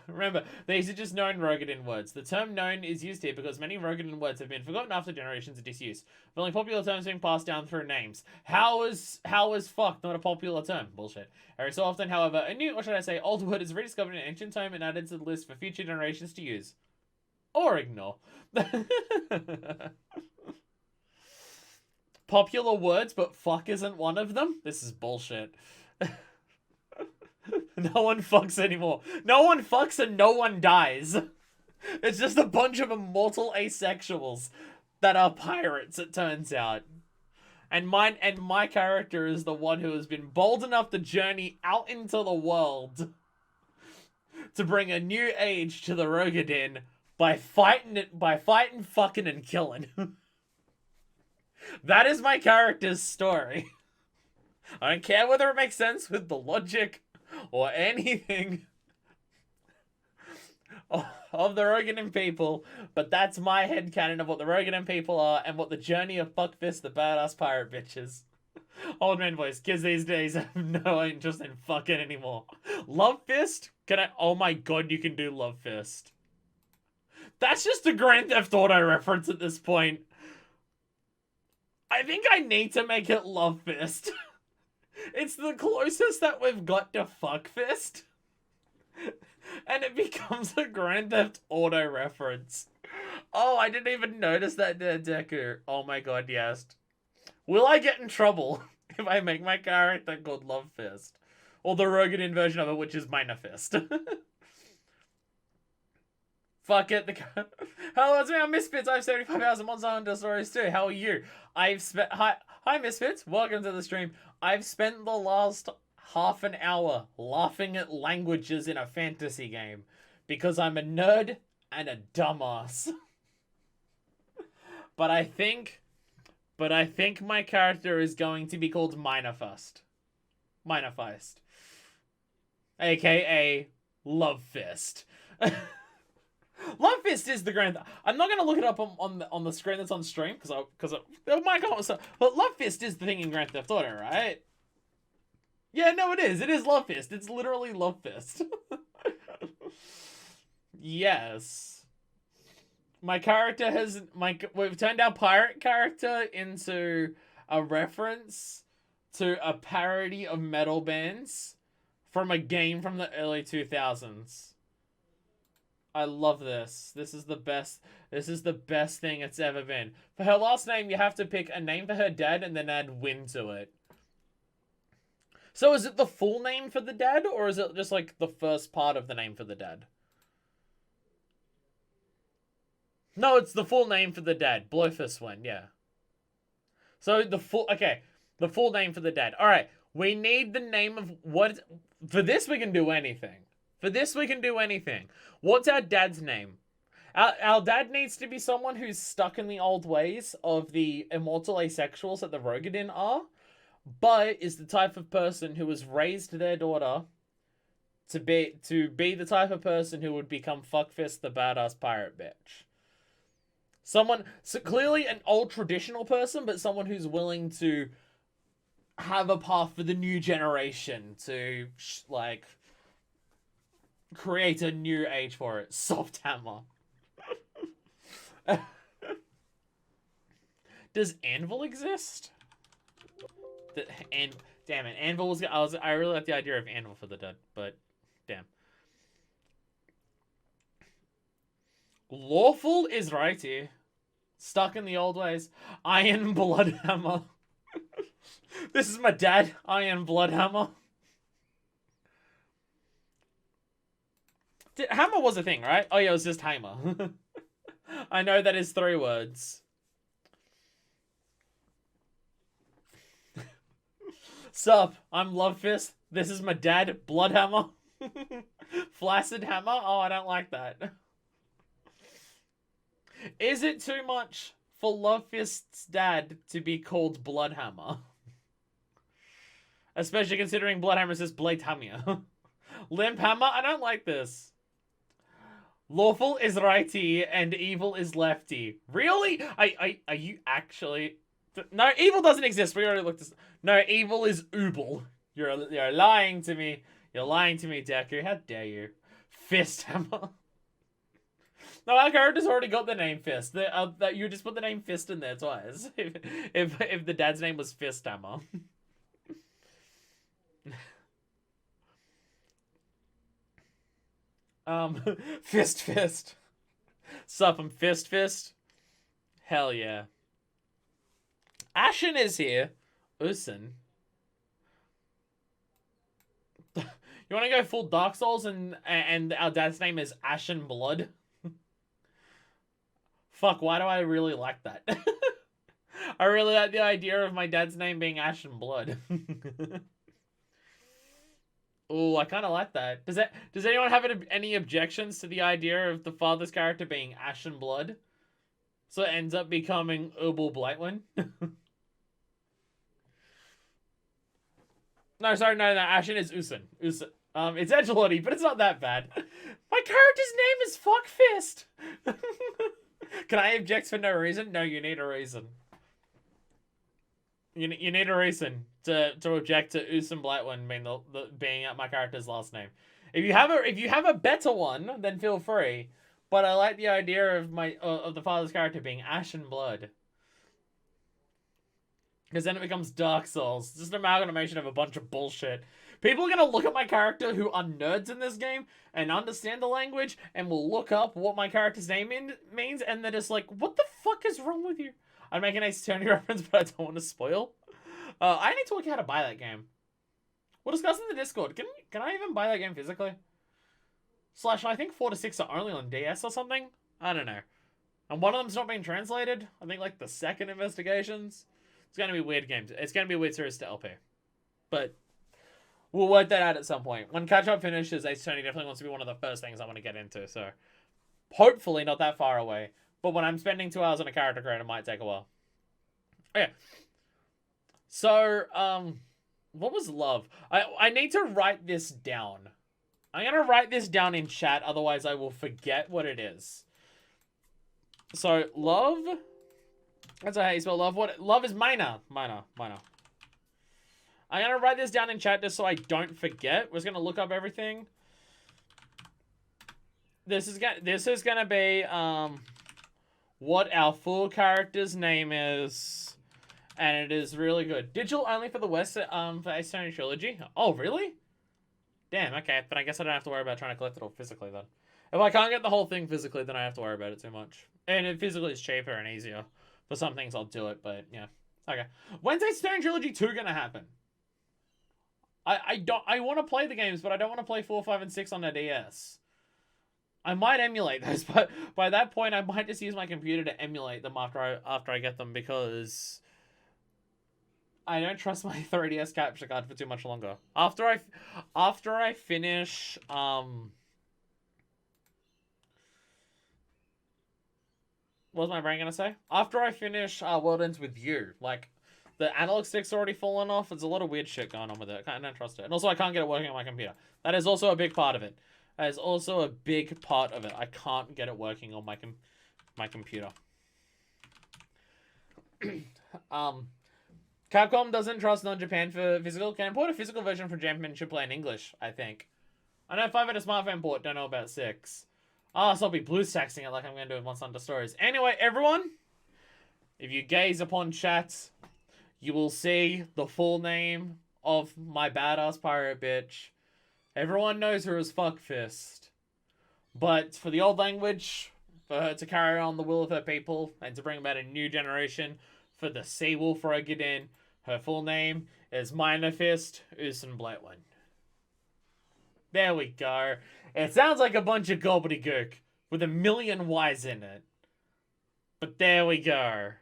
Remember, these are just known Rogadin words. The term known is used here because many Rogadin words have been forgotten after generations of disuse. But only popular terms being passed down through names. How is fuck not a popular term? Bullshit. Every so often, however, a new, or should I say, old word is rediscovered in an ancient tome and added to the list for future generations to use. Or ignore. Popular words, but fuck isn't one of them? This is bullshit. No one fucks anymore. No one fucks and no one dies. It's just a bunch of immortal asexuals that are pirates, it turns out. And my character is the one who has been bold enough to journey out into the world to bring a new age to the Rogadin by fighting, fucking, and killing. That is my character's story. I don't care whether it makes sense with the logic or anything of the Roganin people, but that's my headcanon of what the Roganin people are and what the journey of Fuckfist the badass pirate bitch is. Old man voice. Kids these days have no interest in fucking anymore. Love Fist? Can I? Oh my god, you can do Love Fist. That's just a Grand Theft Auto reference at this point. I think I need to make it Love Fist. It's the closest that we've got to Fuck Fist. And it becomes a Grand Theft Auto reference. Oh, I didn't even notice that there, Deku. Oh my god, yes. Will I get in trouble if I make my character called Love Fist? Or the Roganin version of it, which is Minor Fist. Fuck it. Hello, it's me, I'm Misfits. I have 75,000 Monster Hunter stories too. How are you? I've spent... Hi, Misfits. Welcome to the stream. I've spent the last half an hour laughing at languages in a fantasy game. Because I'm a nerd and a dumbass. But I think my character is going to be called Minor Fist. Minor Fist. AKA Love Fist. Love Fist is the grand... I'm not going to look it up on the screen that's on stream, because it might come up. But Love Fist is the thing in Grand Theft Auto, right? Yeah, no, it is. It is Love Fist. It's literally Love Fist. Yes. My character has... We've turned our pirate character into a reference to a parody of metal bands from a game from the early 2000s. I love this. This is the best. This is the best thing it's ever been. For her last name, you have to pick a name for her dad and then add win to it. So is it the full name for the dad, or is it just like the first part of the name for the dad? No, it's the full name for the dad. Blowfist one, yeah. So the full name for the dad. All right, we need the name of what. For this, we can do anything. For this, we can do anything. What's our dad's name? Our dad needs to be someone who's stuck in the old ways of the immortal asexuals that the Roganin are, but is the type of person who has raised their daughter to be the type of person who would become Fuckfist the badass pirate bitch. Someone, so clearly an old traditional person, but someone who's willing to have a path for the new generation to, like, create a new age for it. Soft hammer. Does Anvil exist? Damn it, Anvil was... I really like the idea of Anvil for the dud, but damn. Lawful is righty. Stuck in the old ways. Iron Bloodhammer. This is my dad, Iron Bloodhammer. Hammer was a thing, right? Oh yeah, it was just hammer. I know that is 3 words. Sup, I'm Love Fist. This is my dad, Bloodhammer. Flaccid Hammer? Oh, I don't like that. Is it too much for Love Fist's dad to be called Bloodhammer? Especially considering Bloodhammer says Blade Hammer. Limp Hammer? I don't like this. Lawful is righty and evil is lefty. Really? Are you actually... No, evil doesn't exist. We already looked this... No, evil is Ubel. You're lying to me. You're lying to me, Deku. How dare you? Fist Hammer. No, our character's already got the name Fist. That you just put the name Fist in there twice. If the dad's name was Fist Hammer. Fist. Sup, I'm Fist. Hell yeah. Ashen is here. Usin. You want to go full Dark Souls and our dad's name is Ashen Blood? Fuck, why do I really like that? I really like the idea of my dad's name being Ashen Blood. Oh, I kind of like that. Does anyone have any objections to the idea of the father's character being Ashen Blood? So it ends up becoming Ubel Blightwing? No, sorry, no, Ashen is Usin. It's edgelordy, but it's not that bad. My character's name is Fuckfist. Can I object for no reason? No, you need a reason. You need a reason to object to Usam Blightwind being my character's last name. If you have a better one, then feel free. But I like the idea of the father's character being Ash and Blood. Because then it becomes Dark Souls. Just an amalgamation of a bunch of bullshit. People are going to look at my character who are nerds in this game and understand the language and will look up what my character's name means, and they're just like, what the fuck is wrong with you? I'd make an Ace Attorney reference, but I don't want to spoil. I need to work out how to buy that game. We'll discuss in the Discord. Can I even buy that game physically? / I think 4 to 6 are only on DS or something. I don't know. And one of them's not being translated. I think like the second Investigations. It's going to be weird games. It's going to be a weird series to LP. But we'll work that out at some point. When catch-up finishes, Ace Attorney definitely wants to be one of the first things I want to get into. So hopefully not that far away. But when I'm spending 2 hours on a character creator, it might take a while. Okay. So, what was love? I need to write this down. I'm going to write this down in chat, otherwise I will forget what it is. So, love. That's how you spell love. Love is minor. Minor. I'm going to write this down in chat just so I don't forget. We're just going to look up everything. This is going to be what our full character's name is. And it is really good. Digital only for the West for Ace Attorney Trilogy. Oh, really? Damn, okay. But I guess I don't have to worry about trying to collect it all physically then. If I can't get the whole thing physically, then I have to worry about it too much. And it physically is cheaper and easier. For some things, I'll do it, but yeah. Okay. When's Ace Attorney Trilogy 2 gonna happen? I want to play the games, but I don't want to play 4, 5, and 6 on a DS. I might emulate those, but by that point, I might just use my computer to emulate them after I get them, because I don't trust my 3DS capture card for too much longer. After I finish what was my brain gonna say? After I finish World Ends With You, like, the analog stick's already fallen off. There's a lot of weird shit going on with it. I don't trust it. And also, I can't get it working on my computer. That is also a big part of it. That is also a big part of it. I can't get it working on my computer. Capcom doesn't trust non-Japan for physical. Can import a physical version from Japan and should play in English, I think. I know 5 had a smartphone port, don't know about 6. Oh, so I'll be BlueStacksing it like I'm going to do with Monster Hunter Stories. Anyway, everyone, if you gaze upon chat, you will see the full name of my badass pirate bitch. Everyone knows her as Fuckfist. But for the old language, for her to carry on the will of her people, and to bring about a new generation, for the Seawolf Rogadin, her full name is Minafist Usen Blightwind. There we go. It sounds like a bunch of gobbledygook with a million Y's in it. But there we go.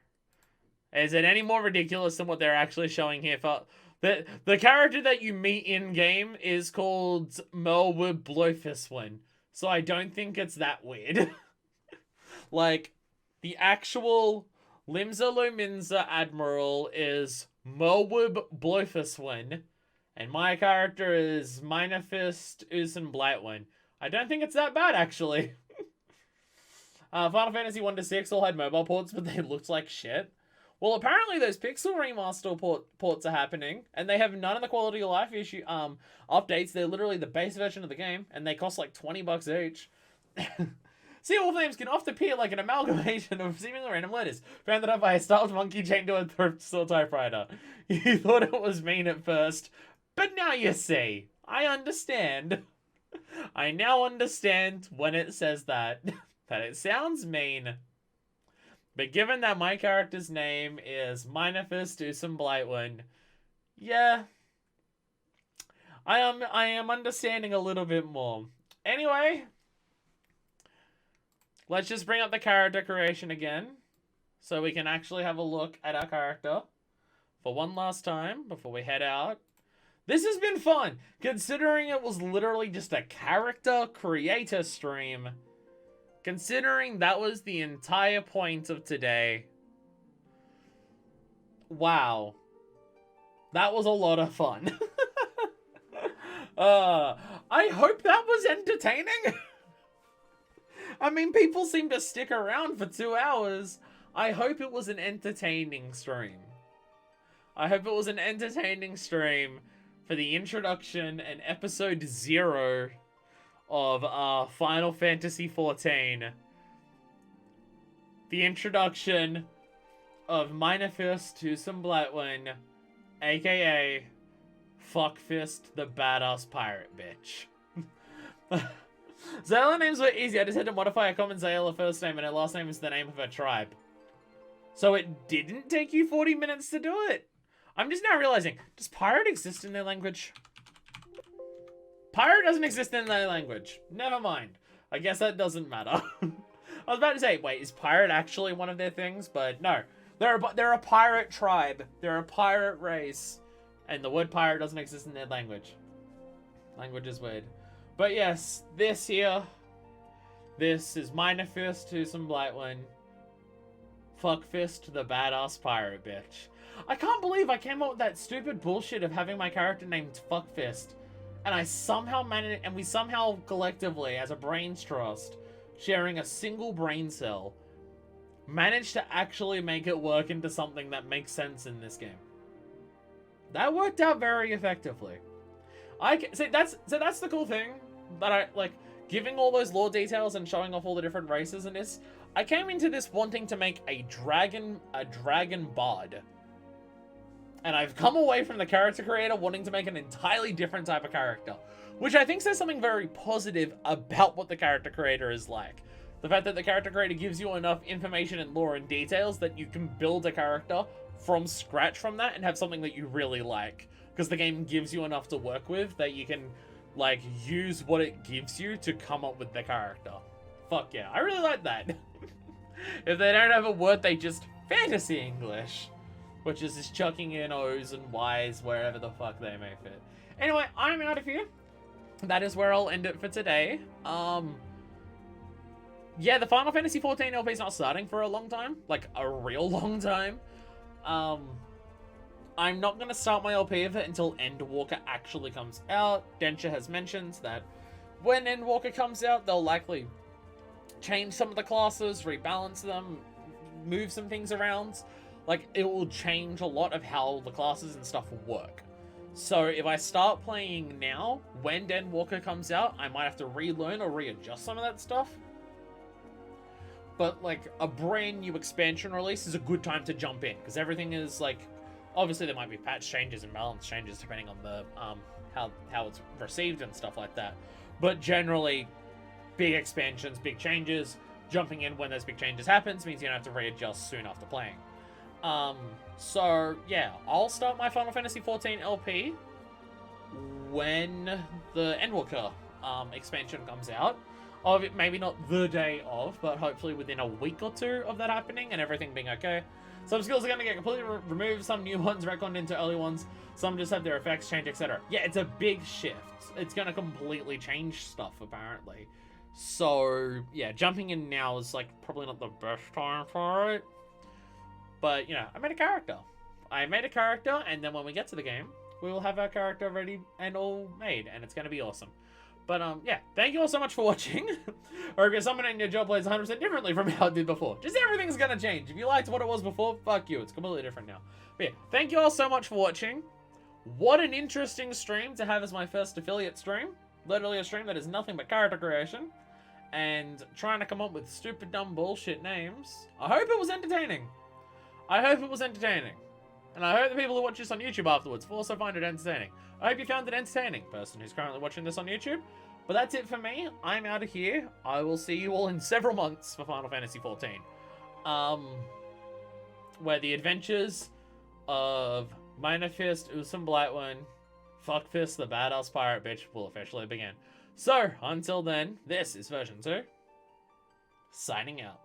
Is it any more ridiculous than what they're actually showing here? For the character that you meet in-game is called Melwood Blowfistwin. So I don't think it's that weird. Like, the actual Limsa Lominsa Admiral is Melwood Blowfistwin. And my character is Minafist Usen Blightwind. I don't think it's that bad, actually. Final Fantasy 1 to 6 all had mobile ports, but they looked like shit. Well, apparently those Pixel Remaster ports are happening, and they have none of the quality of life issue updates. They're literally the base version of the game, and they cost like $20 each. Seawolf names can often appear like an amalgamation of seemingly random letters, founded up by a starved monkey chained to a thrift store typewriter. You thought it was mean at first, but now you see. I understand. I now understand when it says that it sounds mean. But given that my character's name is Minafist Usen Blightwind, yeah, I am understanding a little bit more. Anyway, let's just bring up the character creation again, so we can actually have a look at our character for one last time before we head out. This has been fun, considering it was literally just a character creator stream. Considering that was the entire point of today. Wow. That was a lot of fun. I hope that was entertaining. I mean, people seem to stick around for 2 hours. I hope it was an entertaining stream. I hope it was an entertaining stream for the introduction and episode 0 of Final Fantasy XIV. The introduction of Minefist to some Blightwing, aka Fuckfist the badass pirate bitch. Zayla names were easy. I just had to modify a common Zayla first name and her last name is the name of her tribe. So it didn't take you 40 minutes to do it. I'm just now realizing, does pirate exist in their language? Pirate doesn't exist in their language. Never mind. I guess that doesn't matter. I was about to say, wait, is pirate actually one of their things? But no. They're a pirate tribe. They're a pirate race. And the word pirate doesn't exist in their language. Language is weird. But yes, this here. This is Minefist to some Blightwing. Fuckfist the badass pirate bitch. I can't believe I came up with that stupid bullshit of having my character named Fuckfist. And I somehow managed, and we somehow collectively, as a brains trust, sharing a single brain cell, managed to actually make it work into something that makes sense in this game. That worked out very effectively. That's the cool thing that I like, giving all those lore details and showing off all the different races in this. I came into this wanting to make a dragon bard. And I've come away from the character creator wanting to make an entirely different type of character. Which I think says something very positive about what the character creator is like. The fact that the character creator gives you enough information and lore and details that you can build a character from scratch from that and have something that you really like. Because the game gives you enough to work with that you can, like, use what it gives you to come up with the character. Fuck yeah, I really like that. If they don't have a word, they just fantasy English. Which is just chucking in O's and Y's wherever the fuck they may fit. Anyway, I'm out of here. That is where I'll end it for today. Yeah, the Final Fantasy XIV LP is not starting for a long time. Like, a real long time. I'm not going to start my LP of it until Endwalker actually comes out. Densha has mentioned that when Endwalker comes out, they'll likely change some of the classes, rebalance them, move some things around. Like, it will change a lot of how the classes and stuff work. So if I start playing now, when Endwalker comes out, I might have to relearn or readjust some of that stuff. But, like, a brand new expansion release is a good time to jump in, because everything is, like, obviously there might be patch changes and balance changes depending on the, how it's received and stuff like that. But generally, big expansions, big changes, jumping in when those big changes happens means you don't have to readjust soon after playing. So, yeah, I'll start my Final Fantasy XIV LP when the Endwalker, expansion comes out. Maybe not the day of, but hopefully within a week or 2 of that happening and everything being okay. Some skills are going to get completely removed, some new ones retconned into early ones, some just have their effects change, etc. Yeah, it's a big shift. It's going to completely change stuff, apparently. So, yeah, jumping in now is, like, probably not the best time for it. But, you know, I made a character. And then when we get to the game, we will have our character ready and all made, and it's going to be awesome. But, yeah, thank you all so much for watching. Or if you're someone and your job plays 100% differently from how it did before, just everything's going to change. If you liked what it was before, fuck you. It's completely different now. But, yeah, thank you all so much for watching. What an interesting stream to have as my first affiliate stream. Literally a stream that is nothing but character creation. And trying to come up with stupid, dumb, bullshit names. I hope it was entertaining. And I hope the people who watch this on YouTube afterwards will also find it entertaining. I hope you found it entertaining, person who's currently watching this on YouTube. But that's it for me. I'm out of here. I will see you all in several months for Final Fantasy XIV. Where the adventures of Minefist, Usum Blightwing, Fuckfist the badass pirate bitch will officially begin. So, until then, this is version 2. Signing out.